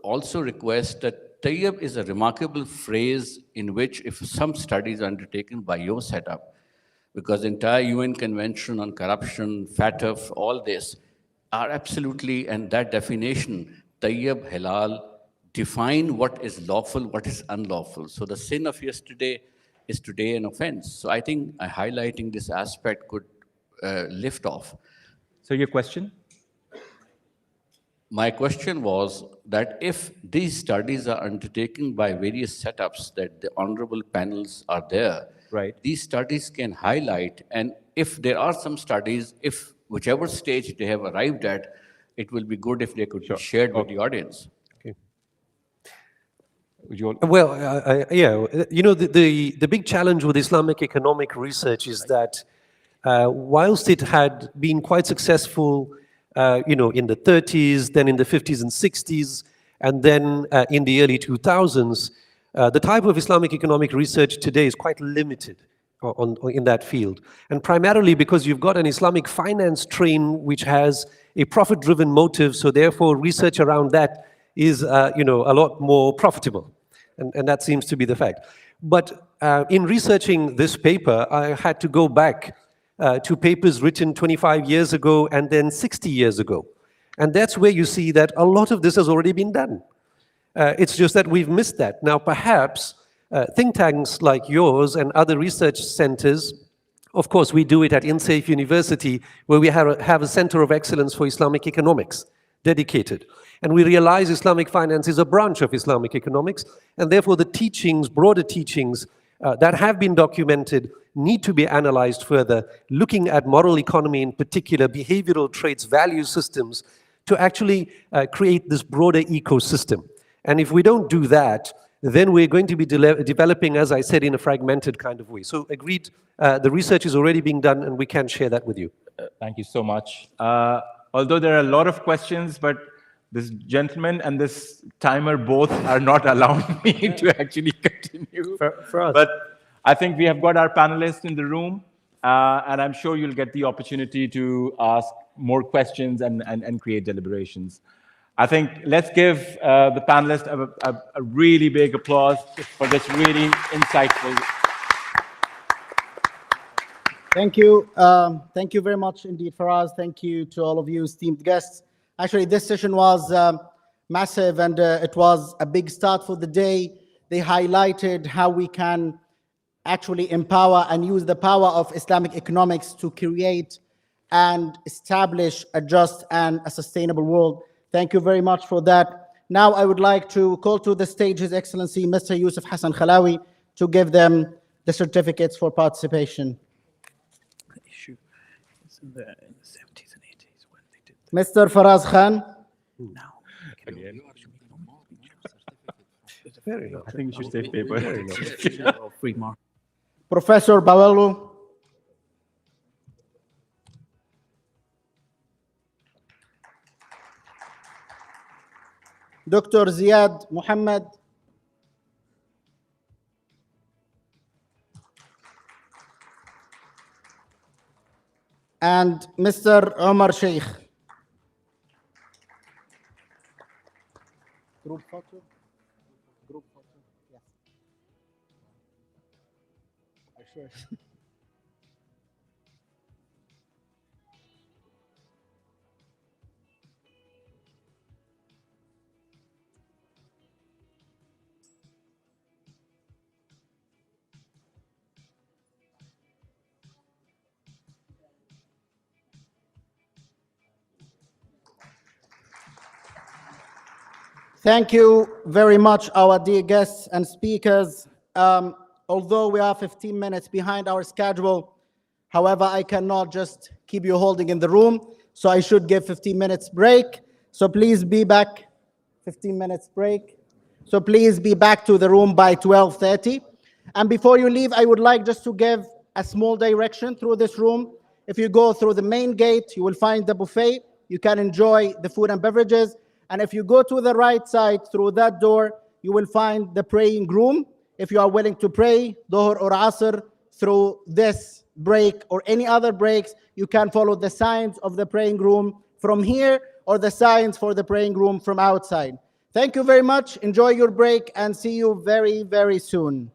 also request that tayyib is a remarkable phrase in which if some studies are undertaken by your setup, because the entire UN Convention on Corruption, FATF, all this are absolutely, and that definition, tayyib, halal, define what is lawful, what is unlawful. So the sin of yesterday is today an offense. So I think highlighting this aspect could lift off. So your question? My question was that if these studies are undertaken by various setups that the honorable panels are there, right, these studies can highlight, and if there are some studies, if whichever stage they have arrived at, it will be good if they could be shared with the audience. Well, yeah, you know, the big challenge with Islamic economic research is that whilst it had been quite successful, in the 30s, then in the 50s and 60s, and then in the early 2000s, the type of Islamic economic research today is quite limited in that field. And primarily because you've got an Islamic finance train which has a profit-driven motive, so therefore research around that is a lot more profitable. And that seems to be the fact. But in researching this paper, I had to go back to papers written 25 years ago and then 60 years ago. And that's where you see that a lot of this has already been done. It's just that we've missed that. Now, perhaps think tanks like yours and other research centers, of course, we do it at INSAFE University, where we have a center of excellence for Islamic economics dedicated. And we realize Islamic finance is a branch of Islamic economics, and therefore the teachings, broader teachings that have been documented need to be analyzed further, looking at moral economy in particular, behavioral traits, value systems, to actually create this broader ecosystem. And if we don't do that, then we're going to be developing, as I said, in a fragmented kind of way. So agreed, the research is already being done, and we can share that with you. Thank you so much. Although there are a lot of questions, but this gentleman and this timer both are not allowing me to actually continue. For us. But I think we have got our panelists in the room, and I'm sure you'll get the opportunity to ask more questions and create deliberations. I think let's give the panelists a really big applause for this really insightful. Thank you. Thank you very much indeed, Faraz. Thank you to all of you esteemed guests. Actually, this session was massive, and it was a big start for the day. They highlighted how we can actually empower and use the power of Islamic economics to create and establish a just and a sustainable world. Thank you very much for that. Now I would like to call to the stage His Excellency Mr. Yusuf Hassan Khalawi to give them the certificates for participation. In the 70s and 80s when they did Mr. Faraz Khan. now. Again. Very I think you should say paper. Free market. Professor Bawelu. Dr. Ziad Muhammad. And Mr. Omar Sheikh. Group photo? Group photo? Yeah. Sure. Thank you very much, our dear guests and speakers. Although we are 15 minutes behind our schedule, however, I cannot just keep you holding in the room, so I should give 15 minutes break. So please be back, 15 minutes break. So please be back to the room by 12:30. And before you leave, I would like just to give a small direction through this room. If you go through the main gate, you will find the buffet. You can enjoy the food and beverages. And if you go to the right side through that door, you will find the praying room. If you are willing to pray, Dhuhr or Asr, through this break or any other breaks, you can follow the signs of the praying room from here or the signs for the praying room from outside. Thank you very much. Enjoy your break and see you very, very soon.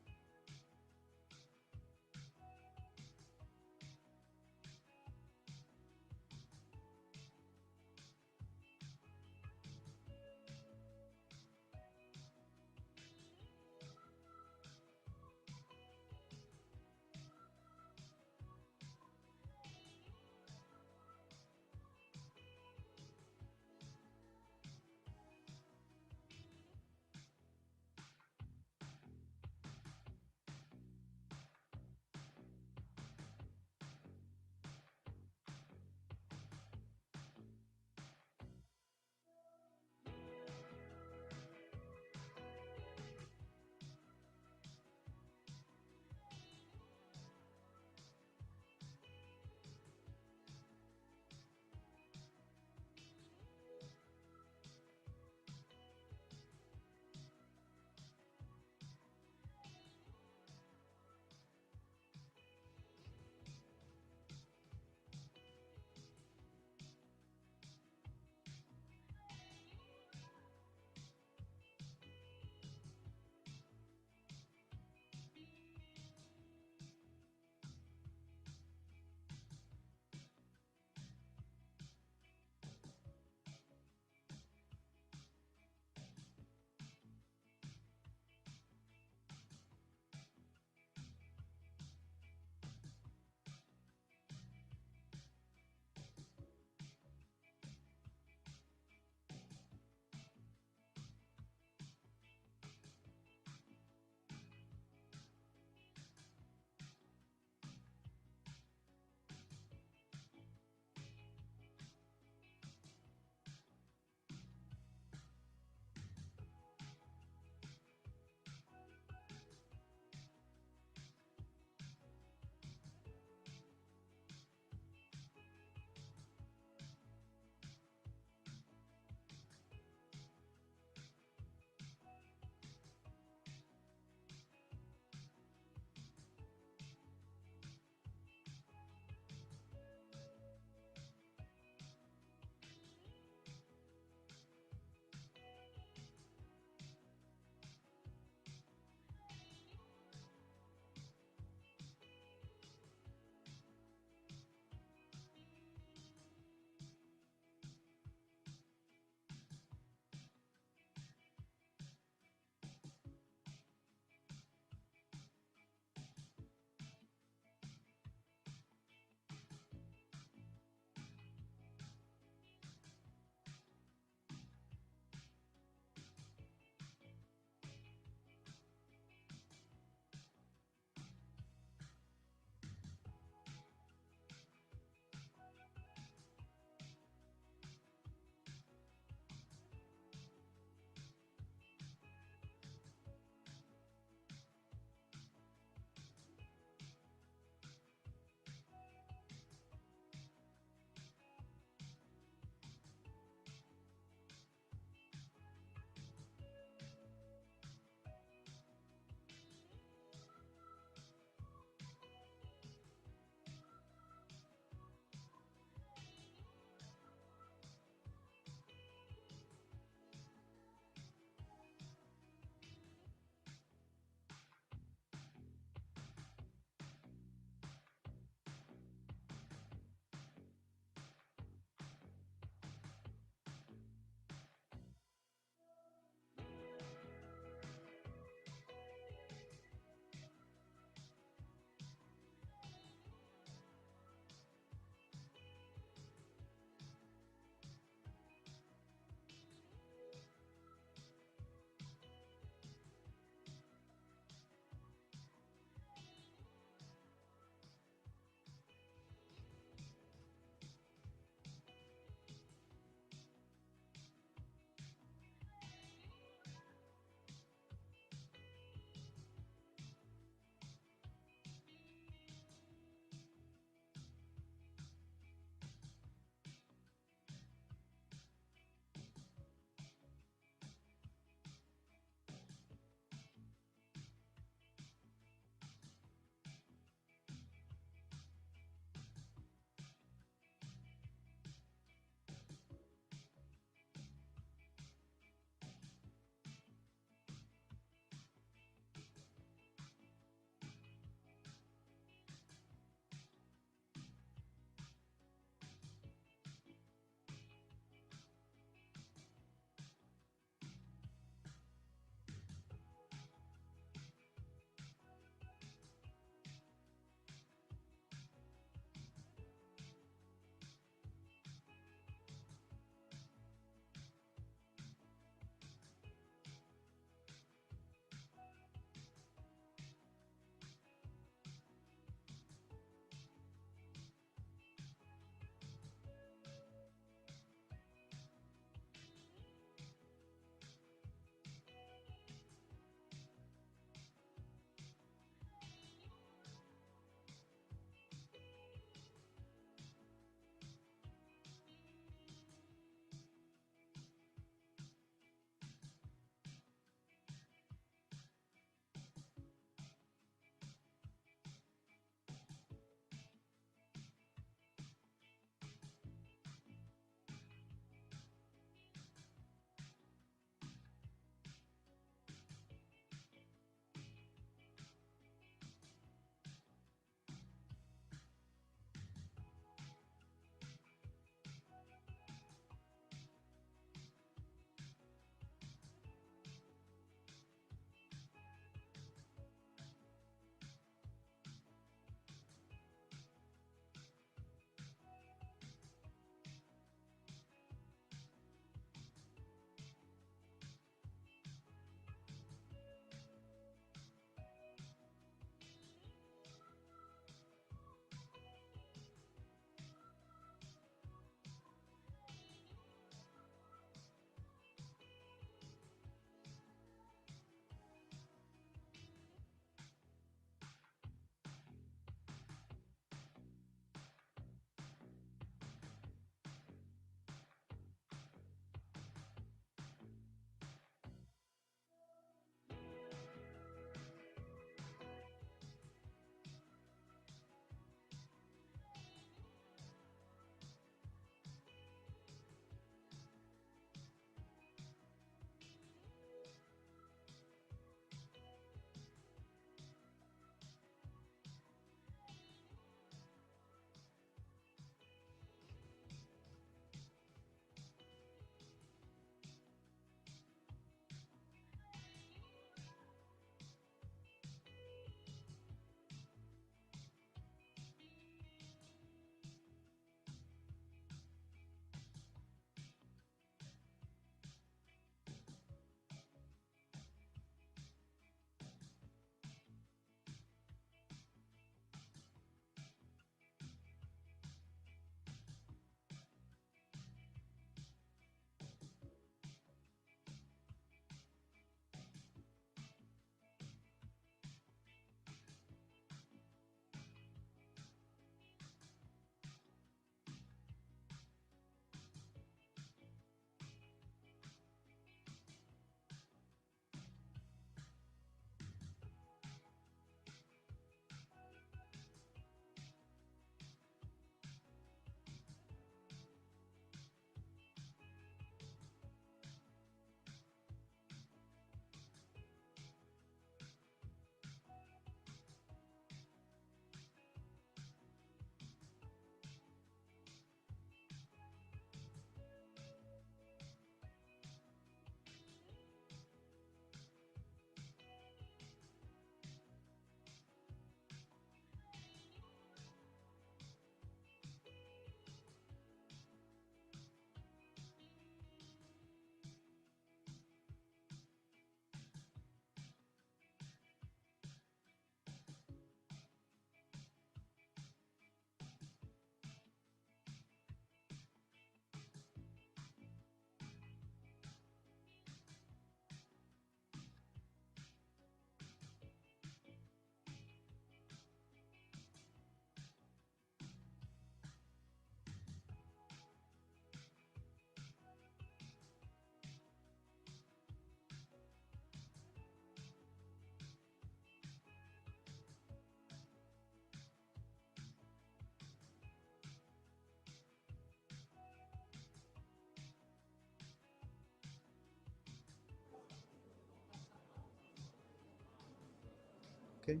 Okay.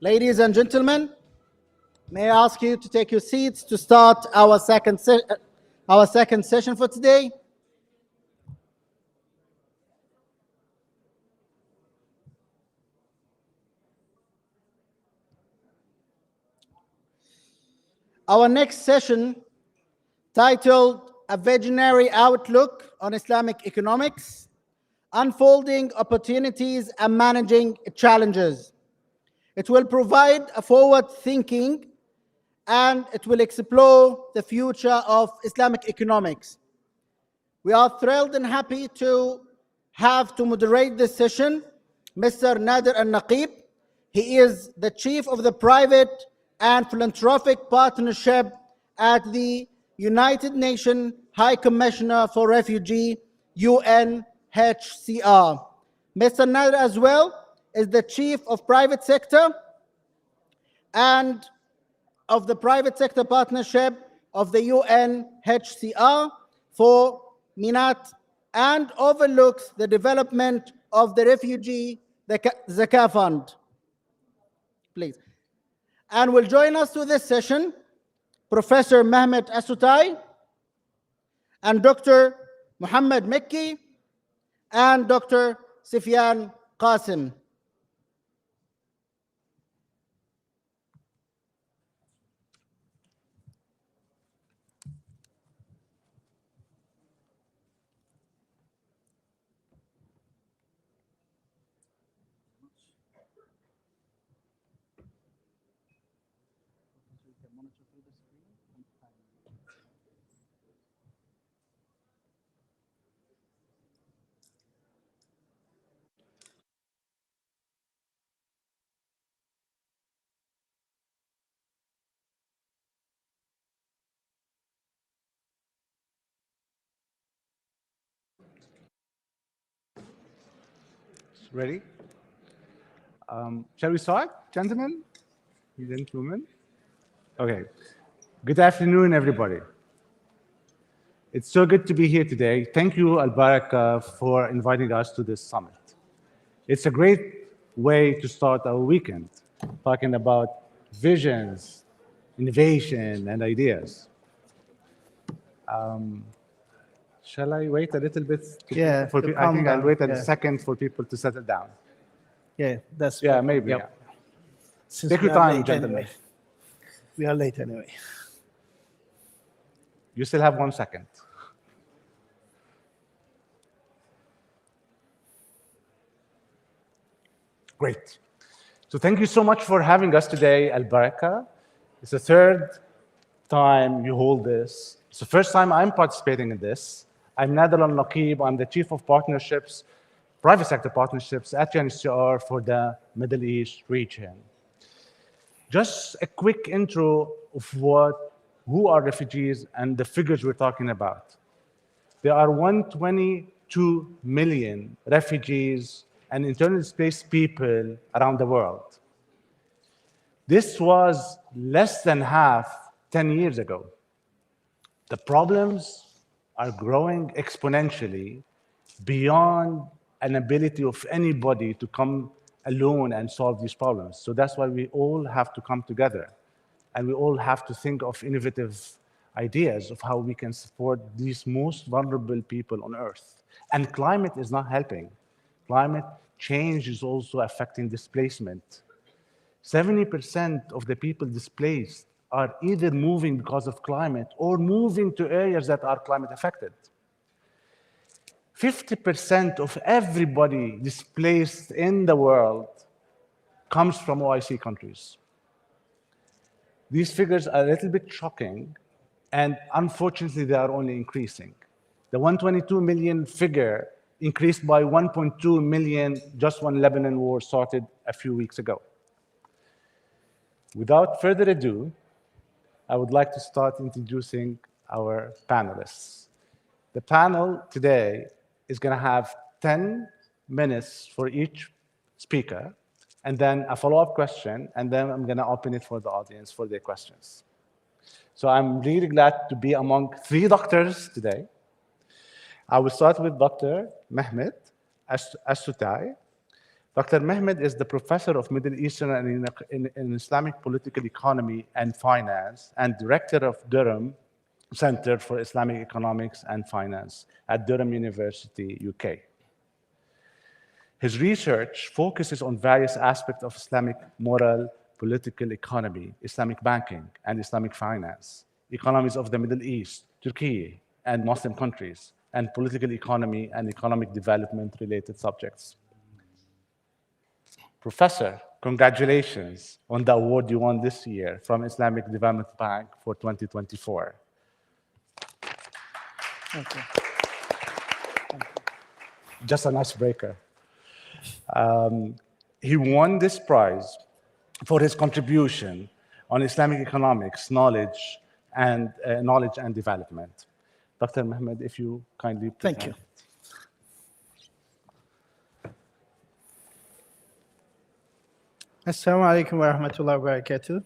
Ladies and gentlemen, may I ask you to take your seats to start our second session for today? Our next session, titled A Visionary Outlook on Islamic Economics, Unfolding Opportunities and Managing Challenges. It will provide a forward-thinking and it will explore the future of Islamic economics. We are thrilled and happy to have to moderate this session Mr. Nader Al-Naqib. He is the Chief of the Private and Philanthropic Partnership at the United Nations High Commissioner for Refugee, UNHCR. Mr. Nader as well is the Chief of Private Sector and of the Private Sector Partnership of the UNHCR for Minat and overlooks the development of the Refugee Zakah Fund. Please. And will join us to this session Professor Mehmet Asutai and Dr. Muhammad Mekki and Dr. Sufyan Qasim. Ready? Shall we start, gentlemen? Gentlemen? Okay. Good afternoon, everybody. It's so good to be here today. Thank you, AlBaraka, for inviting us to this summit. It's a great way to start our weekend, talking about visions, innovation, and ideas. Shall I wait a little bit? Yeah, I think I'll wait a second for people to settle down. Yeah, that's Yeah, maybe. Yep. Yeah. Since Take we your are time, late gentlemen. anyway. We are late anyway. You still have 1 second. Great. So thank you so much for having us today, AlBaraka. It's the third time you hold this. It's the first time I'm participating in this. I'm Nader Al-Naqib. I'm the Chief of Partnerships, Private Sector Partnerships at UNHCR for the Middle East region. Just a quick intro of who are refugees and the figures we're talking about. There are 122 million refugees and internally displaced people around the world. This was less than half 10 years ago. The problems are growing exponentially beyond an ability of anybody to come alone and solve these problems. So that's why we all have to come together and we all have to think of innovative ideas of how we can support these most vulnerable people on Earth. And climate is not helping. Climate change is also affecting displacement. 70% of the people displaced are either moving because of climate or moving to areas that are climate affected. 50% of everybody displaced in the world comes from OIC countries. These figures are a little bit shocking, and unfortunately, they are only increasing. The 122 million figure increased by 1.2 million just when Lebanon war started a few weeks ago. Without further ado, I would like to start introducing our panelists. The panel today is going to have 10 minutes for each speaker, and then a follow-up question, and then I'm going to open it for the audience for their questions. So I'm really glad to be among 3 doctors today. I will start with Dr. Mehmet Asutai, Dr. Mehmed is the professor of Middle Eastern and Islamic political economy and finance and director of Durham Center for Islamic Economics and Finance at Durham University, UK. His research focuses on various aspects of Islamic moral, political economy, Islamic banking, and Islamic finance, economies of the Middle East, Turkey, and Muslim countries, and political economy and economic development-related subjects. Professor, congratulations on the award you won this year from Islamic Development Bank for 2024. Thank you. Just an icebreaker. He won this prize for his contribution on Islamic economics, knowledge and development. Dr. Mehmed, if you kindly present. Thank you. Assalamu alaikum wa rahmatullahi wa barakatuh.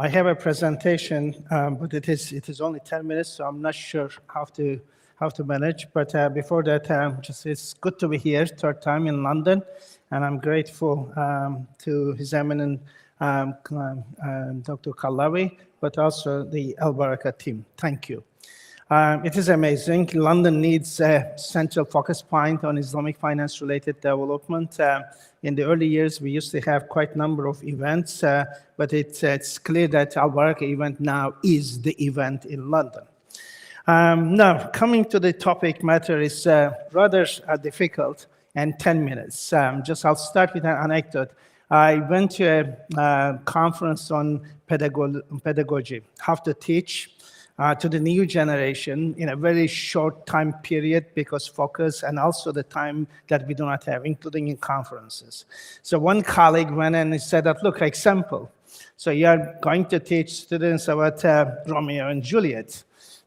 I have a presentation, but it is only 10 minutes, so I'm not sure how to manage. But before that, it's good to be here, third time in London, and I'm grateful to His Eminent Dr. Kalawi, but also the AlBaraka team. Thank you. It is amazing. London needs a central focus point on Islamic finance-related development. In the early years, we used to have quite a number of events, but it's clear that AlBaraka event now is the event in London. Now, coming to the topic matter is rather difficult and 10 minutes. I'll start with an anecdote. I went to a conference on pedagogy, how to teach to the new generation in a very short time period because focus and also the time that we do not have, including in conferences. So one colleague went and he said that, look, example. So you are going to teach students about Romeo and Juliet.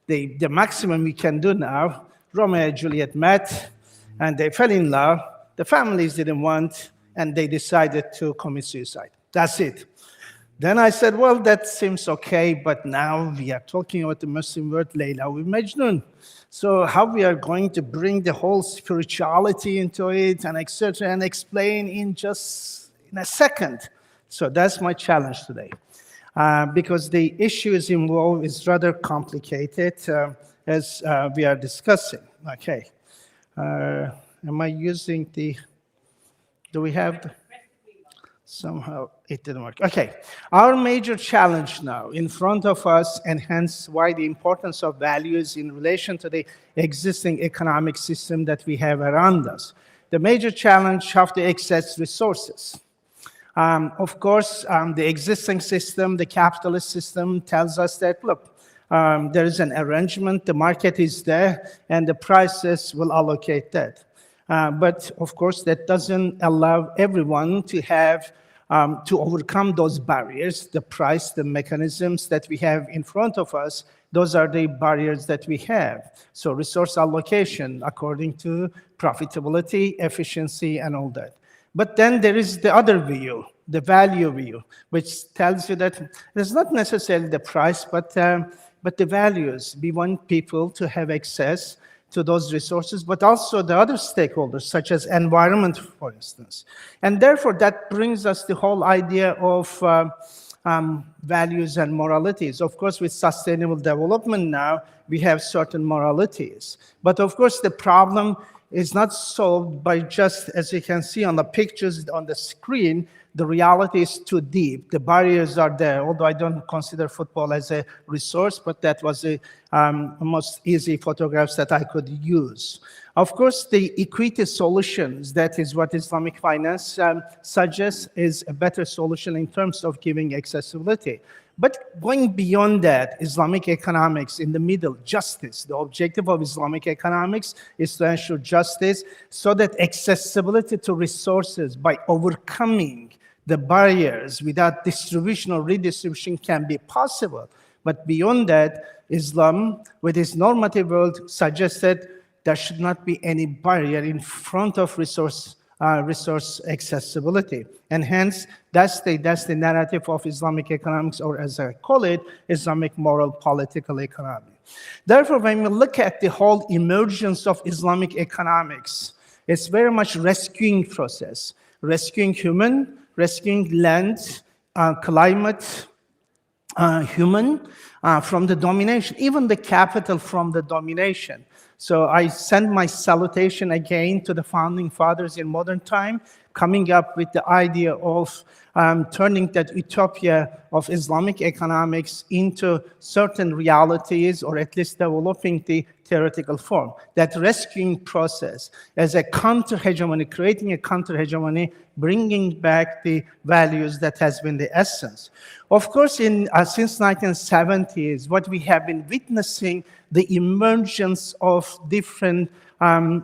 The maximum we can do now, Romeo and Juliet met and they fell in love. The families didn't want and they decided to commit suicide. That's it. Then I said, well, that seems okay, but now we are talking about the Muslim word Layla with Majnun. So how we are going to bring the whole spirituality into it and etc. and explain in just in a second. So that's my challenge today. Because the issues involved is rather complicated as we are discussing. Okay. Am I using the, do we have the, somehow it didn't work. Okay, our major challenge now in front of us, and hence why the importance of values in relation to the existing economic system that we have around us. The major challenge of the excess resources. Of course, the existing system, the capitalist system tells us that, look, there is an arrangement, the market is there, and the prices will allocate that. But of course, that doesn't allow everyone to have to overcome those barriers, the price, the mechanisms that we have in front of us. Those are the barriers that we have. So resource allocation according to profitability, efficiency, and all that. But then there is the other view, the value view, which tells you that it's not necessarily the price, but the values. We want people to have access to those resources, but also the other stakeholders, such as environment, for instance. And therefore, that brings us the whole idea of values and moralities. Of course, with sustainable development now, we have certain moralities. But of course, the problem is not solved by just, as you can see on the pictures on the screen, the reality is too deep. The barriers are there, although I don't consider football as a resource, but that was the most easy photographs that I could use. Of course, the equity solutions, that is what Islamic finance suggests, is a better solution in terms of giving accessibility. But going beyond that, Islamic economics in the middle, justice. The objective of Islamic economics is to ensure justice so that accessibility to resources by overcoming the barriers without distribution or redistribution can be possible. But beyond that, Islam, with its normative world, suggested there should not be any barrier in front of resource accessibility. And hence, that's the narrative of Islamic economics, or as I call it, Islamic moral political economy. Therefore, when we look at the whole emergence of Islamic economics, It's very much rescuing process, rescuing human, rescuing land, climate, human from the domination, even the capital from the domination. So I send my salutation again to the founding fathers in modern time, coming up with the idea of turning that utopia of Islamic economics into certain realities, or at least developing the theoretical form. That rescuing process as a counter-hegemony, creating a counter-hegemony, bringing back the values that has been the essence. Of course, since 1970s, what we have been witnessing, the emergence of different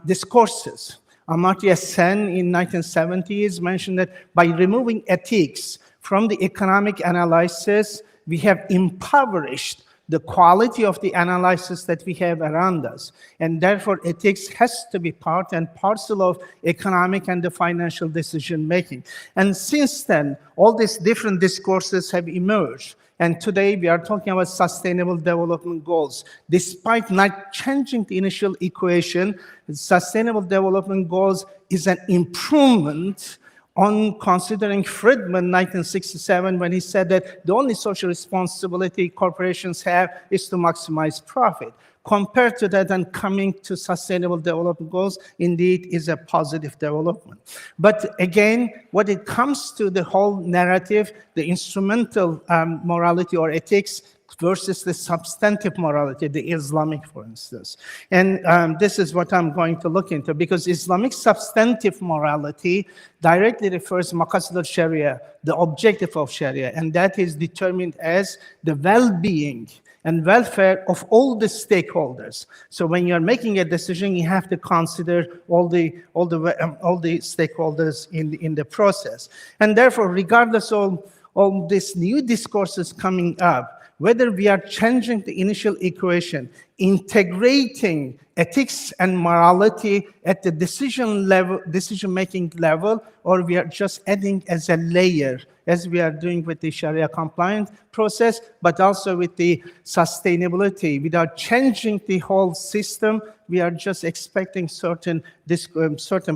discourses. Amartya Sen in 1970s mentioned that by removing ethics from the economic analysis, we have impoverished the quality of the analysis that we have around us. And therefore, ethics has to be part and parcel of economic and the financial decision making. And since then, all these different discourses have emerged. And today we are talking about sustainable development goals. Despite not changing the initial equation, sustainable development goals is an improvement on considering Friedman 1967 when he said that the only social responsibility corporations have is to maximize profit. Compared to that and coming to sustainable development goals, indeed is a positive development. But again, when it comes to the whole narrative, the instrumental morality or ethics versus the substantive morality, the Islamic, for instance. And this is what I'm going to look into, because Islamic substantive morality directly refers to maqasid al-Sharia, the objective of Sharia, and that is determined as the well-being and welfare of all the stakeholders. So when you're making a decision, you have to consider all the stakeholders in the process. And therefore, regardless of all these new discourses coming up, whether we are changing the initial equation, integrating ethics and morality at the decision-making level, or we are just adding as a layer, as we are doing with the Sharia compliant process, but also with the sustainability. Without changing the whole system, we are just expecting certain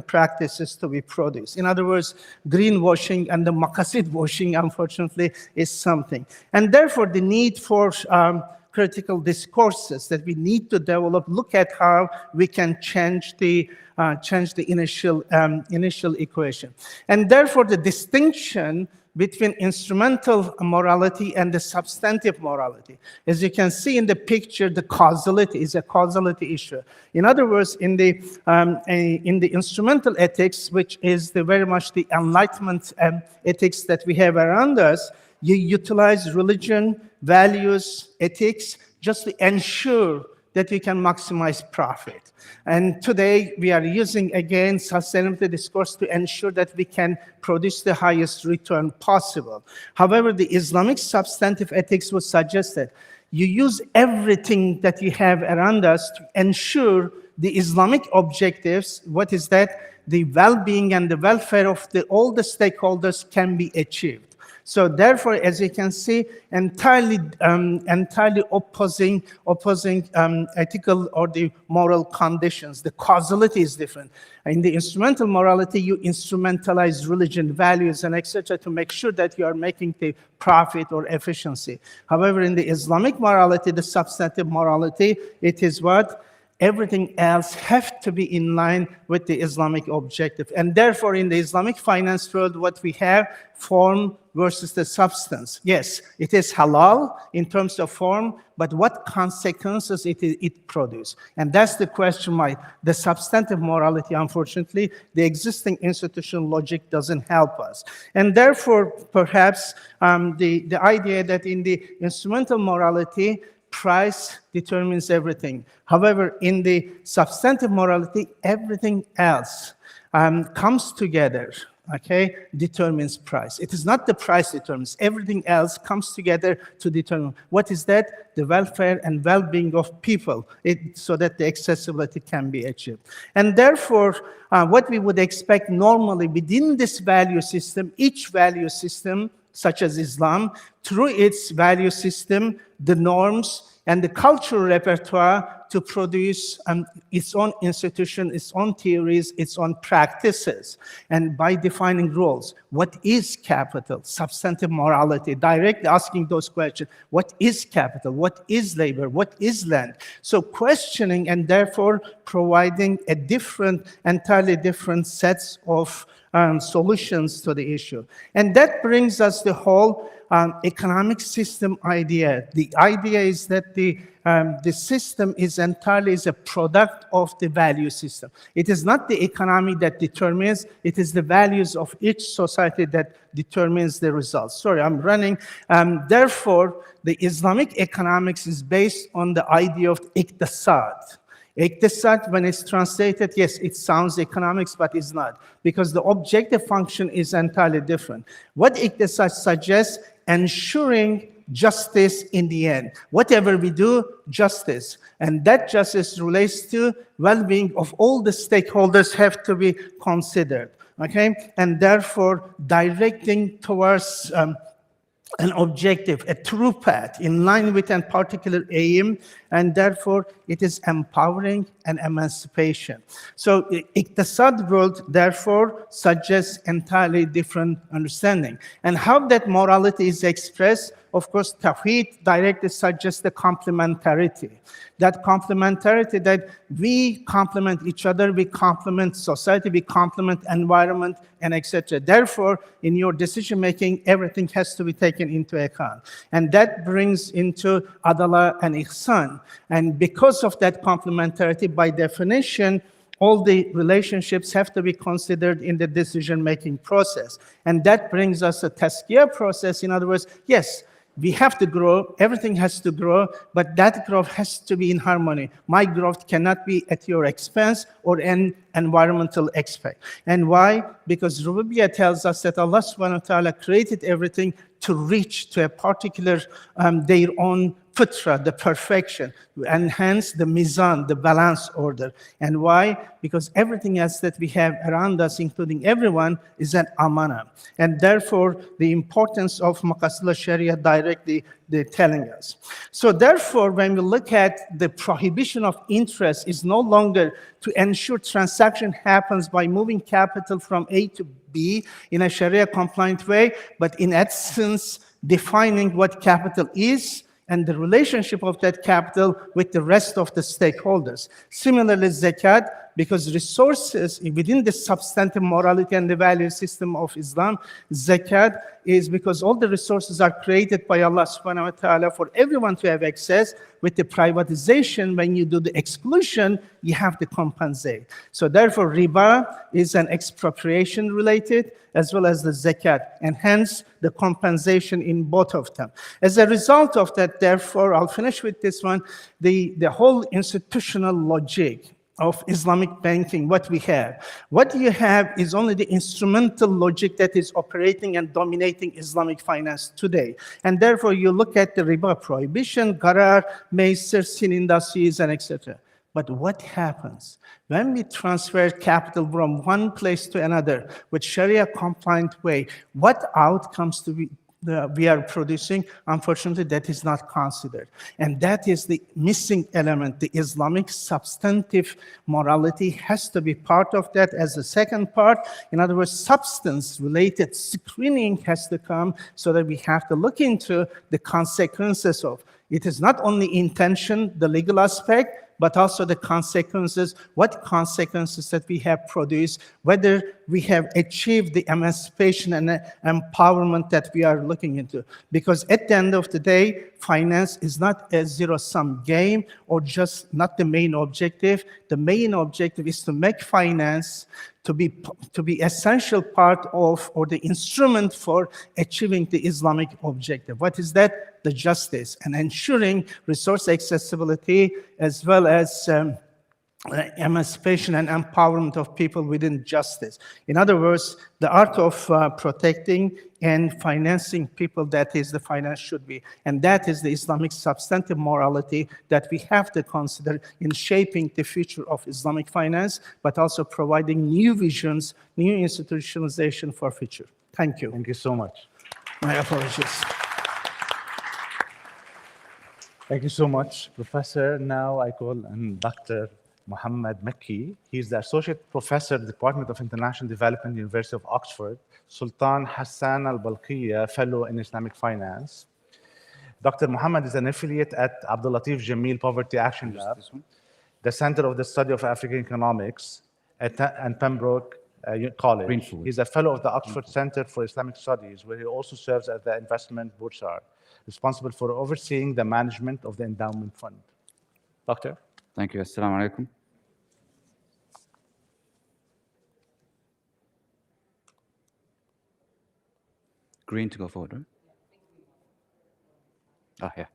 practices to be produced. In other words, greenwashing and the maqasid washing, unfortunately, is something. And therefore, the need for critical discourses that we need to develop, look at how we can change the initial equation. And therefore, the distinction between instrumental morality and the substantive morality. As you can see in the picture, the causality is a causality issue. In other words, in the instrumental ethics, which is very much the Enlightenment ethics that we have around us, you utilize religion, values, ethics, just to ensure that we can maximize profit. And today we are using, again, sustainability discourse to ensure that we can produce the highest return possible. However, the Islamic substantive ethics would suggest that you use everything that you have around us to ensure the Islamic objectives. What is that? The well-being and the welfare of all the stakeholders can be achieved. So therefore, as you can see, entirely opposing ethical or the moral conditions. The causality is different. In the instrumental morality, you instrumentalize religion, values, and etc. to make sure that you are making the profit or efficiency. However, in the Islamic morality, the substantive morality, it is what? Everything else have to be in line with the Islamic objective. And therefore, in the Islamic finance world, what we have, form versus the substance. Yes, it is halal in terms of form, but what consequences it produces? And that's the question mark. The substantive morality, unfortunately, the existing institutional logic doesn't help us. And therefore, perhaps the idea that in the instrumental morality, price determines everything. However, in the substantive morality, everything else comes together, okay, determines price. It is not the price determines, everything else comes together to determine. What is that? The welfare and well-being of people, so that the accessibility can be achieved. And therefore, what we would expect normally within this value system, each value system, such as Islam, through its value system, the norms and the cultural repertoire to produce its own institution, its own theories, its own practices. And by defining rules, what is capital? Substantive morality, directly asking those questions. What is capital? What is labor? What is land? So questioning and therefore providing a entirely different sets of solutions to the issue. And that brings us the whole economic system idea. The idea is that the system is entirely a product of the value system. It is not the economy that determines, it is the values of each society that determines the results. Sorry, I'm running. Therefore, the Islamic economics is based on the idea of iqtisad. Iqtisad, when it's translated, yes, it sounds economics, but it's not, because the objective function is entirely different. What iqtisad suggests, ensuring justice in the end. Whatever we do, justice. And that justice relates to well-being of all the stakeholders have to be considered, okay? And therefore, directing towards an objective, a true path in line with a particular aim, and therefore it is empowering and emancipation. So Iqtisad world therefore suggests entirely different understanding. And how that morality is expressed, of course, Tawheed directly suggests the complementarity. That complementarity, that we complement each other, we complement society, we complement environment, and etc. Therefore, in your decision-making, everything has to be taken into account. And that brings into Adala and Ihsan. And because of that complementarity, by definition, all the relationships have to be considered in the decision-making process. And that brings us a Tazkiyah process. In other words, yes, we have to grow, everything has to grow, but that growth has to be in harmony. My growth cannot be at your expense or an environmental aspect. And why? Because Rububiyyah tells us that Allah subhanahu wa ta'ala created everything to reach to a particular, their own fitra, the perfection, and hence the mizan, the balance order. And why? Because everything else that we have around us, including everyone, is an amana. And therefore, the importance of Maqasid al-Sharia directly they're telling us. So therefore, when we look at the prohibition of interest is no longer to ensure transaction happens by moving capital from A to B in a Sharia compliant way, but in essence, defining what capital is and the relationship of that capital with the rest of the stakeholders. Similarly, zakat, because resources within the substantive morality and the value system of Islam, zakat is because all the resources are created by Allah subhanahu wa ta'ala for everyone to have access. With the privatization, when you do the exclusion, you have to compensate. So therefore, riba is an expropriation related as well as the zakat, and hence the compensation in both of them. As a result of that, therefore, I'll finish with this one, the whole institutional logic of Islamic banking, what we have. What you have is only the instrumental logic that is operating and dominating Islamic finance today. And therefore, you look at the riba prohibition, gharar, maisir, sin industries, and etc. But what happens when we transfer capital from one place to another with Sharia-compliant way? What outcomes do we are producing? Unfortunately, that is not considered. And that is the missing element. The Islamic substantive morality has to be part of that as the second part. In other words, substance-related screening has to come so that we have to look into the consequences of. It is not only intention, the legal aspect, but also the consequences, what consequences that we have produced, whether we have achieved the emancipation and empowerment that we are looking into. Because at the end of the day, finance is not a zero-sum game or just not the main objective. The main objective is to make finance to be essential part of or the instrument for achieving the Islamic objective. What is that? The justice and ensuring resource accessibility as well as emancipation and empowerment of people within justice. In other words, the art of protecting and financing people, that is the finance should be. And that is the Islamic substantive morality that we have to consider in shaping the future of Islamic finance, but also providing new visions, new institutionalization for future. Thank you. Thank you so much. My apologies. Thank you so much, Professor. Now I call on Dr. Muhammad Makki. He's the Associate Professor, Department of International Development, University of Oxford. Sultan Hassan Al-Balqiya Fellow in Islamic Finance. Dr. Muhammad is an affiliate at Abdul Latif Jameel Poverty Action Lab, the Center of the Study of African Economics at Pembroke College. He's a fellow of the Oxford Center for Islamic Studies, where he also serves as the investment bursar, responsible for overseeing the management of the endowment fund. Doctor? Thank you. Assalamu alaikum. Green to go forward, right? Oh, yeah.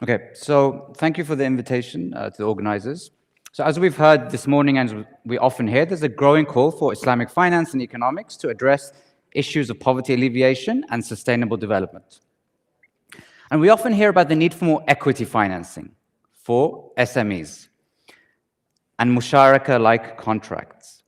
Okay, so thank you for the invitation to the organizers. So as we've heard this morning, and we often hear, there's a growing call for Islamic finance and economics to address issues of poverty alleviation and sustainable development. And we often hear about the need for more equity financing for SMEs and musharaka-like contracts.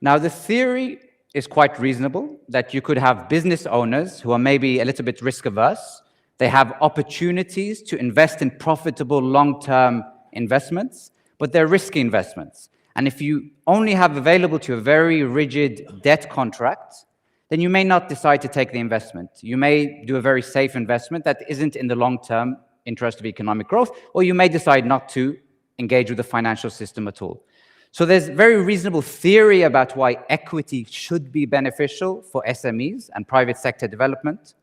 Now, the theory is quite reasonable, that you could have business owners who are maybe a little bit risk-averse. They have opportunities to invest in profitable long-term investments, but they're risky investments. And if you only have available to you a very rigid debt contract, then you may not decide to take the investment. You may do a very safe investment that isn't in the long-term interest of economic growth, or you may decide not to engage with the financial system at all. So there's very reasonable theory about why equity should be beneficial for SMEs and private sector development.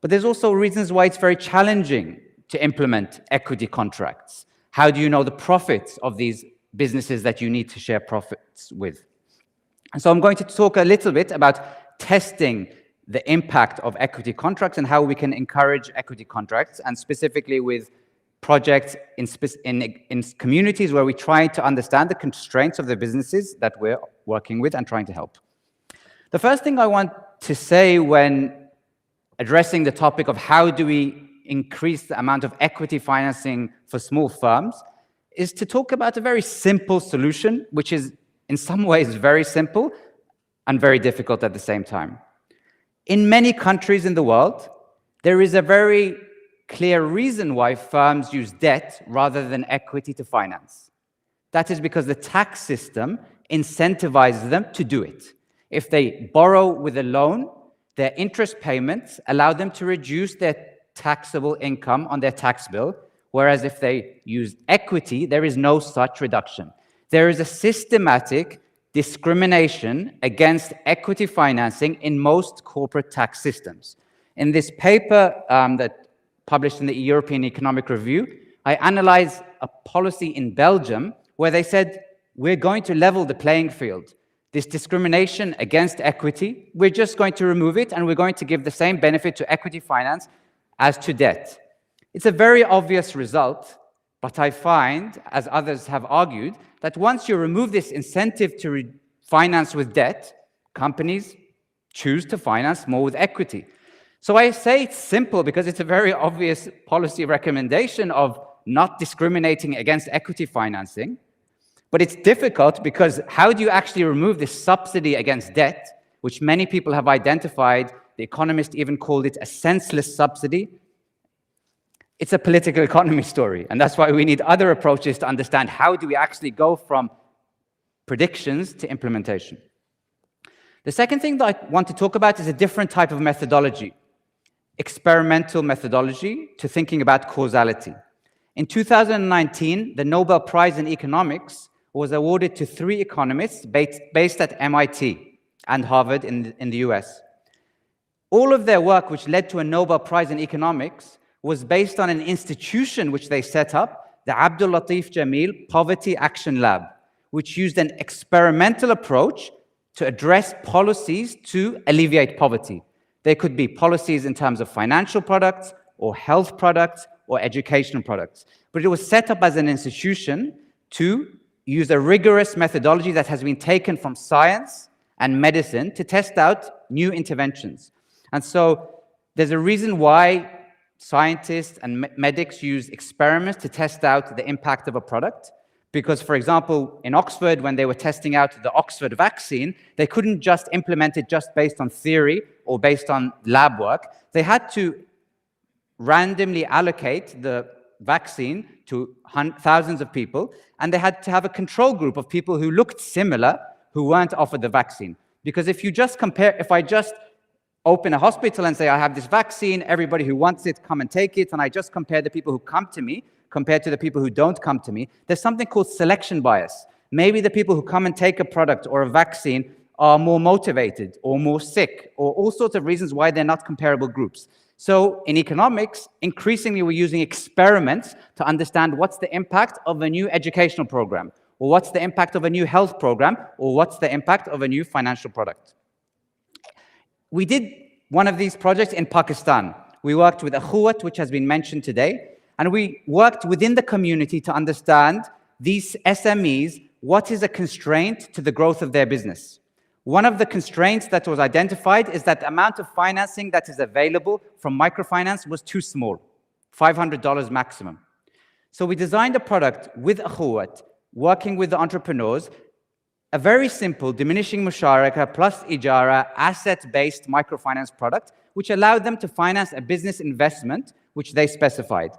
But there's also reasons why it's very challenging to implement equity contracts. How do you know the profits of these businesses that you need to share profits with? And so I'm going to talk a little bit about testing the impact of equity contracts and how we can encourage equity contracts, and specifically with projects in communities where we try to understand the constraints of the businesses that we're working with and trying to help. The first thing I want to say when addressing the topic of how do we increase the amount of equity financing for small firms is to talk about a very simple solution, which is in some ways very simple and very difficult at the same time. In many countries in the world, there is a very clear reason why firms use debt rather than equity to finance. That is because the tax system incentivizes them to do it. If they borrow with a loan, their interest payments allow them to reduce their taxable income on their tax bill, whereas if they use equity, there is no such reduction. There is a systematic discrimination against equity financing in most corporate tax systems. In this paper that published in the European Economic Review, I analyzed a policy in Belgium where they said, we're going to level the playing field. This discrimination against equity, we're just going to remove it, and we're going to give the same benefit to equity finance as to debt. It's a very obvious result, but I find, as others have argued, that once you remove this incentive to finance with debt, companies choose to finance more with equity. So I say it's simple because it's a very obvious policy recommendation of not discriminating against equity financing. But it's difficult because how do you actually remove this subsidy against debt, which many people have identified, the economists even called it a senseless subsidy? It's a political economy story, and that's why we need other approaches to understand how do we actually go from predictions to implementation. The second thing that I want to talk about is a different type of methodology, experimental methodology to thinking about causality. In 2019, the Nobel Prize in Economics was awarded to 3 economists based at MIT and Harvard in the US. All of their work, which led to a Nobel Prize in Economics, was based on an institution which they set up, the Abdul Latif Jameel Poverty Action Lab, which used an experimental approach to address policies to alleviate poverty. They could be policies in terms of financial products or health products or educational products. But it was set up as an institution to use a rigorous methodology that has been taken from science and medicine to test out new interventions. And so there's a reason why scientists and medics use experiments to test out the impact of a product. Because, for example, in Oxford, when they were testing out the Oxford vaccine, they couldn't just implement it just based on theory or based on lab work. They had to randomly allocate the vaccine to thousands of people, and they had to have a control group of people who looked similar who weren't offered the vaccine. Because if you just compare, if I just open a hospital and say, I have this vaccine, everybody who wants it, come and take it, and I just compare the people who come to me compared to the people who don't come to me, there's something called selection bias. Maybe the people who come and take a product or a vaccine are more motivated or more sick, or all sorts of reasons why they're not comparable groups. So in economics, increasingly we're using experiments to understand what's the impact of a new educational program, or what's the impact of a new health program, or what's the impact of a new financial product. We did one of these projects in Pakistan. We worked with Akhuwat, which has been mentioned today, and we worked within the community to understand these SMEs, what is a constraint to the growth of their business. One of the constraints that was identified is that the amount of financing that is available from microfinance was too small, $500 maximum. So we designed a product with Akhuwat, working with the entrepreneurs, a very simple diminishing musharaka plus ijara asset-based microfinance product, which allowed them to finance a business investment, which they specified.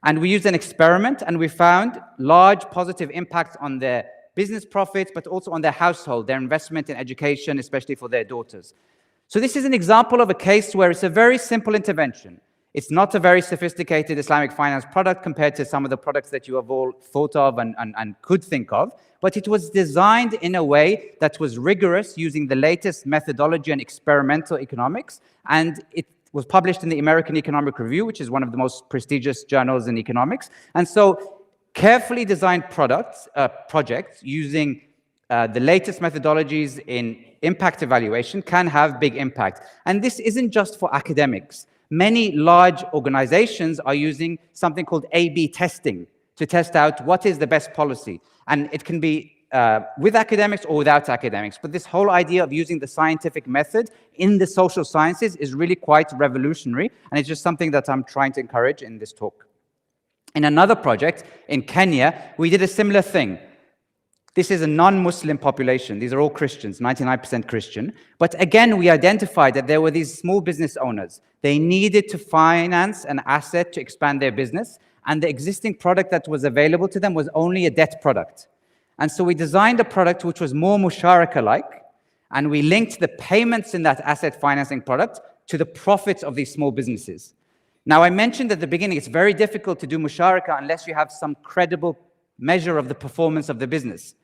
And we used an experiment, and we found large positive impact on their business profits, but also on their household, their investment in education, especially for their daughters. So this is an example of a case where it's a very simple intervention. It's not a very sophisticated Islamic finance product compared to some of the products that you have all thought of and could think of, but it was designed in a way that was rigorous, using the latest methodology and experimental economics, and it was published in the American Economic Review, which is one of the most prestigious journals in economics. And so carefully designed projects using the latest methodologies in impact evaluation can have big impact. And this isn't just for academics. Many large organizations are using something called A/B testing to test out what is the best policy. And it can be with academics or without academics. But this whole idea of using the scientific method in the social sciences is really quite revolutionary. And it's just something that I'm trying to encourage in this talk. In another project in Kenya, we did a similar thing. This is a non-Muslim population. These are all Christians, 99% Christian. But again, we identified that there were these small business owners. They needed to finance an asset to expand their business, and the existing product that was available to them was only a debt product. And so we designed a product which was more musharaka-like, and we linked the payments in that asset financing product to the profits of these small businesses. Now, I mentioned at the beginning, it's very difficult to do musharaka unless you have some credible measure of the performance of the business.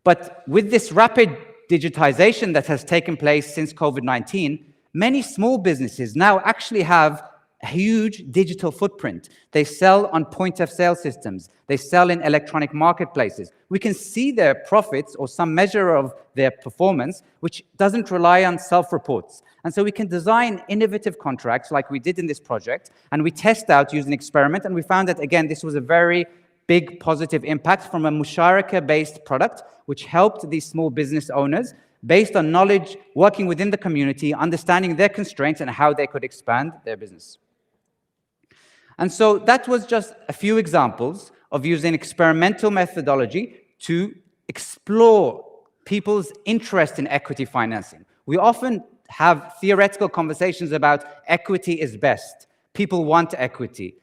But with this rapid digitization that has taken place since COVID-19, many small businesses now actually have a huge digital footprint. They sell on point-of-sale systems. They sell in electronic marketplaces. We can see their profits or some measure of their performance, which doesn't rely on self-reports. And so we can design innovative contracts like we did in this project, and we test out using experiment, and we found that, again, this was a very big positive impact from a musharaka-based product, which helped these small business owners based on knowledge, working within the community, understanding their constraints and how they could expand their business. And so that was just a few examples of using experimental methodology to explore people's interest in equity financing. We often have theoretical conversations about equity is best. People want equity.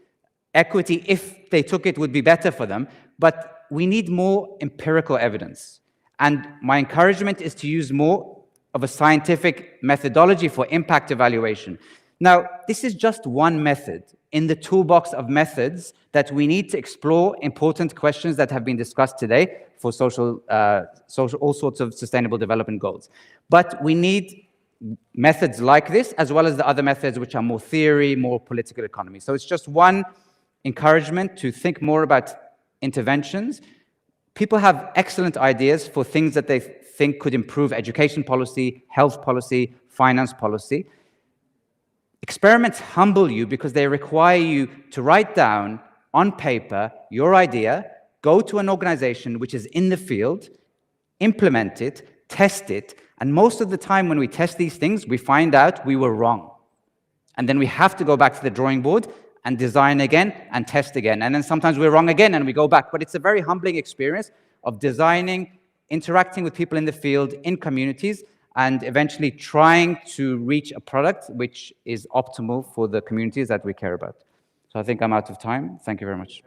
Equity, if they took it, would be better for them. But we need more empirical evidence. And my encouragement is to use more of a scientific methodology for impact evaluation. Now, this is just one method in the toolbox of methods that we need to explore important questions that have been discussed today for all sorts of sustainable development goals. But we need methods like this, as well as the other methods which are more theory, more political economy. So it's just one encouragement to think more about interventions. People have excellent ideas for things that they think could improve education policy, health policy, finance policy. Experiments humble you because they require you to write down on paper your idea, go to an organization which is in the field, implement it, test it, and most of the time when we test these things, we find out we were wrong. And then we have to go back to the drawing board and design again and test again. And then sometimes we're wrong again and we go back. But it's a very humbling experience of designing, interacting with people in the field, in communities, and eventually trying to reach a product which is optimal for the communities that we care about. So I think I'm out of time. Thank you very much.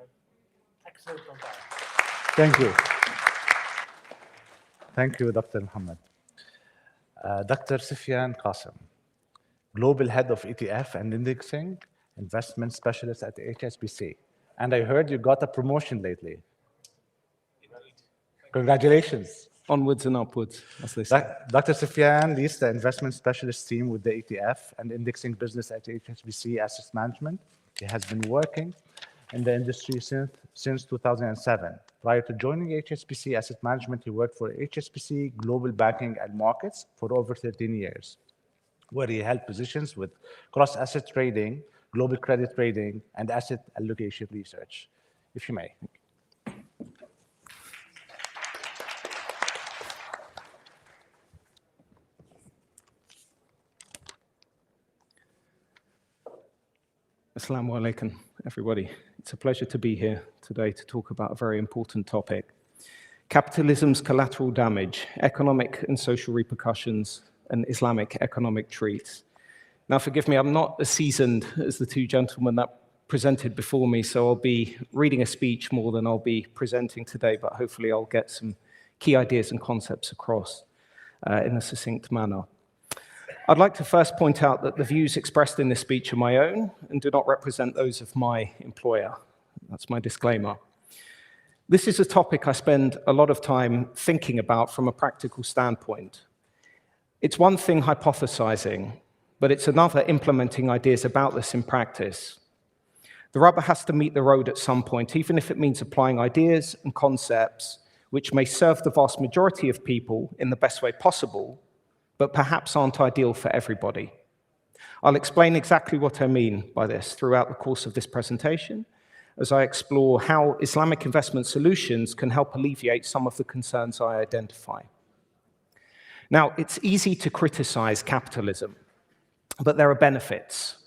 Thank you. Thank you, Dr. Muhammad. Dr. Sufyan Qasim, Global Head of ETF and Indexing, Investment Specialist at HSBC. And I heard you got a promotion lately. Congratulations. Onwards and upwards, as they say. Dr. Sufyan leads the investment specialist team with the ETF and indexing business at HSBC Asset Management. He has been working in the industry since 2007. Prior to joining HSBC Asset Management, he worked for HSBC Global Banking and Markets for over 13 years, where he held positions with cross-asset trading, global credit trading, and asset allocation research. If you may. Assalamu alaikum, everybody. It's a pleasure to be here today to talk about a very important topic. Capitalism's collateral damage, economic and social repercussions, and Islamic economic treats. Now, forgive me, I'm not as seasoned as the two gentlemen that presented before me, so I'll be reading a speech more than I'll be presenting today, but hopefully I'll get some key ideas and concepts across in a succinct manner. I'd like to first point out that the views expressed in this speech are my own and do not represent those of my employer. That's my disclaimer. This is a topic I spend a lot of time thinking about from a practical standpoint. It's one thing hypothesizing, but it's another implementing ideas about this in practice. The rubber has to meet the road at some point, even if it means applying ideas and concepts which may serve the vast majority of people in the best way possible, but perhaps aren't ideal for everybody. I'll explain exactly what I mean by this throughout the course of this presentation, as I explore how Islamic investment solutions can help alleviate some of the concerns I identify. Now, it's easy to criticize capitalism, but there are benefits.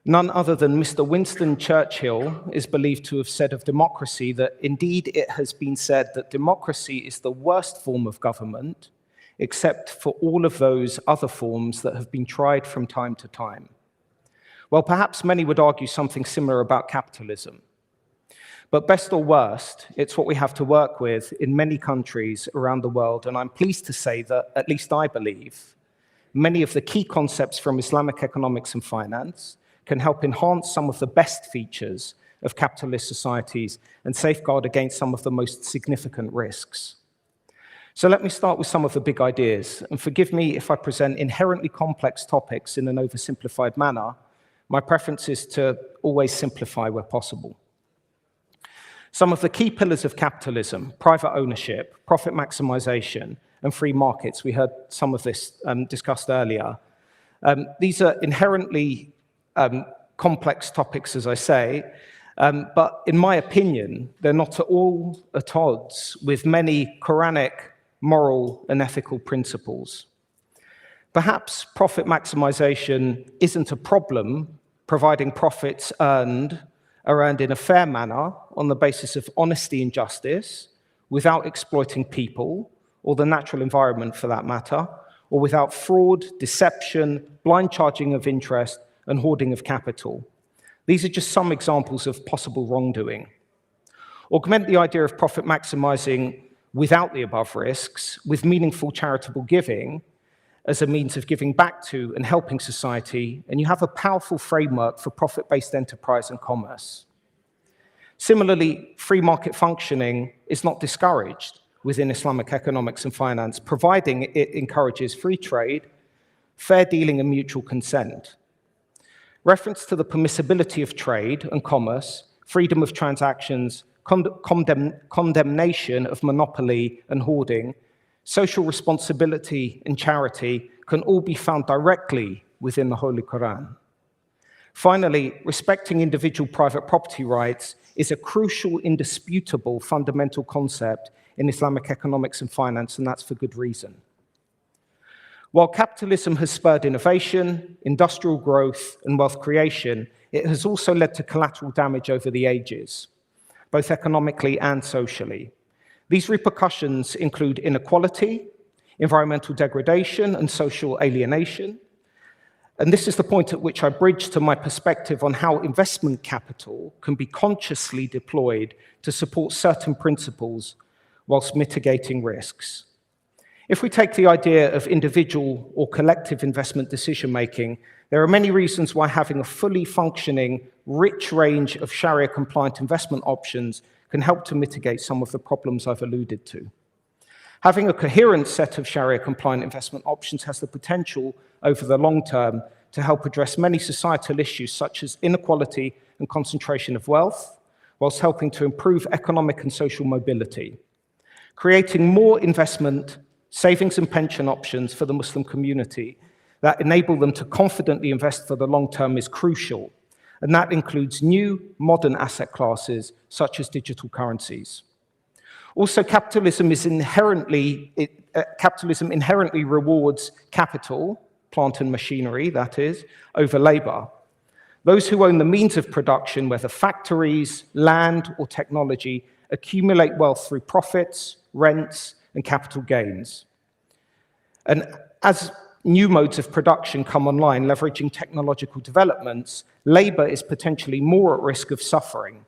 None other than Mr. Winston Churchill is believed to have said of democracy that indeed it has been said that democracy is the worst form of government, except for all of those other forms that have been tried from time to time. Well, perhaps many would argue something similar about capitalism. But best or worst, it's what we have to work with in many countries around the world, and I'm pleased to say that, at least I believe, many of the key concepts from Islamic economics and finance can help enhance some of the best features of capitalist societies and safeguard against some of the most significant risks. So let me start with some of the big ideas, and forgive me if I present inherently complex topics in an oversimplified manner. My preference is to always simplify where possible. Some of the key pillars of capitalism: private ownership, profit maximization, and free markets. We heard some of this discussed earlier. These are inherently complex topics, as I say, but in my opinion, they're not at all at odds with many Quranic moral and ethical principles. Perhaps profit maximization isn't a problem, providing profits are earned in a fair manner on the basis of honesty and justice, without exploiting people or the natural environment for that matter, or without fraud, deception, blind charging of interest, and hoarding of capital. These are just some examples of possible wrongdoing. Augment the idea of profit maximizing without the above risks with meaningful charitable giving as a means of giving back to and helping society, and you have a powerful framework for profit-based enterprise and commerce. Similarly, free market functioning is not discouraged within Islamic economics and finance, providing it encourages free trade, fair dealing, and mutual consent. Reference to the permissibility of trade and commerce, freedom of transactions, condemnation of monopoly and hoarding, social responsibility and charity can all be found directly within the Holy Quran. Finally, respecting individual private property rights is a crucial, indisputable, fundamental concept in Islamic economics and finance, and that's for good reason. While capitalism has spurred innovation, industrial growth, and wealth creation, it has also led to collateral damage over the ages, both economically and socially. These repercussions include inequality, environmental degradation, and social alienation. And this is the point at which I bridge to my perspective on how investment capital can be consciously deployed to support certain principles whilst mitigating risks. If we take the idea of individual or collective investment decision-making, there are many reasons why having a fully functioning, rich range of Sharia-compliant investment options can help to mitigate some of the problems I've alluded to. Having a coherent set of Sharia-compliant investment options has the potential over the long term to help address many societal issues such as inequality and concentration of wealth, whilst helping to improve economic and social mobility. Creating more investment, savings and pension options for the Muslim community that enable them to confidently invest for the long term is crucial, and that includes new modern asset classes such as digital currencies. Also, capitalism inherently rewards capital, plant and machinery, that is, over labor. Those who own the means of production, whether factories, land, or technology, accumulate wealth through profits, rents, and capital gains. And as new modes of production come online, leveraging technological developments, labor is potentially more at risk of suffering.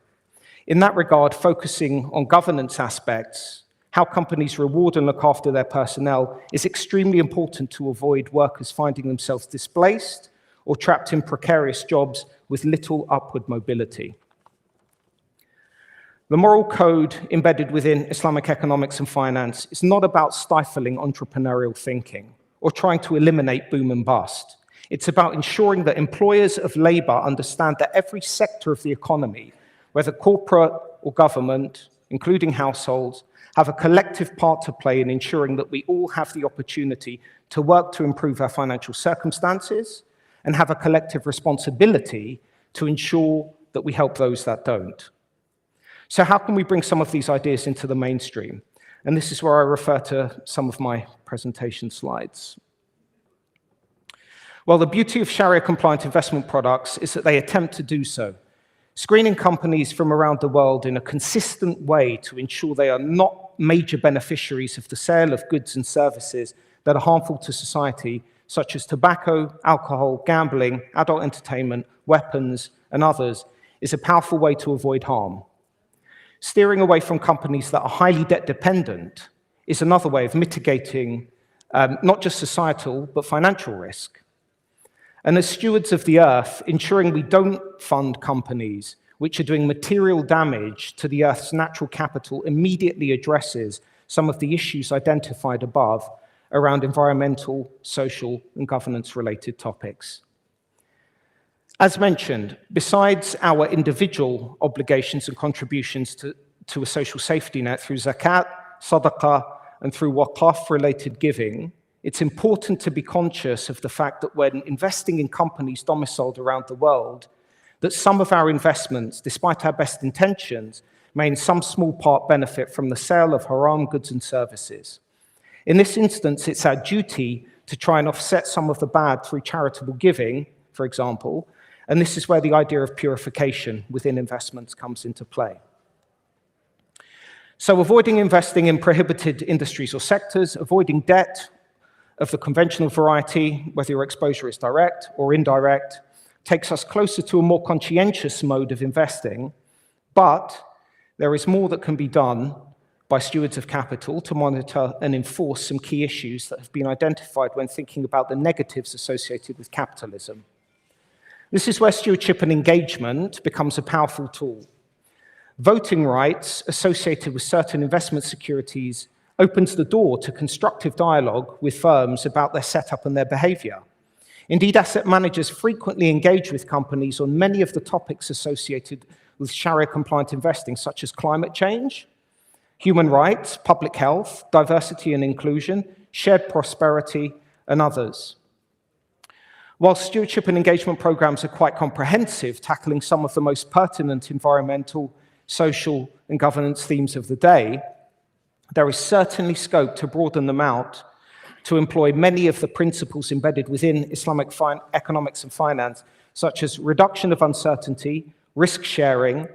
In that regard, focusing on governance aspects, how companies reward and look after their personnel, is extremely important to avoid workers finding themselves displaced or trapped in precarious jobs with little upward mobility. The moral code embedded within Islamic economics and finance is not about stifling entrepreneurial thinking or trying to eliminate boom and bust. It's about ensuring that employers of labor understand that every sector of the economy, whether corporate or government, including households, have a collective part to play in ensuring that we all have the opportunity to work to improve our financial circumstances and have a collective responsibility to ensure that we help those that don't. So how can we bring some of these ideas into the mainstream? And this is where I refer to some of my presentation slides. Well, the beauty of Sharia-compliant investment products is that they attempt to do so, screening companies from around the world in a consistent way to ensure they are not major beneficiaries of the sale of goods and services that are harmful to society, such as tobacco, alcohol, gambling, adult entertainment, weapons, and others, is a powerful way to avoid harm. Steering away from companies that are highly debt-dependent is another way of mitigating not just societal, but financial risk. And as stewards of the earth, ensuring we don't fund companies which are doing material damage to the earth's natural capital immediately addresses some of the issues identified above around environmental, social, and governance-related topics. As mentioned, besides our individual obligations and contributions to a social safety net through zakat, sadaqah, and through waqaf-related giving, it's important to be conscious of the fact that when investing in companies domiciled around the world, that some of our investments, despite our best intentions, may in some small part benefit from the sale of haram goods and services. In this instance, it's our duty to try and offset some of the bad through charitable giving, for example, and this is where the idea of purification within investments comes into play. So avoiding investing in prohibited industries or sectors, avoiding debt of the conventional variety, whether your exposure is direct or indirect, takes us closer to a more conscientious mode of investing, but there is more that can be done by stewards of capital to monitor and enforce some key issues that have been identified when thinking about the negatives associated with capitalism. This is where stewardship and engagement becomes a powerful tool. Voting rights associated with certain investment securities opens the door to constructive dialogue with firms about their setup and their behavior. Indeed, asset managers frequently engage with companies on many of the topics associated with Sharia-compliant investing, such as climate change, human rights, public health, diversity and inclusion, shared prosperity, and others. While stewardship and engagement programs are quite comprehensive, tackling some of the most pertinent environmental, social, and governance themes of the day, there is certainly scope to broaden them out to employ many of the principles embedded within Islamic economics and finance, such as reduction of uncertainty, risk sharing,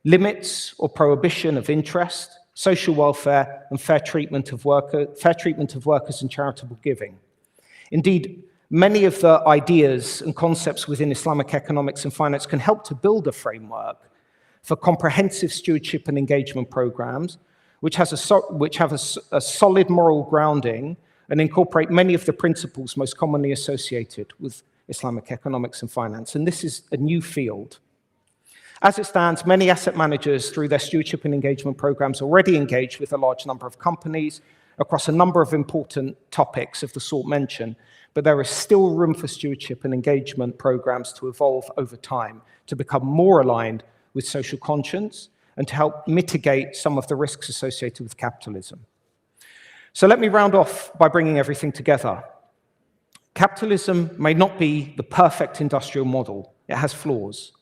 limits or prohibition of interest, social welfare, and fair treatment of workers and charitable giving. Indeed, Many of the ideas and concepts within Islamic economics and finance can help to build a framework for comprehensive stewardship and engagement programs, which have a solid moral grounding and incorporate many of the principles most commonly associated with Islamic economics and finance. And this is a new field. As it stands, many asset managers, through their stewardship and engagement programs, already engage with a large number of companies across a number of important topics of the sort mentioned, but there is still room for stewardship and engagement programs to evolve over time, to become more aligned with social conscience and to help mitigate some of the risks associated with capitalism. So let me round off by bringing everything together. Capitalism may not be the perfect industrial model. It has flaws.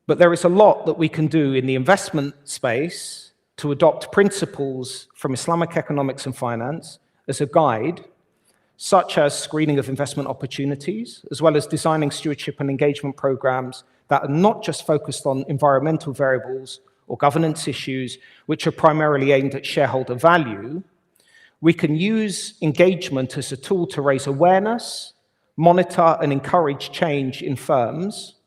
But there is a lot that we can do in the investment space to adopt principles from Islamic economics and finance as a guide, such as screening of investment opportunities, as well as designing stewardship and engagement programs that are not just focused on environmental variables or governance issues, which are primarily aimed at shareholder value. We can use engagement as a tool to raise awareness, monitor and encourage change in firms,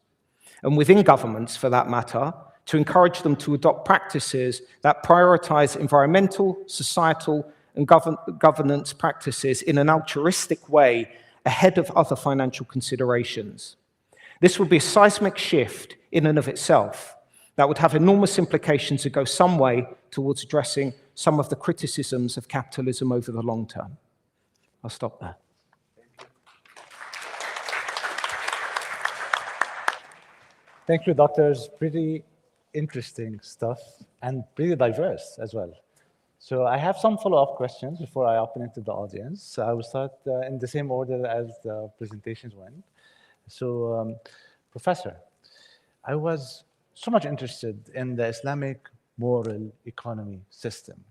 and within governments for that matter, to encourage them to adopt practices that prioritize environmental, societal, and governance practices in an altruistic way ahead of other financial considerations. This would be a seismic shift in and of itself that would have enormous implications to go some way towards addressing some of the criticisms of capitalism over the long term. I'll stop there. Thank you, doctors. Pretty interesting stuff and pretty diverse as well. So I have some follow-up questions before I open it to the audience. So I will start in the same order as the presentations went. So, Professor, I was so much interested in the Islamic moral economy system.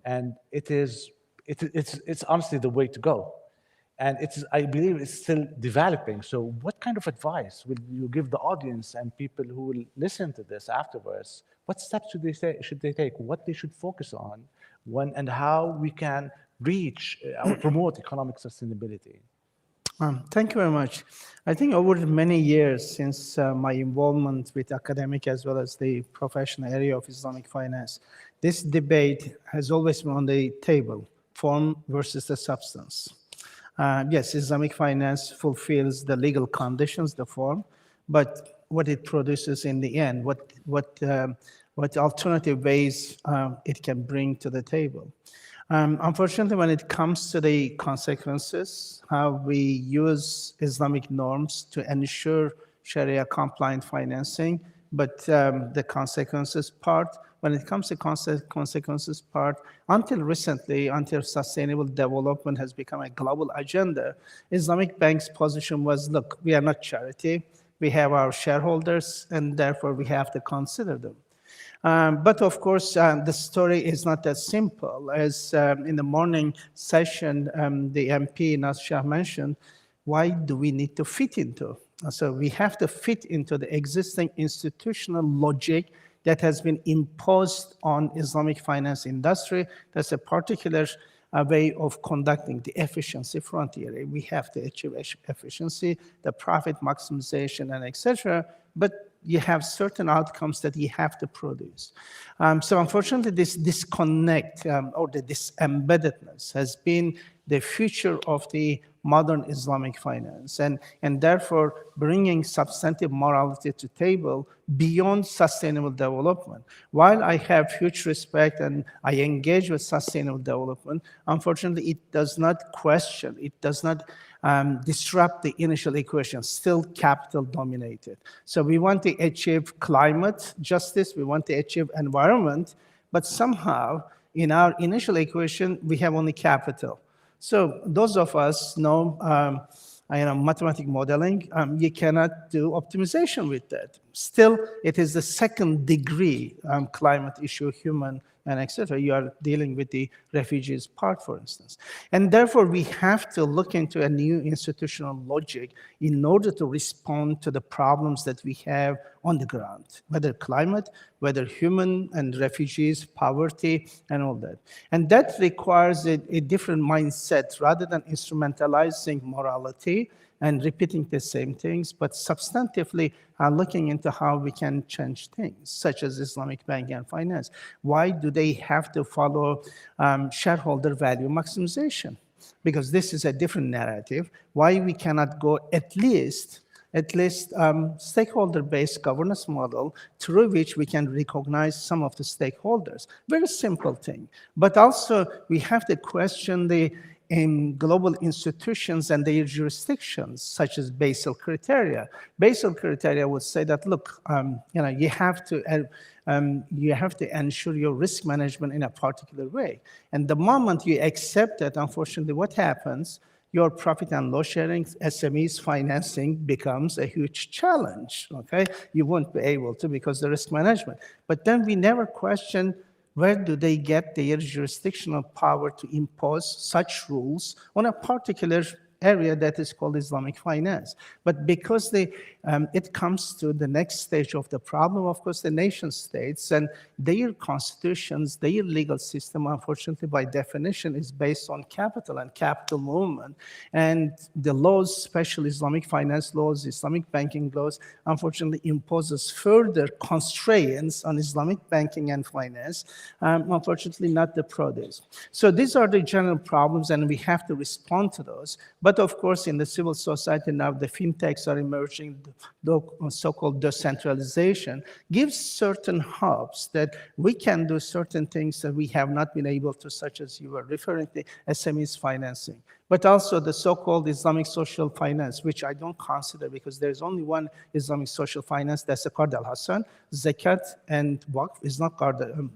And it's honestly the way to go. And I believe it's still developing. So what kind of advice will you give the audience and people who will listen to this afterwards? What steps should they take? What they should focus on? When and how we can reach or promote economic sustainability? Thank you very much. I think over many years since my involvement with academic as well as the professional area of Islamic finance, this debate has always been on the table, form versus the substance. Yes, Islamic finance fulfills the legal conditions, the form, but what it produces in the end, what alternative ways it can bring to the table. Unfortunately, when it comes to the consequences, how we use Islamic norms to ensure Sharia-compliant financing, but the consequences part, when it comes to consequences part, until recently, until sustainable development has become a global agenda, Islamic Bank's position was, look, we are not charity, we have our shareholders, and therefore we have to consider them. But of course, the story is not that simple. As in the morning session, the MP, Nas Shah, mentioned, why do we need to fit into? So we have to fit into the existing institutional logic that has been imposed on Islamic finance industry. That's a particular way of conducting the efficiency frontier. We have to achieve efficiency, the profit maximization, and etc. But you have certain outcomes that you have to produce. So unfortunately, this disconnect or the disembeddedness has been the future of the modern Islamic finance, and therefore bringing substantive morality to table beyond sustainable development. While I have huge respect and I engage with sustainable development, unfortunately, it does not question, it does not disrupt the initial equation, still capital dominated. So we want to achieve climate justice, we want to achieve environment, but somehow in our initial equation, we have only capital. So those of us know mathematical modeling, you cannot do optimization with that. Still, it is the second degree climate issue human and etc. You are dealing with the refugees part, for instance. And therefore, we have to look into a new institutional logic in order to respond to the problems that we have on the ground, whether climate, whether human and refugees, poverty, and all that. And that requires a different mindset rather than instrumentalizing morality and repeating the same things, but substantively looking into how we can change things, such as Islamic banking and finance. Why do they have to follow shareholder value maximization? Because this is a different narrative. Why we cannot go at least stakeholder-based governance model through which we can recognize some of the stakeholders. Very simple thing. But also we have to question the global institutions and their jurisdictions, such as Basel criteria. Basel criteria would say that, look, you have to ensure your risk management in a particular way. And the moment you accept that, unfortunately, what happens? Your profit and loss sharing, SMEs financing becomes a huge challenge, okay? You won't be able to because the risk management. But then we never question where do they get their jurisdictional power to impose such rules on a particular area that is called Islamic finance. But because it comes to the next stage of the problem, of course, the nation states and their constitutions, their legal system, unfortunately, by definition, is based on capital and capital movement. And the laws, especially Islamic finance laws, Islamic banking laws, unfortunately imposes further constraints on Islamic banking and finance, unfortunately not the produce. So these are the general problems, and we have to respond to those. But of course, in the civil society now, the fintechs are emerging, the so-called decentralization gives certain hopes that we can do certain things that we have not been able to, such as you were referring to, SMEs financing. But also the so-called Islamic social finance, which I don't consider because there's only one Islamic social finance, that's the Qard al-Hassan. Zakat and Waqf is not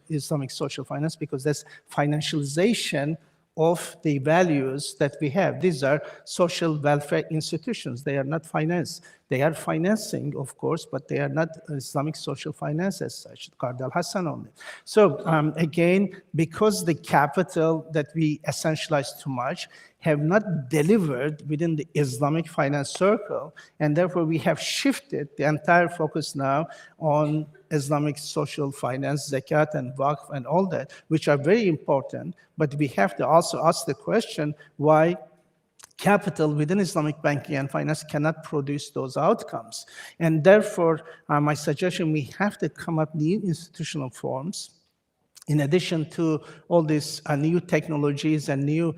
Islamic social finance because that's financialization of the values that we have. These are social welfare institutions. They are not finance. They are financing, of course, but they are not Islamic social finance as such, Qard al-Hassan only. So again, because the capital that we essentialize too much have not delivered within the Islamic finance circle, and therefore we have shifted the entire focus now on Islamic social finance, zakat and waqf and all that, which are very important, but we have to also ask the question why capital within Islamic banking and finance cannot produce those outcomes. And therefore, my suggestion, we have to come up new institutional forms in addition to all these new technologies and new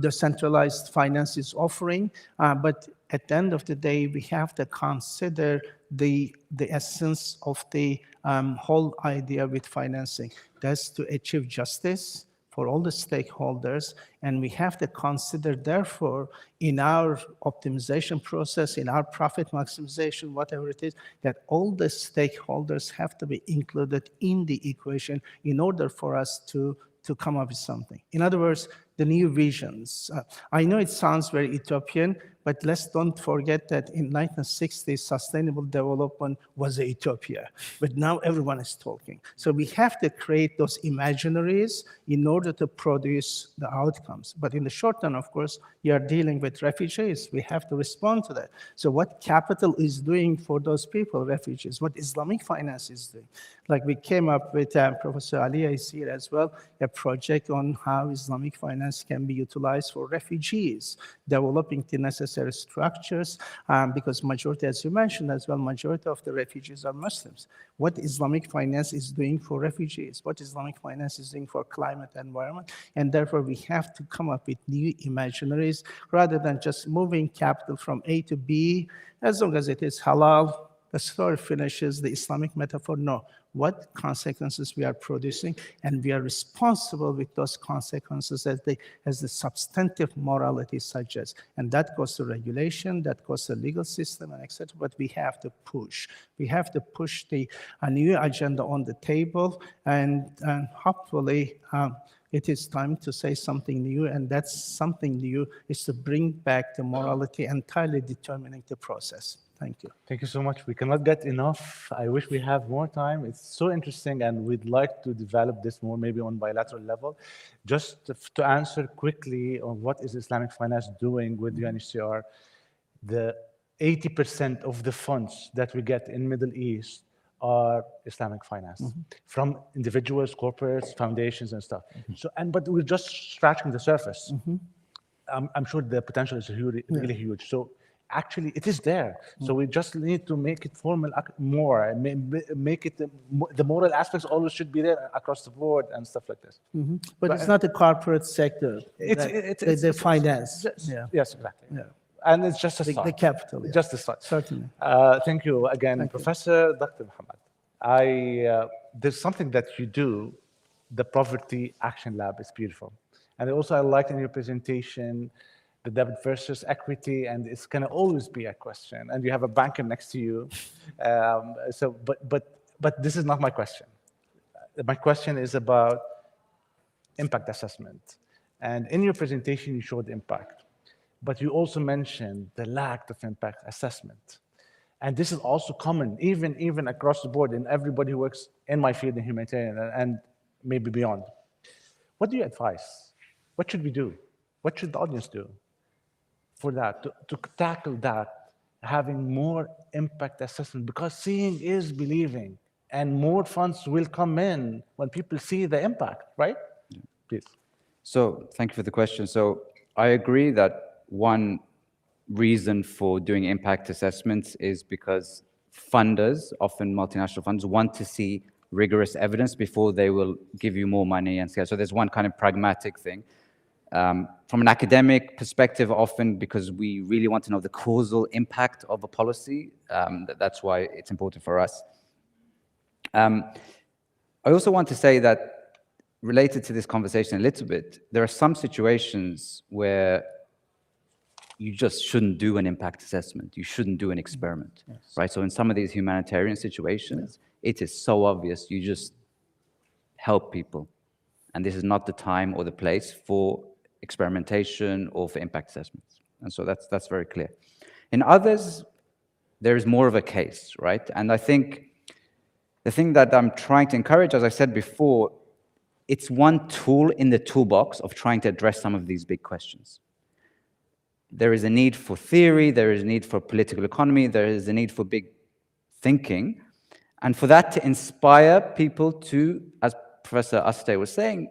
decentralized finances offering. But at the end of the day, we have to consider the essence of the whole idea with financing. That's to achieve justice for all the stakeholders, and we have to consider, therefore, in our optimization process, in our profit maximization, whatever it is, that all the stakeholders have to be included in the equation in order for us to come up with something. In other words, the new visions. I know it sounds very utopian, but let's don't forget that in 1960s, sustainable development was a utopia, but now everyone is talking. So we have to create those imaginaries in order to produce the outcomes. But in the short term, of course, you are dealing with refugees. We have to respond to that. So what capital is doing for those people, refugees, what Islamic finance is doing. Like we came up with, Professor Ali is here as well, a project on how Islamic finance can be utilized for refugees, developing the necessary structures, because majority, as you mentioned as well, majority of the refugees are Muslims. What Islamic finance is doing for refugees, what Islamic finance is doing for climate and environment, and therefore we have to come up with new imaginaries rather than just moving capital from A to B, as long as it is halal. The story finishes, the Islamic metaphor, no. What consequences we are producing, and we are responsible with those consequences as the substantive morality suggests. And that goes to regulation, that goes to legal system, and etc. But we have to push. We have to push a new agenda on the table, and hopefully it is time to say something new, and that's something new is to bring back the morality entirely determining the process. Thank you. Thank you so much. We cannot get enough. I wish we have more time. It's so interesting, and we'd like to develop this more, maybe on bilateral level. Just to answer quickly on what is Islamic finance doing with UNHCR, the 80% of the funds that we get in Middle East are Islamic finance, from individuals, corporates, foundations, and stuff. So, but we're just scratching the surface. I'm sure the potential is really huge. So actually, it is there. So we just need to make it formal more, and make it the moral aspects always should be there across the board and stuff like this. But it's not the corporate sector. It's the finance. Yes, exactly. Yeah. And it's just a start. The capital. Just a start. Certainly. Thank you again, Professor Dr. Muhammad. There's something that you do, the Poverty Action Lab is beautiful. And also I liked in your presentation, the debt versus equity, and it's going to always be a question. And you have a banker next to you. But this is not my question. My question is about impact assessment. And in your presentation, you showed impact. But you also mentioned the lack of impact assessment. And this is also common, even across the board, in everybody who works in my field in humanitarian and maybe beyond. What do you advise? What should we do? What should the audience do for that, to tackle that, having more impact assessment? Because seeing is believing, and more funds will come in when people see the impact, right? Please. So thank you for the question. So I agree that one reason for doing impact assessments is because funders, often multinational funds, want to see rigorous evidence before they will give you more money and scale. So there's one kind of pragmatic thing. From an academic perspective, often because we really want to know the causal impact of a policy, that's why it's important for us. I also want to say that, related to this conversation a little bit, there are some situations where you just shouldn't do an impact assessment. You shouldn't do an experiment, right? So in some of these humanitarian situations, it is so obvious you just help people. And this is not the time or the place for experimentation or for impact assessments. And so that's very clear. In others, there is more of a case, right? And I think the thing that I'm trying to encourage, as I said before, it's one tool in the toolbox of trying to address some of these big questions. There is a need for theory, there is a need for political economy, there is a need for big thinking. And for that to inspire people to, as Professor Aste was saying,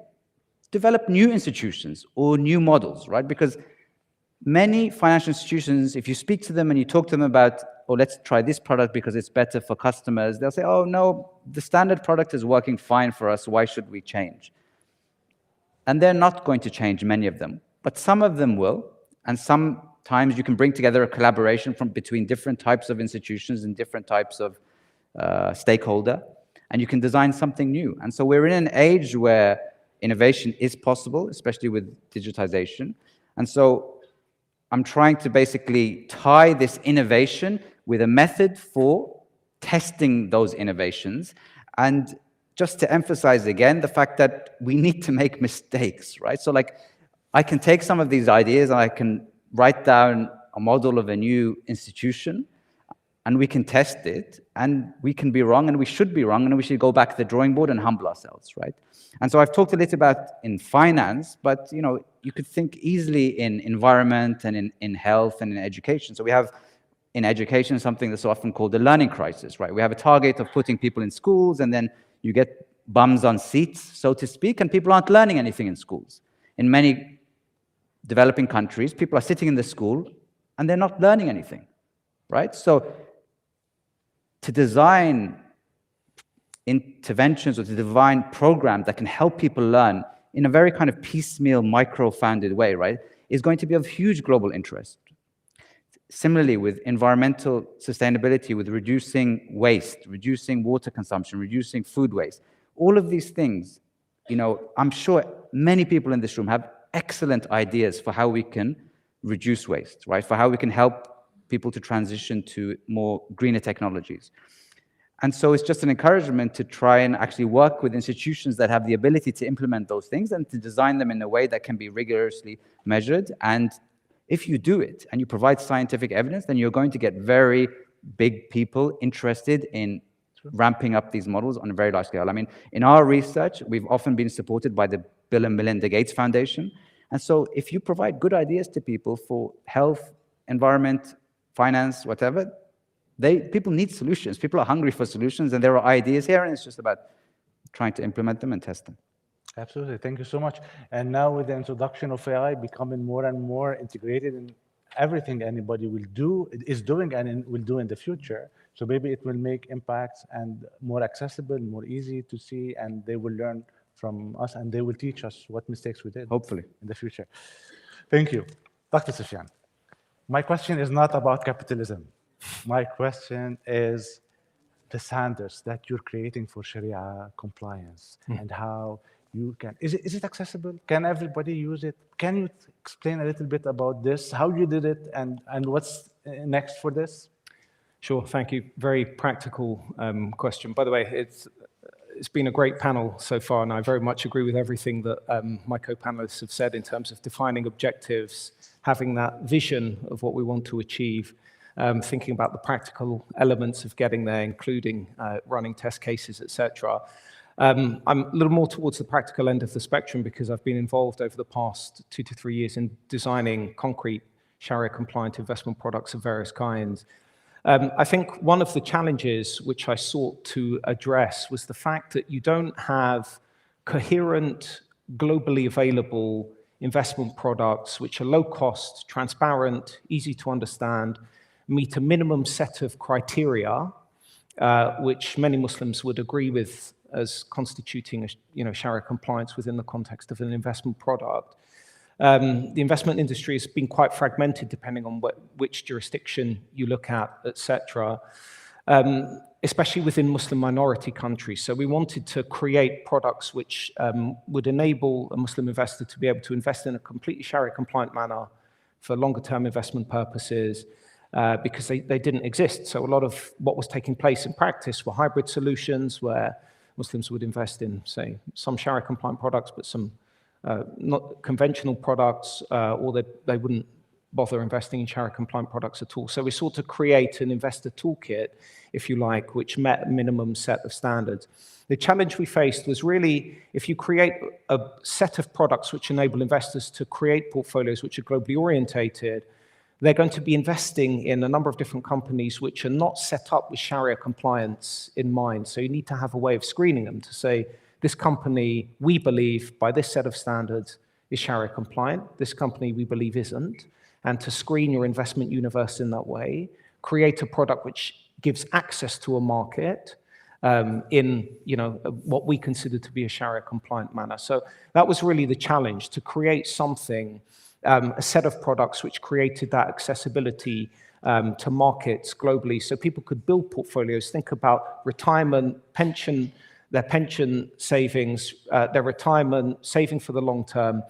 develop new institutions or new models, right? Because many financial institutions, if you speak to them and you talk to them about, oh, let's try this product because it's better for customers, they'll say, oh, no, the standard product is working fine for us, why should we change? And they're not going to change, many of them, but some of them will. And sometimes you can bring together a collaboration between different types of institutions and different types of stakeholder, and you can design something new. And so we're in an age where innovation is possible, especially with digitization. And so I'm trying to basically tie this innovation with a method for testing those innovations. And just to emphasize again, the fact that we need to make mistakes, right? So like, I can take some of these ideas and I can write down a model of a new institution, and we can test it, and we can be wrong, and we should be wrong, and we should go back to the drawing board and humble ourselves, right? And so I've talked a little about in finance, but you could think easily in environment and in health and in education. So we have in education something that's often called the learning crisis, right? We have a target of putting people in schools, and then you get bums on seats, so to speak, and people aren't learning anything in schools. In many developing countries, people are sitting in the school and they're not learning anything, right? So to design interventions or to design programs that can help people learn in a very kind of piecemeal, micro-founded way, right, is going to be of huge global interest. Similarly, with environmental sustainability, with reducing waste, reducing water consumption, reducing food waste, all of these things, I'm sure many people in this room have excellent ideas for how we can reduce waste, right? For how we can help people to transition to more greener technologies. And so it's just an encouragement to try and actually work with institutions that have the ability to implement those things and to design them in a way that can be rigorously measured. And if you do it and you provide scientific evidence, then you're going to get very big people interested in ramping up these models on a very large scale. I mean, in our research, we've often been supported by the Bill and Melinda Gates Foundation. And so if you provide good ideas to people for health, environment, finance, whatever, people need solutions. People are hungry for solutions, and there are ideas here, and it's just about trying to implement them and test them. Absolutely. Thank you so much. And now with the introduction of AI becoming more and more integrated in everything anybody is doing and will do in the future, so maybe it will make impacts and more accessible, more easy to see, and they will learn from us, and they will teach us what mistakes we did. Hopefully. In the future. Thank you. Dr. Sufyan, my question is not about capitalism. My question is the standards that you're creating for Sharia compliance and how you can, is it accessible? Can everybody use it? Can you explain a little bit about this, how you did it, and what's next for this? Sure, thank you. Very practical question. By the way, it's been a great panel so far, and I very much agree with everything that my co-panelists have said in terms of defining objectives, having that vision of what we want to achieve, thinking about the practical elements of getting there, including running test cases, etc. I'm a little more towards the practical end of the spectrum because I've been involved over the past 2 to 3 years in designing concrete Sharia-compliant investment products of various kinds. I think one of the challenges which I sought to address was the fact that you don't have coherent, globally available investment products which are low cost, transparent, easy to understand, meet a minimum set of criteria, which many Muslims would agree with as constituting Sharia compliance within the context of an investment product. The investment industry has been quite fragmented depending on which jurisdiction you look at, etc., especially within Muslim minority countries. So we wanted to create products which would enable a Muslim investor to be able to invest in a completely Sharia-compliant manner for longer-term investment purposes, because they didn't exist. So a lot of what was taking place in practice were hybrid solutions where Muslims would invest in, say, some Sharia-compliant products, but some not conventional products, or they wouldn't bother investing in Sharia-compliant products at all. So we sought to create an investor toolkit, if you like, which met a minimum set of standards. The challenge we faced was really, if you create a set of products which enable investors to create portfolios which are globally orientated, they're going to be investing in a number of different companies which are not set up with Sharia compliance in mind. So you need to have a way of screening them to say, this company, we believe, by this set of standards, is Sharia compliant. This company, we believe, isn't. And to screen your investment universe in that way, create a product which gives access to a market in what we consider to be a Sharia compliant manner. So that was really the challenge, to create something, a set of products which created that accessibility to markets globally so people could build portfolios, think about retirement, pension, their pension savings, their retirement, saving for the long term,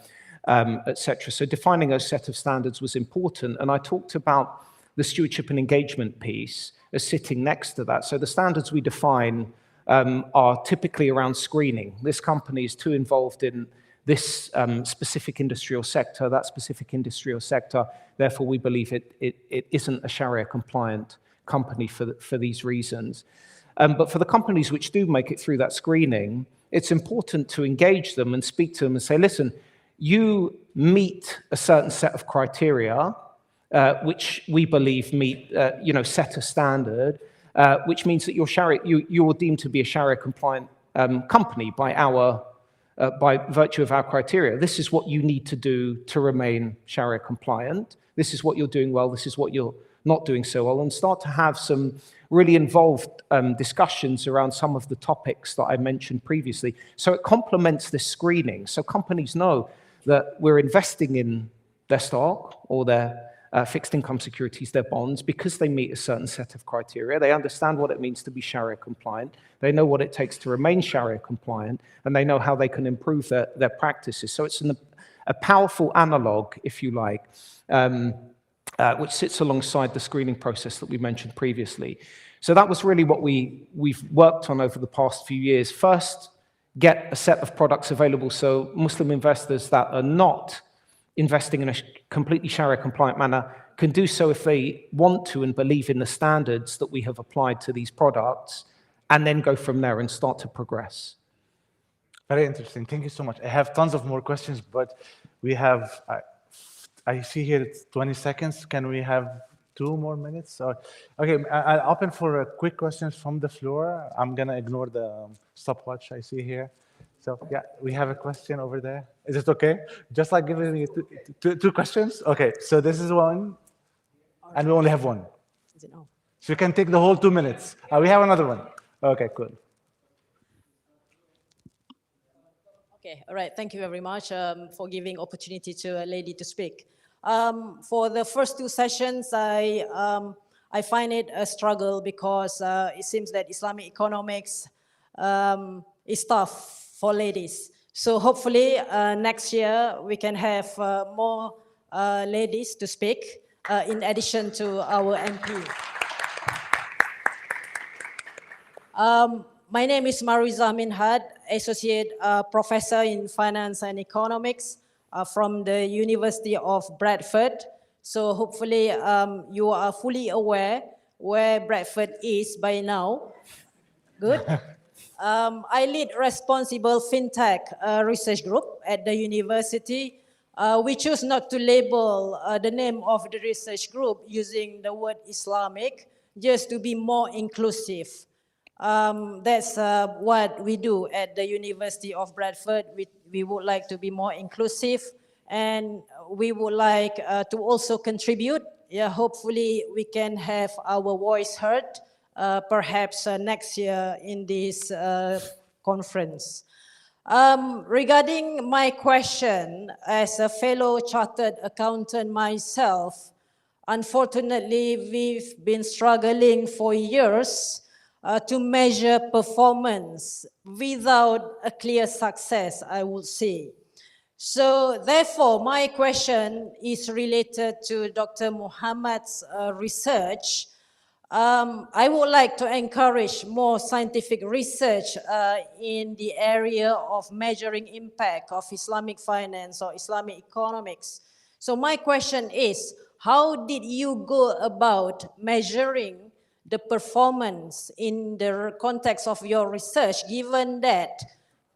etc. So defining a set of standards was important. And I talked about the stewardship and engagement piece as sitting next to that. So the standards we define are typically around screening. This company is too involved in this specific industry or sector, that specific industry or sector. Therefore, we believe it isn't a Sharia compliant company for these reasons. But for the companies which do make it through that screening, it's important to engage them and speak to them and say, listen, you meet a certain set of criteria, which we believe meet, set a standard, which means that you're deemed to be a Sharia compliant company by virtue of our criteria. This is what you need to do to remain Sharia compliant. This is what you're doing well. This is what you're not doing so well, and start to have some really involved discussions around some of the topics that I mentioned previously. So it complements this screening. So companies know that we're investing in their stock or their fixed income securities, their bonds, because they meet a certain set of criteria. They understand what it means to be Sharia compliant. They know what it takes to remain Sharia compliant, and they know how they can improve their practices. So it's a powerful analog, if you like, which sits alongside the screening process that we mentioned previously. So that was really what we've worked on over the past few years. First, get a set of products available so Muslim investors that are not investing in a completely Sharia-compliant manner can do so if they want to and believe in the standards that we have applied to these products, and then go from there and start to progress. Very interesting. Thank you so much. I have tons of more questions, but we have, I see here it's 20 seconds. Can we have 2 more minutes? Okay, I'll open for quick questions from the floor. I'm going to ignore the stopwatch I see here. So yeah, we have a question over there. Is it okay? Just like giving me two questions? Okay, so this is one, and we only have one. Is it on? So you can take the whole 2 minutes. We have another one. Okay, cool. Okay, all right. Thank you very much for giving opportunity to a lady to speak. For the first 2 sessions, I find it a struggle because it seems that Islamic economics is tough for ladies. So hopefully next year we can have more ladies to speak in addition to our MP. My name is Mariza Minhad, Associate Professor in Finance and Economics from the University of Bradford. So hopefully you are fully aware where Bradford is by now. Good. I lead responsible fintech research group at the university. We choose not to label the name of the research group using the word Islamic, just to be more inclusive. That's what we do at the University of Bradford. We would like to be more inclusive, and we would like to also contribute. Yeah, hopefully we can have our voice heard perhaps next year in this conference. Regarding my question, as a fellow chartered accountant myself, unfortunately we've been struggling for years to measure performance without a clear success, I would say. So therefore, my question is related to Dr. Muhammad's research. I would like to encourage more scientific research in the area of measuring impact of Islamic finance or Islamic economics. So my question is, how did you go about measuring the performance in the context of your research, given that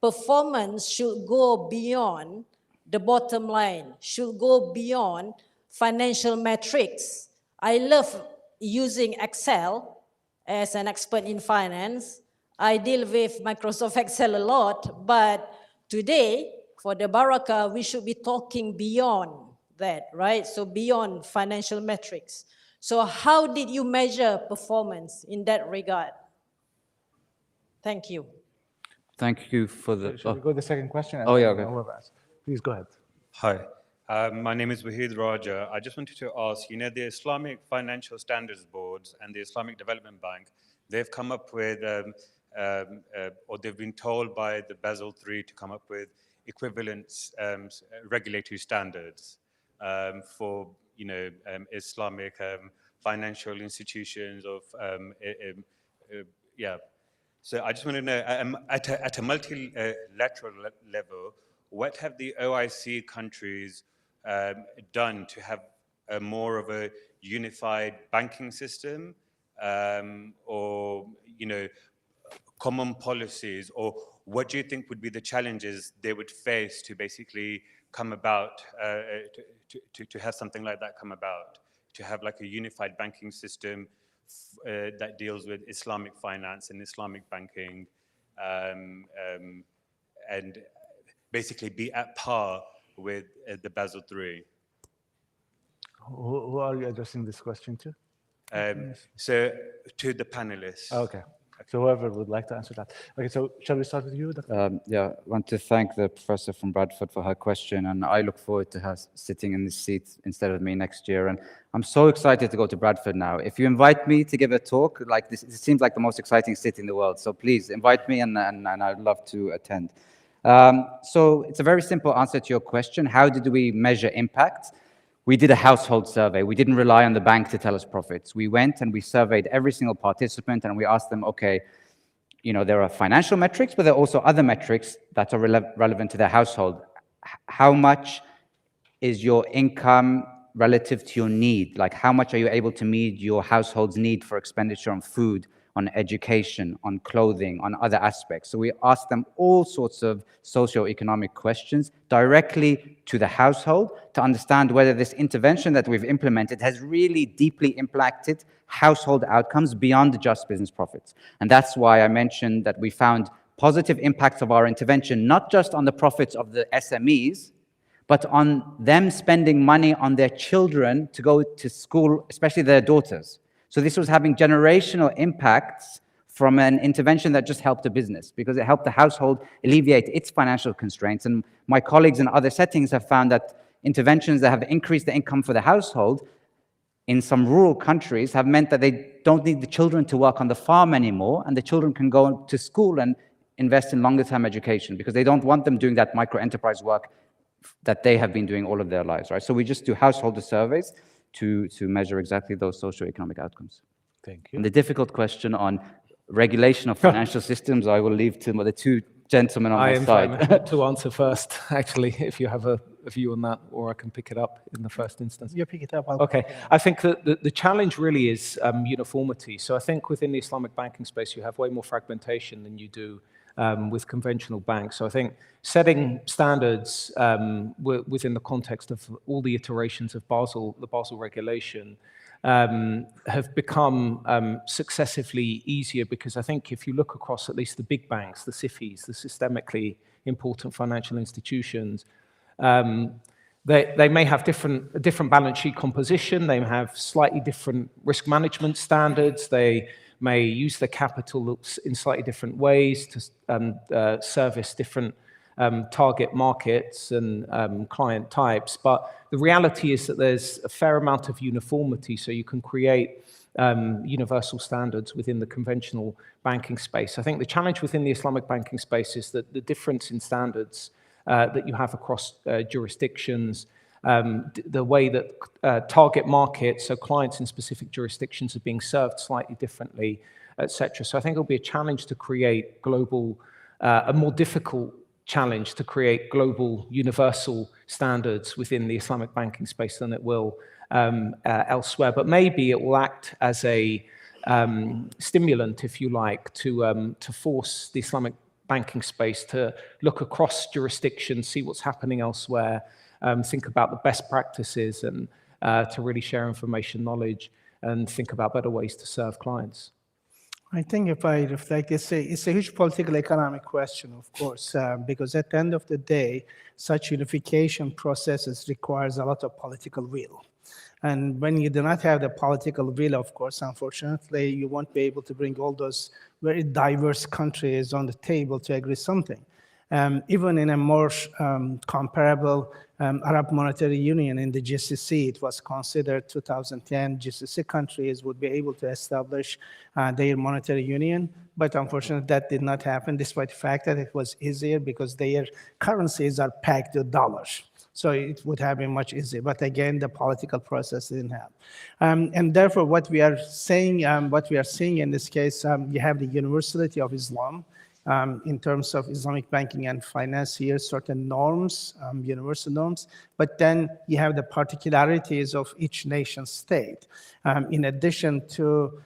performance should go beyond the bottom line, should go beyond financial metrics? I love using Excel as an expert in finance. I deal with Microsoft Excel a lot, but today for the Baraka, we should be talking beyond that, right? So beyond financial metrics. So how did you measure performance in that regard? Thank you. Thank you for the... Should we go to the second question? Oh, yeah, okay. Please go ahead. Hi, my name is Wahid Raja. I just wanted to ask, you know, the Islamic Financial Standards Boards and the Islamic Development Bank, they've come up with, or they've been told by the Basel III to come up with equivalent regulatory standards for, you know, Islamic financial institutions of, yeah. So I just want to know, at a multilateral level, what have the OIC countries done to have more of a unified banking system, or, you know, common policies, or what do you think would be the challenges they would face to basically come about, to have something like that come about, to have like a unified banking system that deals with Islamic finance and Islamic banking, and basically be at par with the Basel III? Who are you addressing this question to? So to the panelists. Okay. So whoever would like to answer that. Okay, so shall we start with you? Yeah, I want to thank the professor from Bradford for her question, and I look forward to her sitting in this seat instead of me next year. And I'm so excited to go to Bradford now. If you invite me to give a talk like this, it seems like the most exciting city in the world. So please invite me, and I'd love to attend. So it's a very simple answer to your question. How did we measure impact? we did a household survey. We didn't rely on the bank to tell us profits. We went and we surveyed every single participant and we asked them, okay, you know, there are financial metrics, but there are also other metrics that are relevant to their household. How much is your income relative to your need? Like, how much are you able to meet your household's need for expenditure on food, on education, on clothing, on other aspects? So we asked them all sorts of socio-economic questions directly to the household to understand whether this intervention that we've implemented has really deeply impacted household outcomes beyond just business profits. And that's why I mentioned that we found positive impacts of our intervention, not just on the profits of the SMEs, but on them spending money on their children to go to school, especially their daughters. So this was having generational impacts from an intervention that just helped a business because it helped the household alleviate its financial constraints. And my colleagues in other settings have found that interventions that have increased the income for the household in some rural countries have meant that they don't need the children to work on the farm anymore, and the children can go to school and invest in longer-term education because they don't want them doing that micro-enterprise work that they have been doing all of their lives, right? So we just do householder surveys to measure exactly those socioeconomic outcomes. Thank you. And the difficult question on regulation of financial systems, I will leave to the two gentlemen on my side. I am to answer first, actually, if you have a view on that, or I can pick it up in the first instance. You pick it up. Okay. I think that the challenge really is uniformity. So I think within the Islamic banking space, you have way more fragmentation than you do with conventional banks. So I think setting standards within the context of all the iterations of the Basel regulation have become successively easier because I think if you look across at least the big banks, the SIFIs, the systemically important financial institutions, they may have different balance sheet composition, they have slightly different risk management standards, they may use the capital in slightly different ways to service different target markets and client types. But the reality is that there's a fair amount of uniformity, so you can create universal standards within the conventional banking space. I think the challenge within the Islamic banking space is that the difference in standards that you have across jurisdictions, the way that target markets, so clients in specific jurisdictions are being served slightly differently, etc. So I think it'll be a challenge to create global, a more difficult challenge to create global universal standards within the Islamic banking space than it will elsewhere. But maybe it will act as a stimulant, if you like, to force the Islamic banking space to look across jurisdictions, see what's happening elsewhere, think about the best practices and to really share information, knowledge, and think about better ways to serve clients. I think if I reflect, it's a huge political economic question, of course, because at the end of the day, such unification processes requires a lot of political will. And when you do not have the political will, of course, unfortunately, you won't be able to bring all those very diverse countries on the table to agree something. Even in a more comparable Arab Monetary Union in the GCC, it was considered 2010 GCC countries would be able to establish their monetary union, but unfortunately that did not happen, despite the fact that it was easier because their currencies are pegged to dollars. So it would have been much easier, but again, the political process didn't have. And therefore, what we are saying, what we are seeing in this case, you have the universality of Islam, in terms of Islamic banking and finance here, certain norms, universal norms, but then you have the particularities of each nation state. In addition to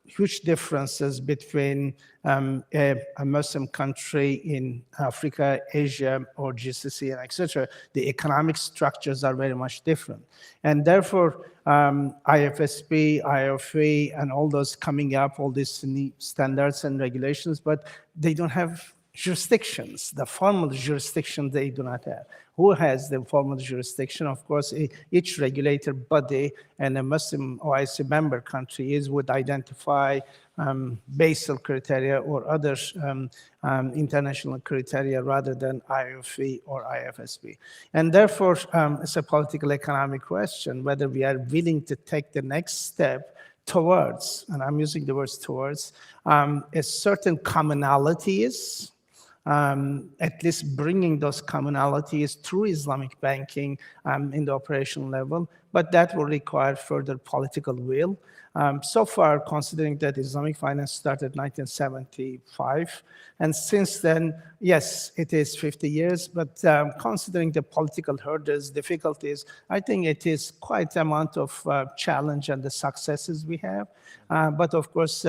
huge differences between a Muslim country in Africa, Asia, or GCC, and etc. The economic structures are very much different. And therefore, IFSB, IFA, and all those coming up, all these standards and regulations, but they don't have jurisdictions. The formal jurisdiction they do not have. Who has the formal jurisdiction? Of course, each regulator body and a Muslim OIC member country would identify Basel criteria or other international criteria rather than IFE or IFSB. And therefore, it's a political economic question whether we are willing to take the next step towards, and I'm using the words towards, a certain commonalities at least bringing those commonalities through Islamic banking in the operational level, but that will require further political will. So far, considering that Islamic finance started 1975, and since then, yes, it is 50 years, but considering the political hurdles, difficulties, I think it is quite an amount of challenge and the successes we have. But of course,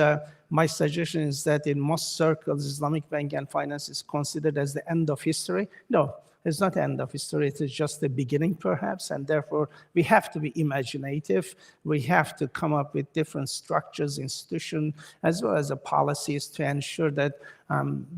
my suggestion is that in most circles, Islamic banking and finance is considered as the end of history. No, it's not the end of history. It is just the beginning, perhaps, and therefore we have to be imaginative. We have to come up with different structures, institutions, as well as the policies to ensure that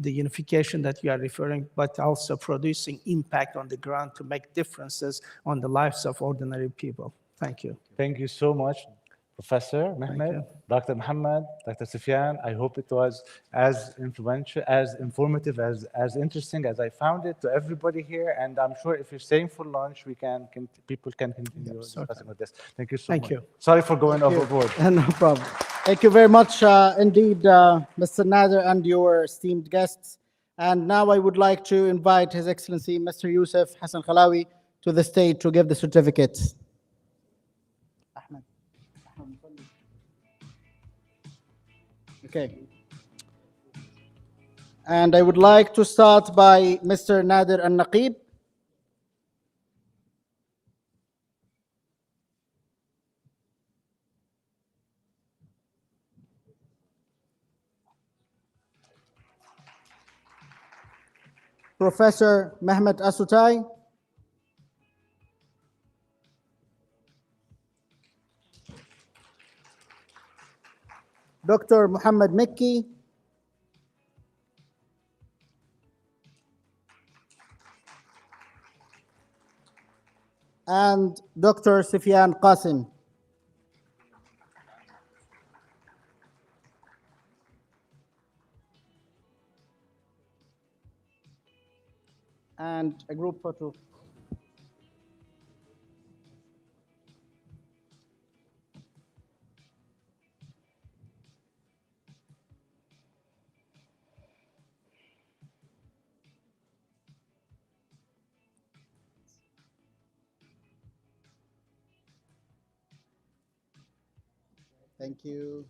the unification that you are referring, but also producing impact on the ground to make differences on the lives of ordinary people. Thank you. Thank you so much, Professor Mehmet, Dr. Muhammad, Dr. Sufyan. I hope it was as influential, as informative, as interesting as I found it to everybody here. And I'm sure if you're staying for lunch, people can continue discussing with this. Thank you so much. Thank you. Sorry for going overboard. No problem. Thank you very much indeed, Mr. Nader and your esteemed guests. And now I would like to invite His Excellency, Mr. Yusuf Hassan Khalawi, to the stage to give the certificates. Okay. And I would like to start by Mr. Nader Al-Naqib. Professor Mehmet Asutai. Dr. Muhammad Mekki. And Dr. Sufyan Qasim. And a group photo. Thank you.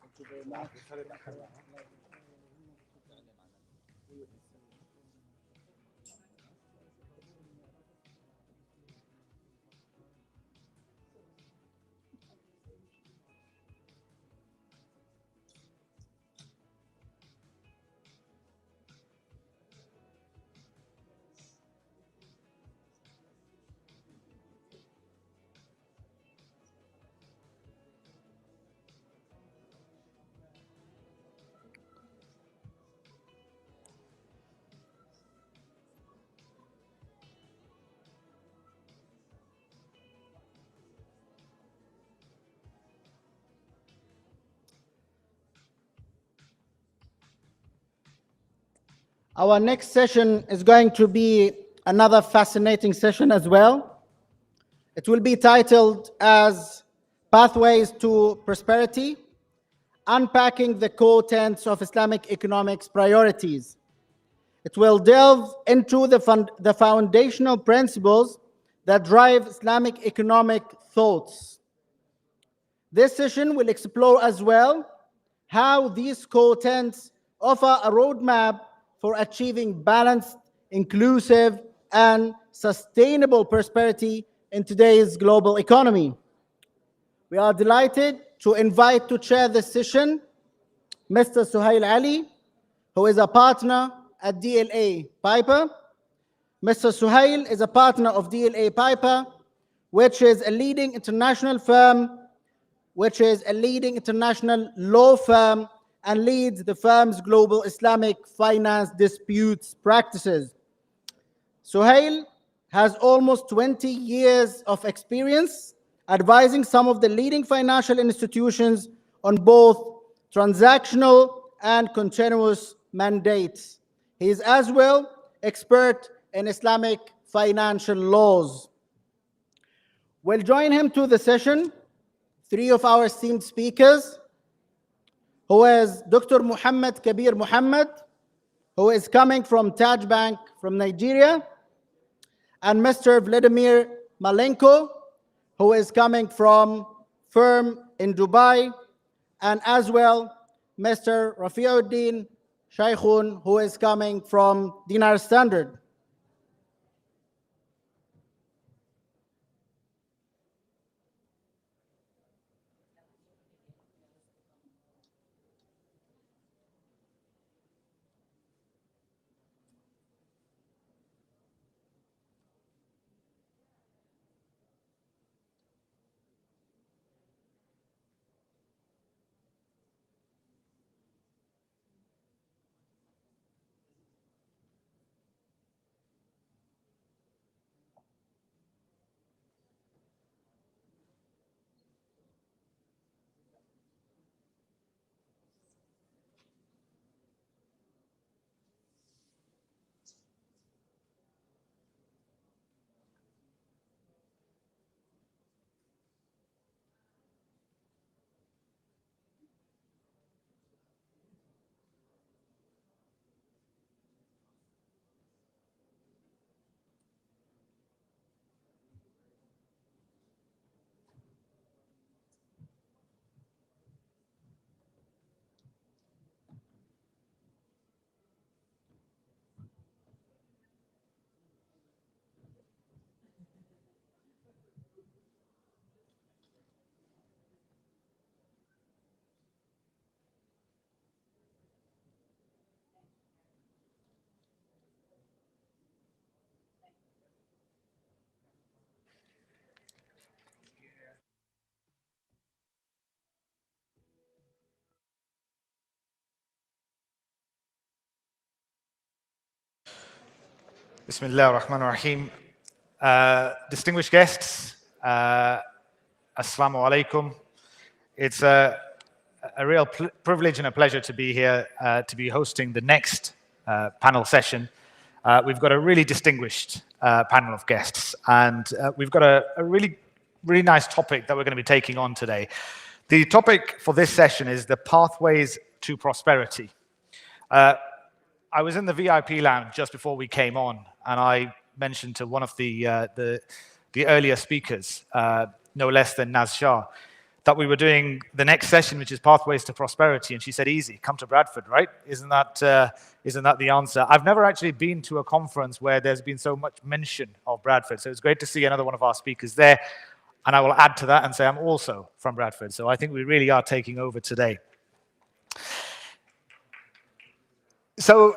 Thank you very much. Our next session is going to be another fascinating session as well. It will be titled as Pathways to Prosperity, Unpacking the Core Tenets of Islamic Economics Priorities. It will delve into the foundational principles that drive Islamic economic thoughts. This session will explore as well how these core tenets offer a roadmap for achieving balanced, inclusive, and sustainable prosperity in today's global economy. We are delighted to invite to chair this session Mr. Suhail Ali, who is a partner at DLA Piper. Mr. Suhail is a partner of DLA Piper, which is a leading international law firm and leads the firm's global Islamic finance disputes practices. Suhail has almost 20 years of experience advising some of the leading financial institutions on both transactional and continuous mandates. He is as well expert in Islamic financial laws. We'll join him to the session, three of our esteemed speakers. who is Dr. Muhammad Kabir Muhammad, who is coming from Taj Bank from Nigeria, and Mr. Vladimir Malenko, who is coming from firm in Dubai, and as well Mr. Rafiuddin Shaykhun, who is coming from Dinar Standard. Bismillah ar-Rahman ar-Rahim. Distinguished guests, Assalamu alaikum. It's a real privilege and a pleasure to be here to be hosting the next panel session. We've got a really distinguished panel of guests, and we've got a really nice topic that we're going to be taking on today. The topic for this session is the pathways to prosperity. I was in the VIP lounge just before we came on, and I mentioned to one of the earlier speakers, no less than Naz Shah, that we were doing the next session, which is Pathways to Prosperity, and she said, easy, come to Bradford, right? Isn't that the answer? I've never actually been to a conference where there's been so much mention of Bradford, so it's great to see another one of our speakers there, and I will add to that and say I'm also from Bradford, so I think we really are taking over today. So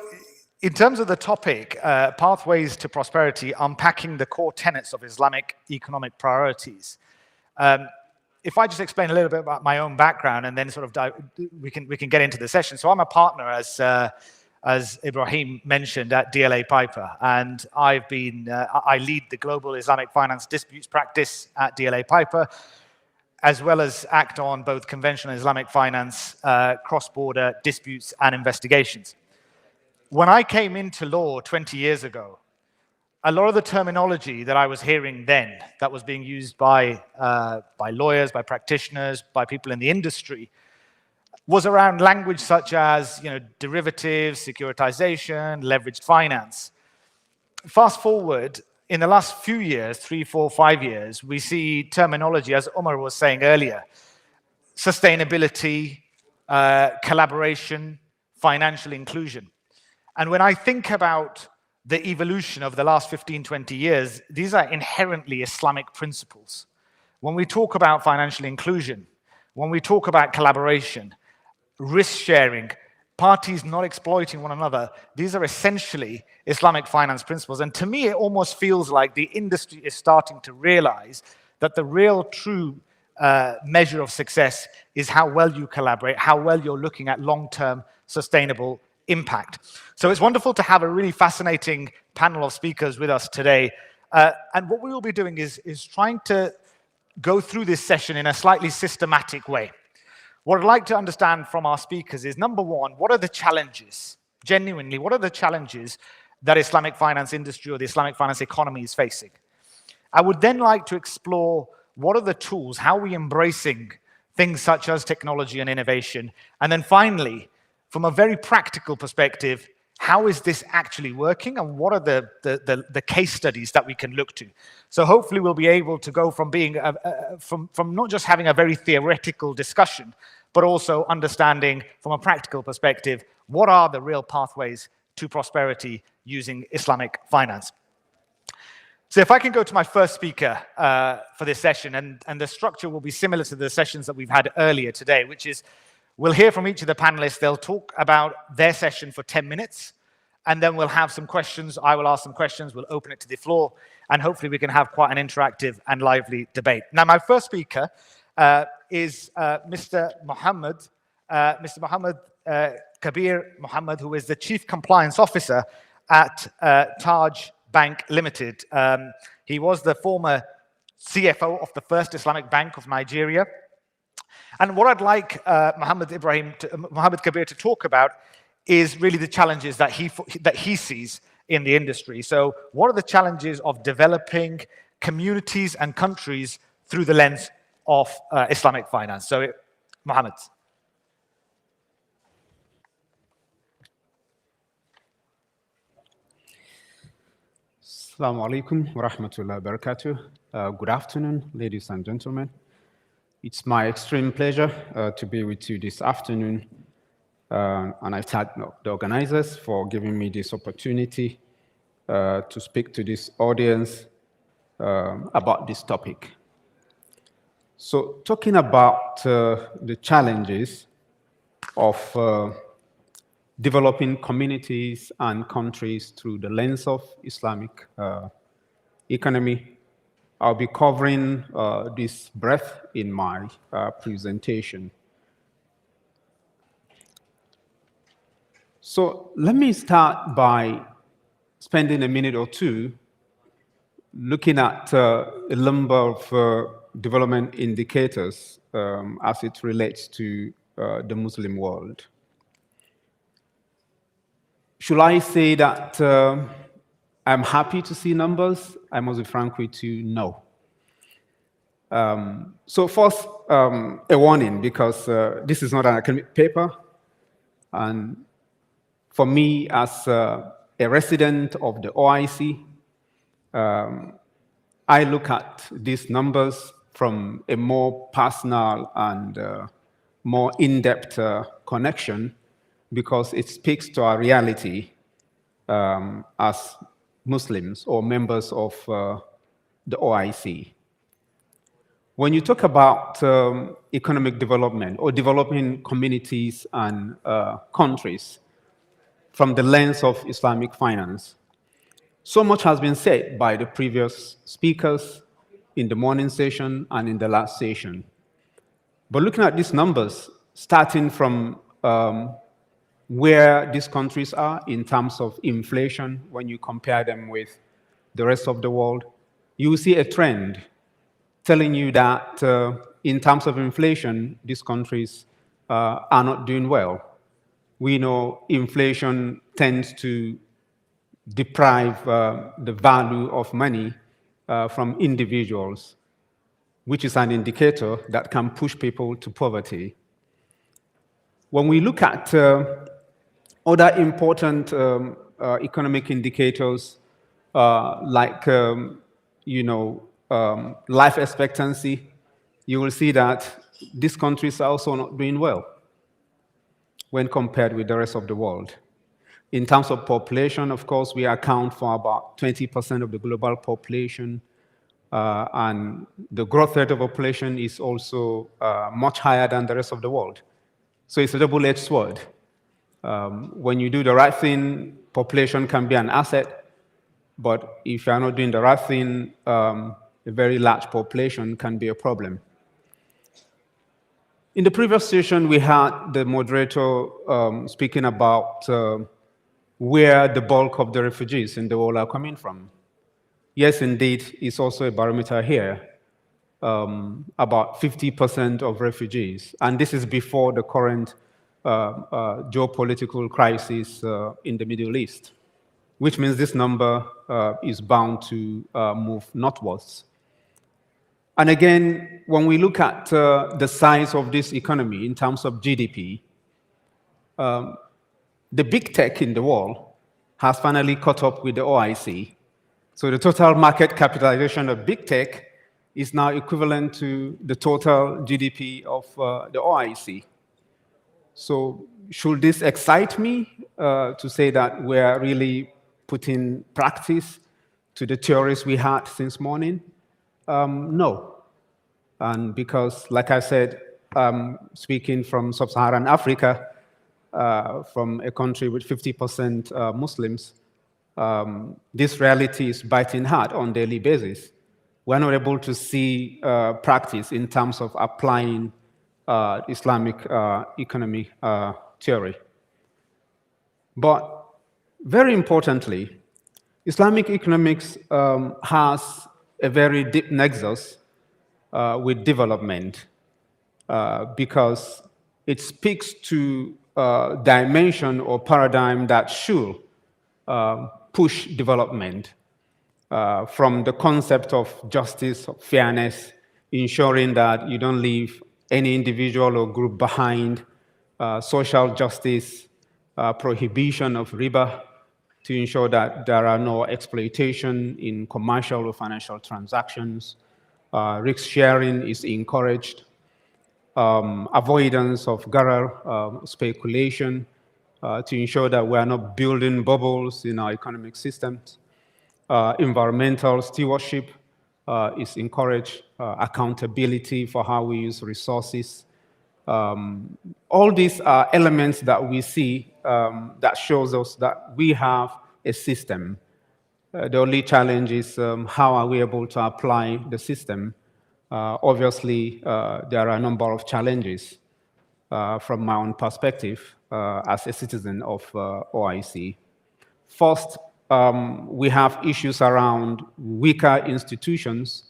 in terms of the topic, Pathways to Prosperity, unpacking the core tenets of Islamic economic priorities. If I just explain a little bit about my own background and then sort of we can get into the session. So I'm a partner, as Ibrahim mentioned, at DLA Piper, and I lead the global Islamic finance disputes practice at DLA Piper, as well as act on both conventional Islamic finance, cross-border disputes and investigations. When I came into law 20 years ago, a lot of the terminology that I was hearing then that was being used by lawyers, by practitioners, by people in the industry was around language such as derivatives, securitization, leveraged finance. Fast forward, in the last few years, 3, 4, 5 years, we see terminology, as Omar was saying earlier, sustainability, collaboration, financial inclusion. And when I think about the evolution of the last 15, 20 years, these are inherently Islamic principles. When we talk about financial inclusion, when we talk about collaboration, risk sharing, parties not exploiting one another, these are essentially Islamic finance principles. And to me, it almost feels like the industry is starting to realize that the real true measure of success is how well you collaborate, how well you're looking at long-term sustainable impact. So it's wonderful to have a really fascinating panel of speakers with us today. And what we will be doing is trying to go through this session in a slightly systematic way. What I'd like to understand from our speakers is, number one, what are the challenges? Genuinely, what are the challenges that Islamic finance industry or the Islamic finance economy is facing? I would then like to explore what are the tools, how are we embracing things such as technology and innovation. And then finally, from a very practical perspective, how is this actually working and what are the case studies that we can look to? So hopefully we'll be able to go from being, from not just having a very theoretical discussion, but also understanding from a practical perspective, what are the real pathways to prosperity using Islamic finance? So if I can go to my first speaker for this session, and the structure will be similar to the sessions that we've had earlier today, which is we'll hear from each of the panelists. They'll talk about their session for 10 minutes, and then we'll have some questions. I will ask some questions. We'll open it to the floor, and hopefully we can have quite an interactive and lively debate. Now, my first speaker is Mr. Mohammed Kabir Mohammed, who is the Chief Compliance Officer at Taj Bank Limited. He was the former CFO of the First Islamic Bank of Nigeria. And what I'd like Mohammed Kabir to talk about is really the challenges that he sees in the industry. So what are the challenges of developing communities and countries through the lens of Islamic finance? So, Mohammed. Assalamu alaikum wa rahmatullahi wa barakatuh. Good afternoon, ladies and gentlemen. It's my extreme pleasure to be with you this afternoon. And I thank the organizers for giving me this opportunity to speak to this audience about this topic. So talking about the challenges of developing communities and countries through the lens of Islamic economy, I'll be covering this breadth in my presentation. So let me start by spending a minute or two looking at a number of development indicators as it relates to the Muslim world. Should I say that I'm happy to see numbers? I must be frank with you, no. So first, a warning, because this is not an academic paper. And for me, as a resident of the OIC, I look at these numbers from a more personal and more in-depth connection, because it speaks to our reality as Muslims or members of the OIC. When you talk about economic development or developing communities and countries from the lens of Islamic finance, so much has been said by the previous speakers in the morning session and in the last session. But looking at these numbers, starting from where these countries are in terms of inflation, when you compare them with the rest of the world, you will see a trend telling you that in terms of inflation, these countries are not doing well. We know inflation tends to deprive the value of money from individuals, which is an indicator that can push people to poverty. When we look at other important economic indicators like life expectancy, you will see that these countries are also not doing well when compared with the rest of the world. In terms of population, of course, we account for about 20% of the global population, and the growth rate of population is also much higher than the rest of the world. So it's a double-edged sword. When you do the right thing, population can be an asset, but if you're not doing the right thing, a very large population can be a problem. In the previous session, we had the moderator speaking about where the bulk of the refugees in the world are coming from. Yes, indeed, it's also a barometer here. About 50% of refugees, and this is before the current geopolitical crisis in the Middle East, which means this number is bound to move northwards. And again, when we look at the size of this economy in terms of GDP, the big tech in the world has finally caught up with the OIC. So the total market capitalization of big tech is now equivalent to the total GDP of the OIC. So should this excite me to say that we're really putting practice to the theories we had since morning? No. And because, like I said, speaking from sub-Saharan Africa, from a country with 50% Muslims, this reality is biting hard on a daily basis. We're not able to see practice in terms of applying Islamic economic theory. But very importantly, Islamic economics has a very deep nexus with development because it speaks to dimension or paradigm that should push development from the concept of justice, of fairness, ensuring that you don't leave any individual or group behind, social justice, prohibition of riba, to ensure that there are no exploitation in commercial or financial transactions. Risk sharing is encouraged. Avoidance of gharar, speculation, to ensure that we are not building bubbles in our economic systems. Environmental stewardship is encouraged. Accountability for how we use resources. All these are elements that we see that shows us that we have a system. The only challenge is how are we able to apply the system? Obviously, there are a number of challenges from my own perspective as a citizen of OIC. First, we have issues around weaker institutions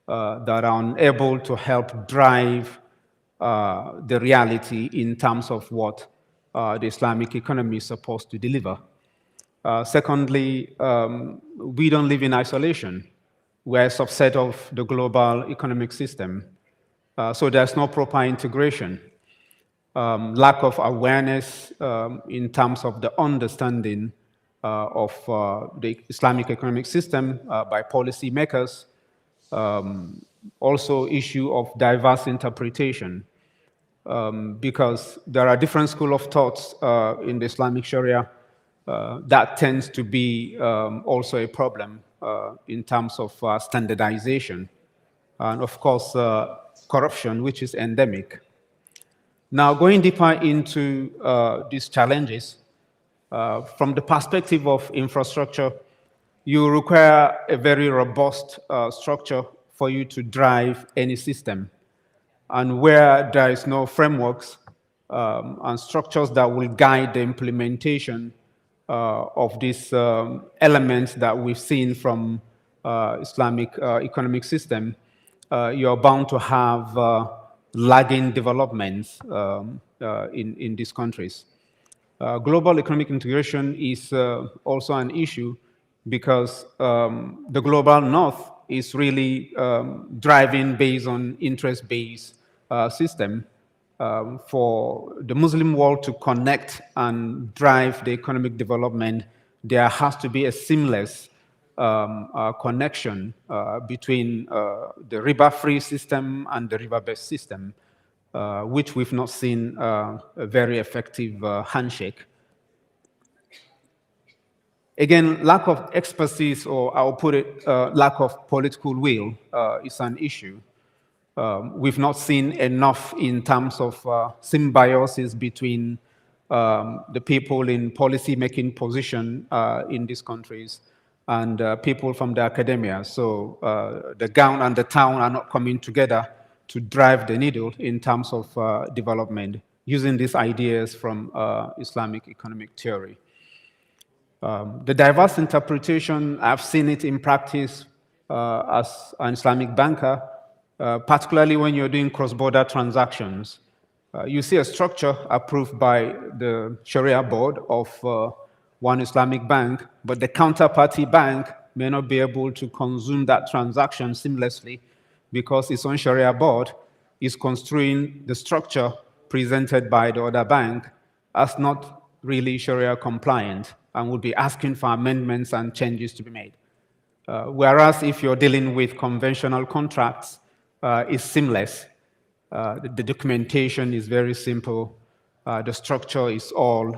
that are unable to help drive the reality in terms of what the Islamic economy is supposed to deliver. Secondly, we don't live in isolation. We're a subset of the global economic system. So there's no proper integration. Lack of awareness in terms of the understanding of the Islamic economic system by policymakers. Also issue of diverse interpretation. Because there are different schools of thoughts in the Islamic Sharia that tends to be also a problem in terms of standardization. And of course, corruption, which is endemic. Now, going deeper into these challenges, from the perspective of infrastructure, you require a very robust structure for you to drive any system. And where there is no frameworks and structures that will guide the implementation of these elements that we've seen from Islamic economic system, you're bound to have lagging developments in these countries. Global economic integration is also an issue because the global north is really driving based on interest-based system. For the Muslim world to connect and drive the economic development, there has to be a seamless connection between the riba-free system and the riba-based system, which we've not seen a very effective handshake. Again, lack of expertise, or I'll put it, lack of political will is an issue. We've not seen enough in terms of symbiosis between the people in policy-making position in these countries and people from the academia. So the gown and the town are not coming together to drive the needle in terms of development, using these ideas from Islamic economic theory. The diverse interpretation, I've seen it in practice as an Islamic banker, particularly when you're doing cross-border transactions. You see a structure approved by the Sharia board of one Islamic bank, but the counterparty bank may not be able to consume that transaction seamlessly because its own Sharia board is construing the structure presented by the other bank as not really Sharia compliant and would be asking for amendments and changes to be made. Whereas if you're dealing with conventional contracts, it's seamless. The documentation is very simple. The structure is all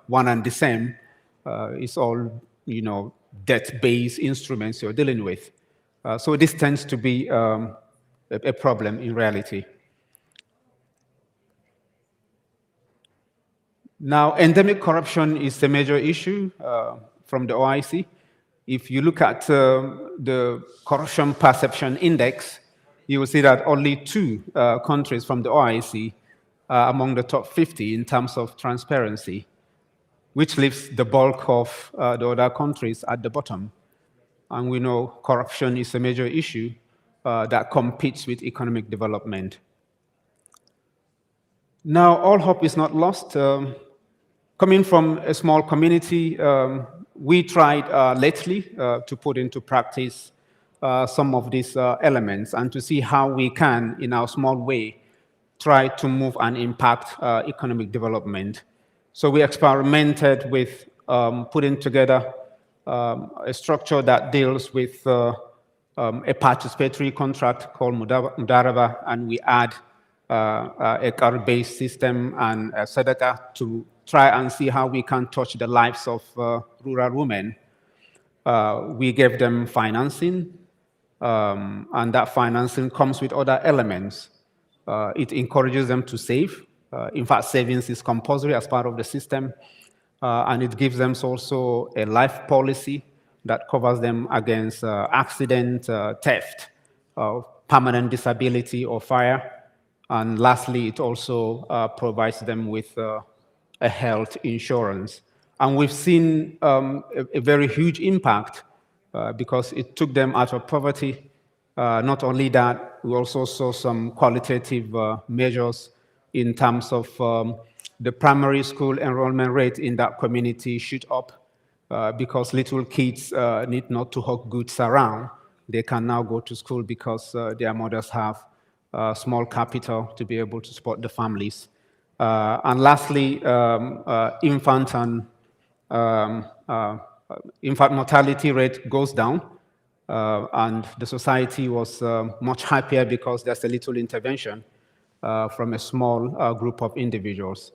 one and the same. It's all, debt-based instruments you're dealing with. So this tends to be a problem in reality. Now, endemic corruption is a major issue from the OIC. If you look at the Corruption Perception Index, you will see that only 2 countries from the OIC are among the top 50 in terms of transparency, which leaves the bulk of the other countries at the bottom. And we know corruption is a major issue that competes with economic development. Now, all hope is not lost. Coming from a small community, we tried lately to put into practice some of these elements and to see how we can, in our small way, try to move and impact economic development. So we experimented with putting together a structure that deals with a participatory contract called Mudaraba, and we add a card-based system and a sadaqah to try and see how we can touch the lives of rural women. We gave them financing, and that financing comes with other elements. It encourages them to save. In fact, savings is compulsory as part of the system, and it gives them also a life policy that covers them against accident, theft, permanent disability, or fire. And lastly, it also provides them with a health insurance. And we've seen a very huge impact because it took them out of poverty. Not only that, we also saw some qualitative measures in terms of the primary school enrollment rate in that community shoot up because little kids need not to hawk goods around. They can now go to school because their mothers have small capital to be able to support the families. And lastly, infant mortality rate goes down, and the society was much happier because there's a little intervention from a small group of individuals.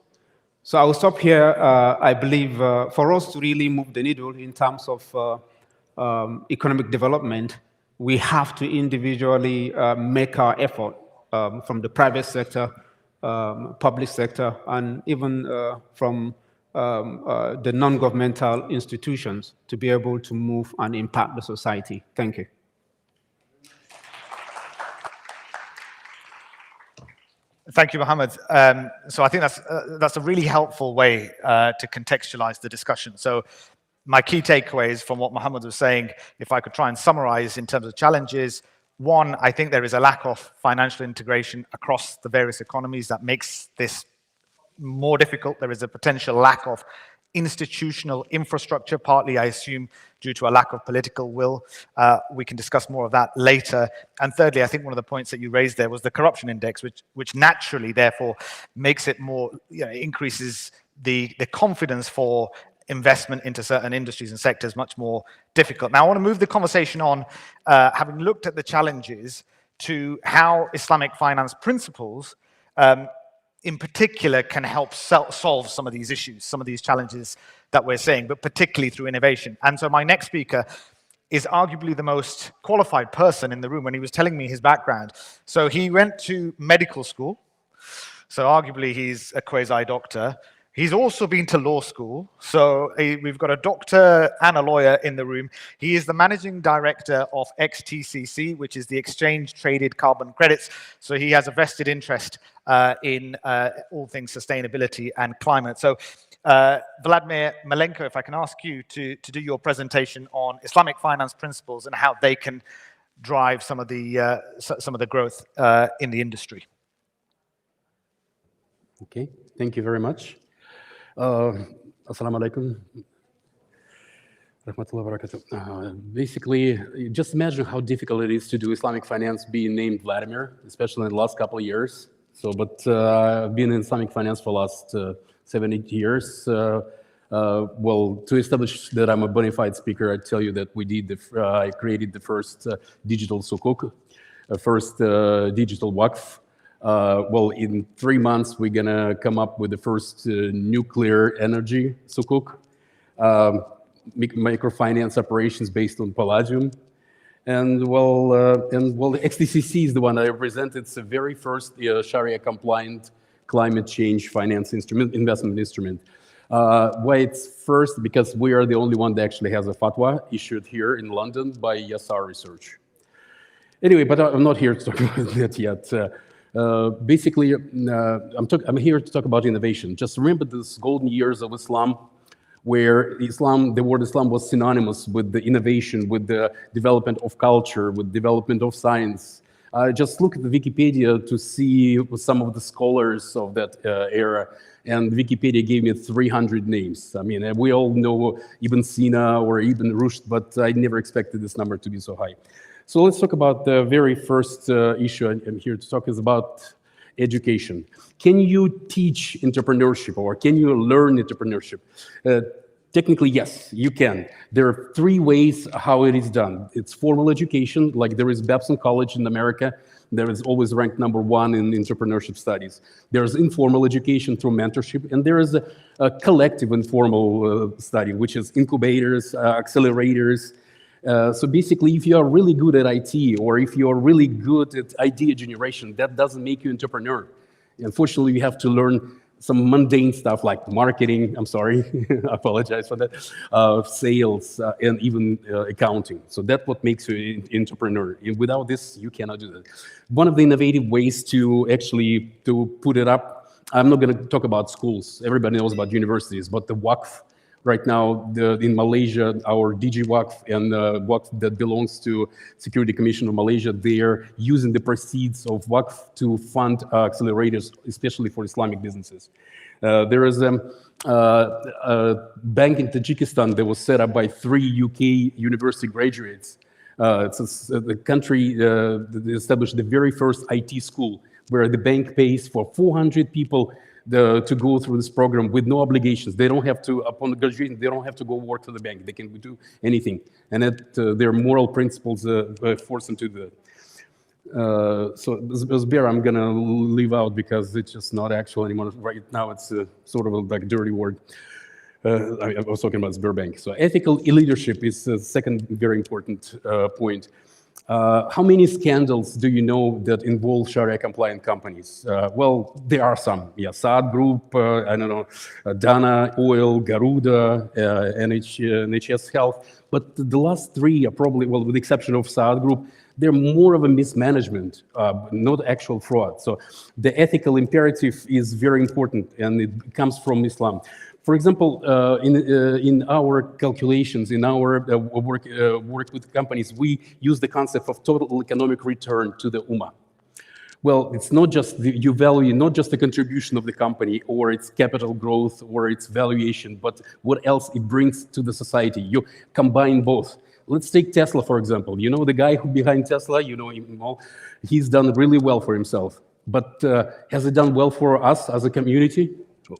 So I will stop here. I believe for us to really move the needle in terms of economic development, we have to individually make our effort from the private sector, public sector, and even from the non-governmental institutions to be able to move and impact the society. Thank you. Thank you, Mohammed. So I think that's a really helpful way to contextualize the discussion. So my key takeaways from what Mohammed was saying, if I could try and summarize in terms of challenges, one, I think there is a lack of financial integration across the various economies that makes this more difficult. There is a potential lack of institutional infrastructure, partly, I assume, due to a lack of political will. We can discuss more of that later. And thirdly, I think one of the points that you raised there was the corruption index, which naturally, therefore, makes it more, increases the confidence for investment into certain industries and sectors much more difficult. Now, I want to move the conversation on, having looked at the challenges, to how Islamic finance principles in particular can help solve some of these issues, some of these challenges that we're seeing, but particularly through innovation. And so my next speaker is arguably the most qualified person in the room when he was telling me his background. So he went to medical school, so arguably he's a quasi-doctor. He's also been to law school, so we've got a doctor and a lawyer in the room. He is the managing director of XTCC, which is the Exchange Traded Carbon Credits. So he has a vested interest in all things sustainability and climate. So Vladimir Malenko, if I can ask you to do your presentation on Islamic finance principles and how they can drive some of the growth in the industry. Okay, thank you very much. Assalamu alaikum. Basically, just imagine how difficult it is to do Islamic finance being named Vladimir, especially in the last couple of years. So, but I've been in Islamic finance for the last 7-8 years. Well, to establish that I'm a bona fide speaker, I tell you that I created the first digital sukuk, first digital waqf. Well, in 3 months, we're gonna come up with the first nuclear energy sukuk, microfinance operations based on palladium. And the XDCC is the one I represent. It's the very first Sharia-compliant climate change finance instrument, investment instrument. Why it's first? Because we are the only one that actually has a fatwa issued here in London by Yasar Research. Anyway, but I'm not here to talk about that yet. Basically, I'm here to talk about innovation. Just remember these golden years of Islam, where the word Islam was synonymous with the innovation, with the development of culture, with development of science. Just look at the Wikipedia to see some of the scholars of that era, and Wikipedia gave me 300 names. I mean, we all know Ibn Sina or Ibn Rushd, but I never expected this number to be so high. So let's talk about the very first issue I'm here to talk is about education. Can you teach entrepreneurship or can you learn entrepreneurship? Technically, yes, you can. There are 3 ways how it is done. It's formal education, like there is Babson College in America. There is always ranked #1 in entrepreneurship studies. There's informal education through mentorship, and there is a collective informal study, which is incubators, accelerators. So basically, if you are really good at IT or if you are really good at idea generation, that doesn't make you an entrepreneur. Unfortunately, you have to learn some mundane stuff like marketing, I'm sorry, I apologize for that, sales, and even accounting. So that's what makes you an entrepreneur. And without this, you cannot do that. One of the innovative ways to put it up, I'm not going to talk about schools. Everybody knows about universities, but the waqf. Right now, in Malaysia, our DG Waqf and Waqf that belongs to Security Commission of Malaysia, they're using the proceeds of Waqf to fund accelerators, especially for Islamic businesses. There is a bank in Tajikistan that was set up by 3 UK university graduates. It's the country that established the very first IT school, where the bank pays for 400 people to go through this program with no obligations. They don't have to, upon graduation, they don't have to go work for the bank. They can do anything. And their moral principles force them to do that. So this beer I'm going to leave out because it's just not actual anymore. Right now it's sort of like a dirty word. I was talking about Sberbank. So ethical leadership is the second very important point. How many scandals do you know that involve Sharia-compliant companies? Well, there are some. Yeah, Saad Group, I don't know, Dana Oil, Garuda, NHS Health. But the last 3 are probably, well, with the exception of Saad Group, they're more of a mismanagement, not actual fraud. So the ethical imperative is very important, and it comes from Islam. For example, in our calculations, in our work with companies, we use the concept of total economic return to the Ummah. Well, it's not just you value not just the contribution of the company or its capital growth or its valuation, but what else it brings to the society. You combine both. Let's take Tesla, for example. You know the guy who behind Tesla, you know him all. He's done really well for himself. But has it done well for us as a community?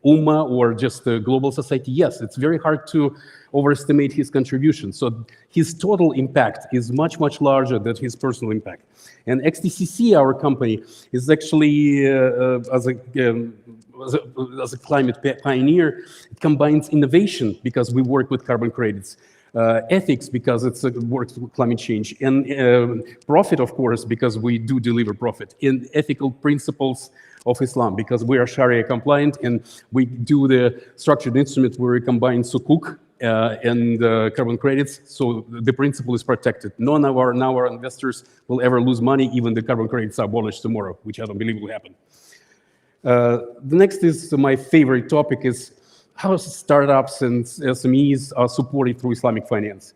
Ummah or just the global society? Yes, it's very hard to overestimate his contribution. So his total impact is much, much larger than his personal impact. And XDCC, our company, is actually, as a climate pioneer, it combines innovation because we work with carbon credits, ethics because it works with climate change, and profit, of course, because we do deliver profit, and ethical principles of Islam, because we are Sharia compliant and we do the structured instruments where we combine sukuk and carbon credits, so the principle is protected. None of our investors will ever lose money, even the carbon credits are abolished tomorrow, which I don't believe will happen. The next is my favorite topic is how startups and SMEs are supported through Islamic finance.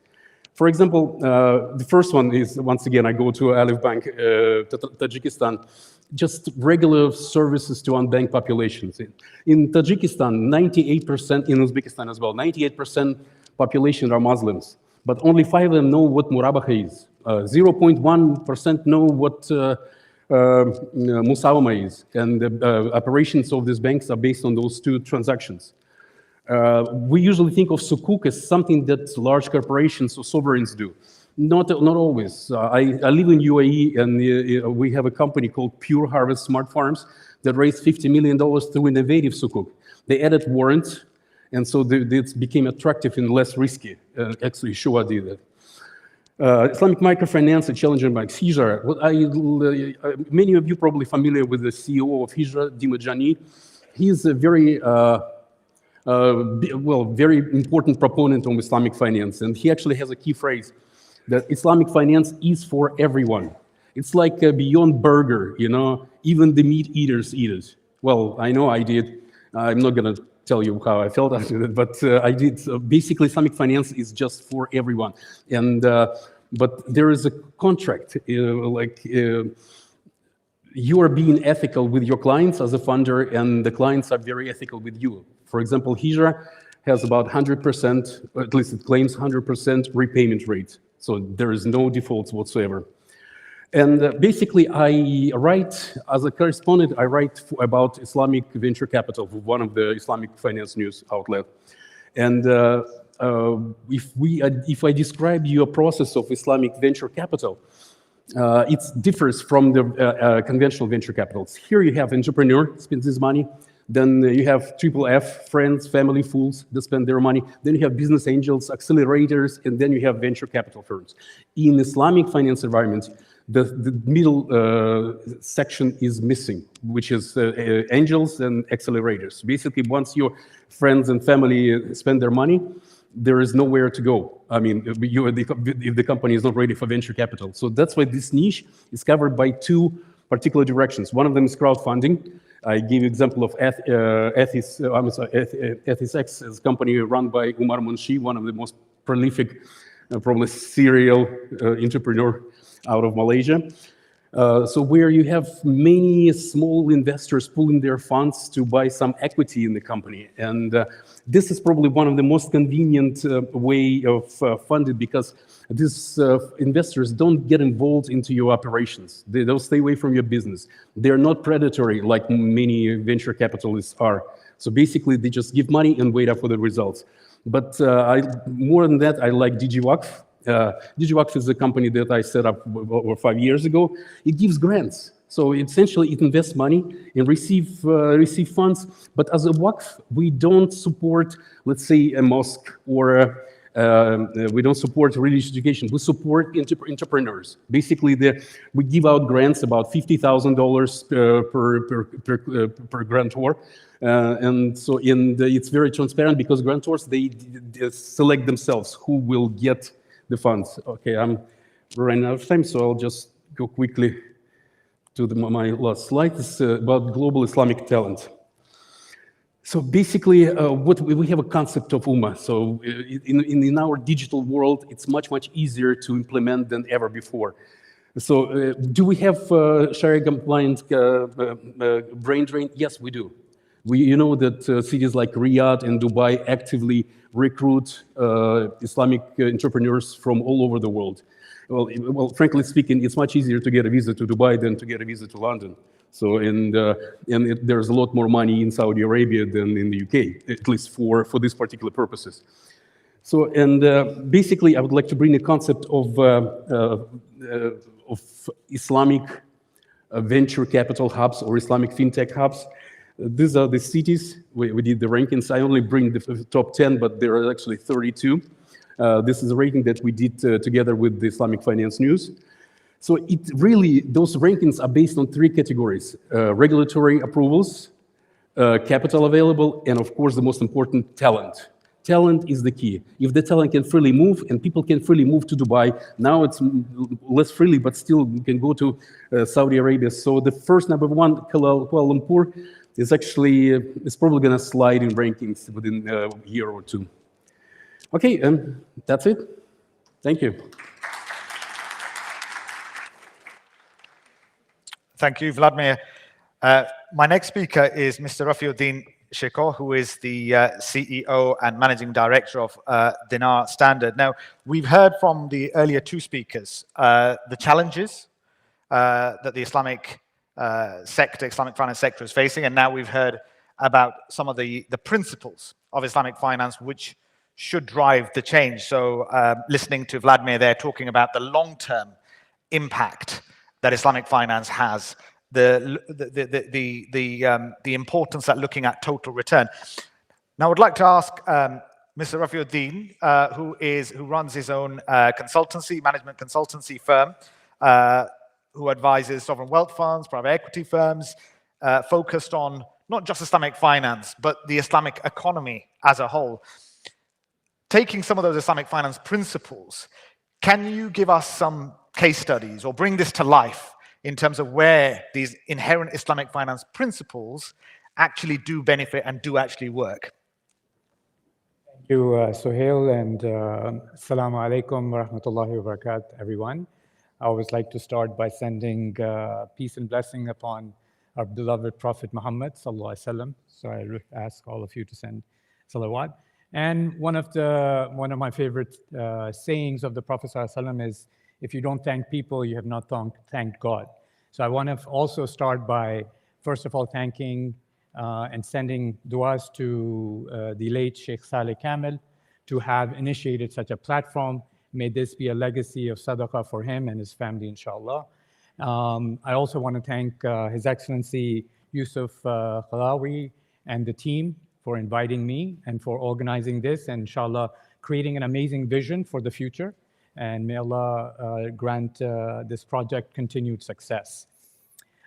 For example, the first one is, once again, I go to Alif Bank, Tajikistan, just regular services to unbanked populations. In Tajikistan, 98%, in Uzbekistan as well, 98% population are Muslims. but only 5 of them know what murabaha is. 0.1% know what musawama is, and the operations of these banks are based on those 2 transactions. We usually think of sukuk as something that large corporations or sovereigns do. Not always. I live in UAE, and we have a company called Pure Harvest Smart Farms that raised $50 million through innovative sukuk. They added warrants, and so it became attractive and less risky. Actually, Shua did that. Islamic microfinance, a challenger banks, Hijra. Many of you probably familiar with the CEO of Hijra, Dimajani. He's a very very important proponent of Islamic finance, and he actually has a key phrase that Islamic finance is for everyone. It's like a Beyond Burger, you know, even the meat eaters eat it. Well, I know I did. I'm not going to tell you how I felt after that, but I did. Basically, Islamic finance is just for everyone. And but there is a contract, you are being ethical with your clients as a funder, and the clients are very ethical with you. For example, Hijra has about 100%, or at least it claims 100% repayment rate. So there is no defaults whatsoever. And basically, I write, as a correspondent, I write about Islamic venture capital for one of the Islamic finance news outlet. And if I describe you a process of Islamic venture capital, it differs from the conventional venture capitals. Here you have entrepreneur spends his money. Then you have triple F, friends, family, fools that spend their money. Then you have business angels, accelerators, and then you have venture capital firms. In Islamic finance environments, the middle section is missing, which is angels and accelerators. Basically, once your friends and family spend their money, there is nowhere to go. I mean, if the company is not ready for venture capital. So that's why this niche is covered by 2 particular directions. One of them is crowdfunding. I gave you example of Ethisex, a company run by Umar Munshi, one of the most prolific, probably serial entrepreneur out of Malaysia. So where you have many small investors pulling their funds to buy some equity in the company. And this is probably one of the most convenient way of funding, because these investors don't get involved into your operations. They don't stay away from your business. They're not predatory like many venture capitalists are. So basically, they just give money and wait up for the results. But more than that, I like DigiWaqf. DigiWaqf is a company that I set up over 5 years ago. It gives grants. So essentially, it invests money and receive funds. But as a Waqf, we don't support, let's say, a mosque, or we don't support religious education. We support entrepreneurs. Basically, we give out grants about $50,000 per grantor. And so it's very transparent, because grantors, they select themselves who will get the funds. Okay, I'm running out of time, so I'll just go quickly to my last slide. It's about global Islamic talent. So basically, we have a concept of Ummah. So in our digital world, it's much easier to implement than ever before. So do we have Sharia-compliant brain drain? Yes, we do. You know that cities like Riyadh and Dubai actively recruit Islamic entrepreneurs from all over the world. Well, frankly speaking, it's much easier to get a visa to Dubai than to get a visa to London. So, there's a lot more money in Saudi Arabia than in the UK, at least for these particular purposes. So, basically, I would like to bring a concept of Islamic venture capital hubs, or Islamic fintech hubs. These are the cities. We did the rankings. I only bring the top 10, but there are actually 32. This is a ranking that we did together with the Islamic Finance News. So those rankings are based on 3 categories: regulatory approvals, capital available, and of course, the most important, talent. Talent is the key. If the talent can freely move, and people can freely move to Dubai, now it's less freely, but still you can go to Saudi Arabia. So the first, number 1, Kuala Lumpur, is actually, it's probably going to slide in rankings within a year or 2. Okay, and that's it. Thank you. Thank you, Vladimir. My next speaker is Mr. Rafiuddin Shiko, who is the CEO and Managing Director of Dinar Standard. Now, we've heard from the earlier two speakers the challenges that the Islamic Islamic finance sector is facing, and now we've heard about some of the principles of Islamic finance which should drive the change. So listening to Vladimir there talking about the long-term impact that Islamic finance has, the importance that looking at total return. Now, I would like to ask Mr. Rafiuddin, who runs his own management consultancy firm, who advises sovereign wealth funds, private equity firms, focused on not just Islamic finance, but the Islamic economy as a whole. Taking some of those Islamic finance principles, can you give us some case studies or bring this to life in terms of where these inherent Islamic finance principles actually do benefit and do actually work? Thank you, Suhail, and assalamu alaikum wa rahmatullahi wa barakatuh, everyone. I always like to start by sending peace and blessing upon our beloved Prophet Muhammad sallallahu alaihi wasallam. So I ask all of you to send salawat. And one of my favorite sayings of the Prophet sallallahu alaihi wasallam is, if you don't thank people, you have not thanked God. So I want to also start by, first of all, thanking and sending duas to the late Sheikh Saleh Kamel to have initiated such a platform. May this be a legacy of sadaqah for him and his family, inshallah. I also want to thank His Excellency Yusuf Khalawi and the team for inviting me and for organizing this, and inshallah creating an amazing vision for the future. And may Allah grant this project continued success.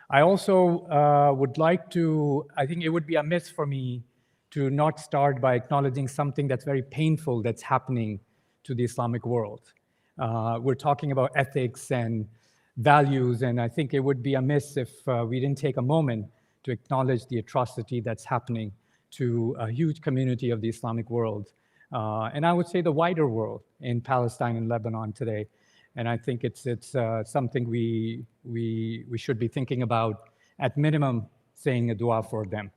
I also would like to, I think it would be amiss for me to not start by acknowledging something that's very painful that's happening to the Islamic world. We're talking about ethics and values, and I think it would be amiss if we didn't take a moment to acknowledge the atrocity that's happening to a huge community of the Islamic world. And I would say the wider world in Palestine and Lebanon today. And I think it's something we should be thinking about, at minimum, saying a dua for them.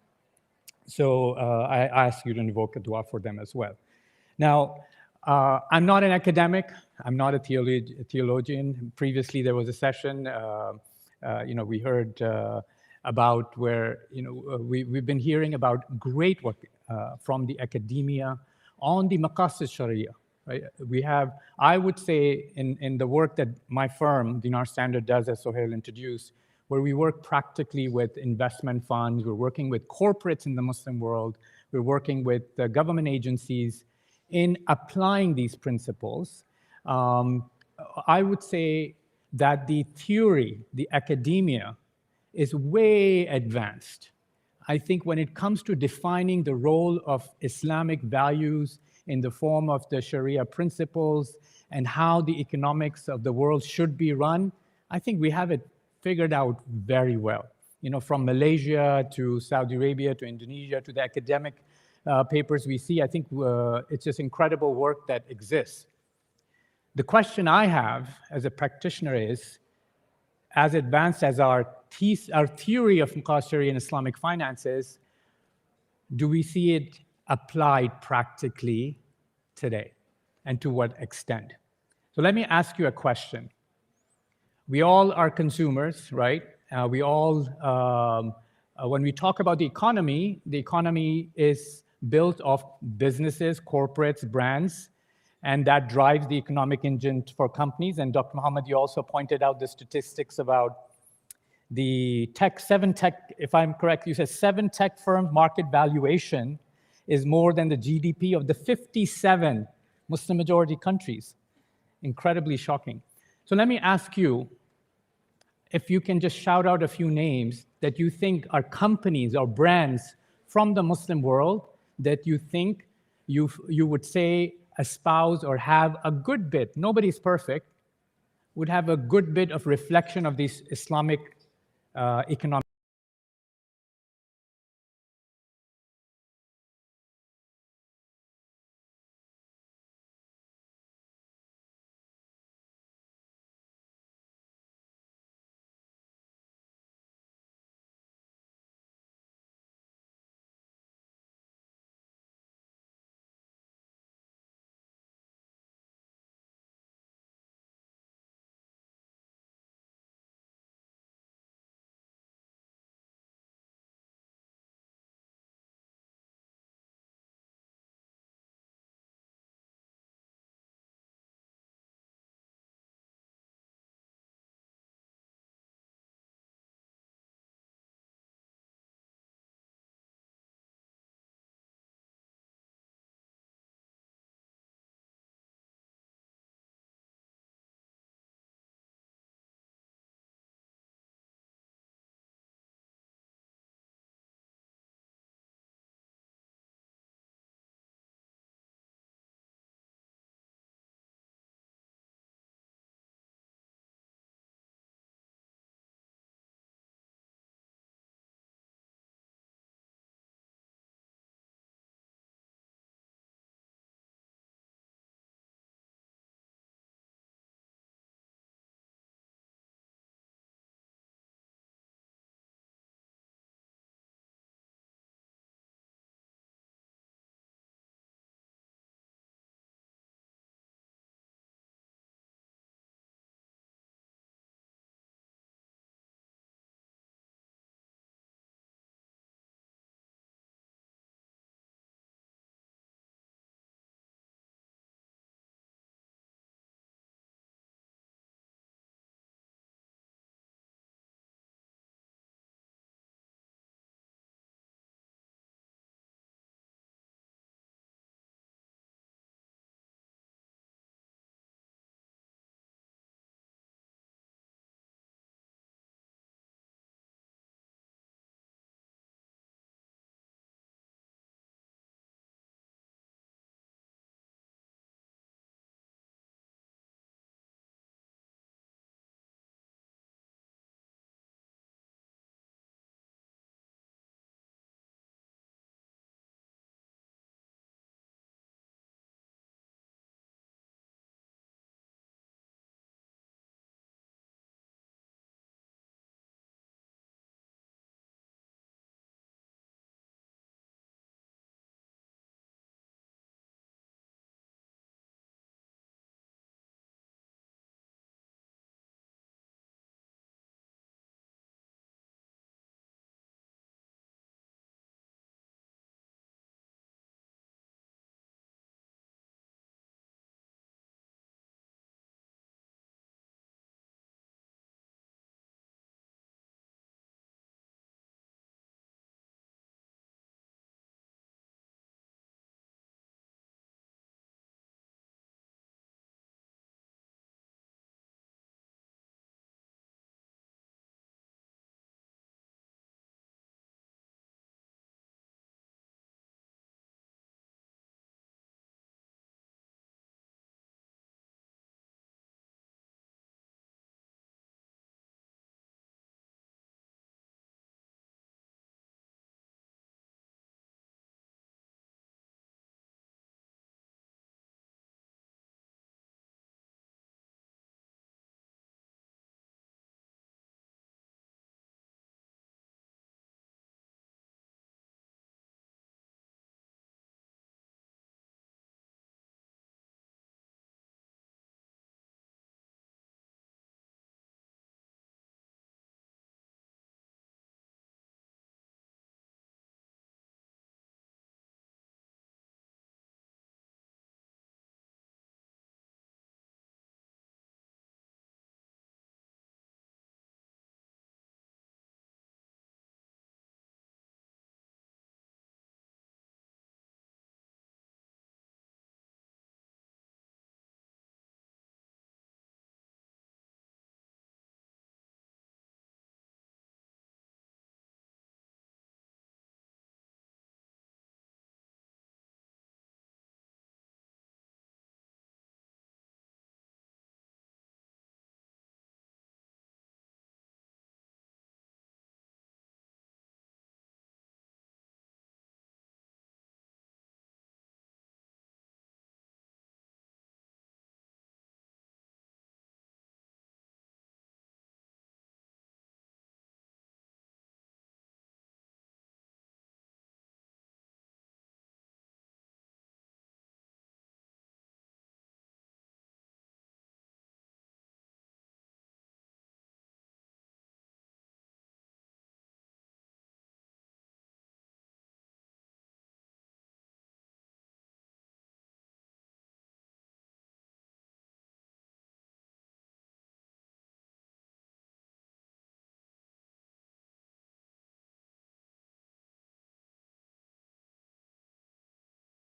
So I ask you to invoke a dua for them as well. Now, I'm not an academic. I'm not a theologian. Previously, there was a session, we heard about where, we've been hearing about great work from the academia on the maqasid sharia. Right? We have, I would say, in the work that my firm, Dinar Standard, does, as Sohail introduced, where we work practically with investment funds, we're working with corporates in the Muslim world, we're working with government agencies in applying these principles. I would say that the theory, the academia, is way advanced. I think when it comes to defining the role of Islamic values in the form of the Sharia principles and how the economics of the world should be run, I think we have it figured out very well. From Malaysia to Saudi Arabia to Indonesia to the academic papers we see, I think it's just incredible work that exists. The question I have as a practitioner is, as advanced as our theory of maqasid sharia and Islamic finances, do we see it applied practically today, and to what extent? So let me ask you a question. We all are consumers, right? We all, when we talk about the economy is built of businesses, corporates, brands, and that drives the economic engine for companies. And Dr. Muhammad, you also pointed out the statistics about the seven tech, if I'm correct, you said 7 tech firms market valuation is more than the GDP of the 57 Muslim majority countries. Incredibly shocking. So let me ask you, if you can just shout out a few names that you think are companies or brands from the Muslim world that you think you would say espouse or have a good bit, nobody's perfect, would have a good bit of reflection of these Islamic economic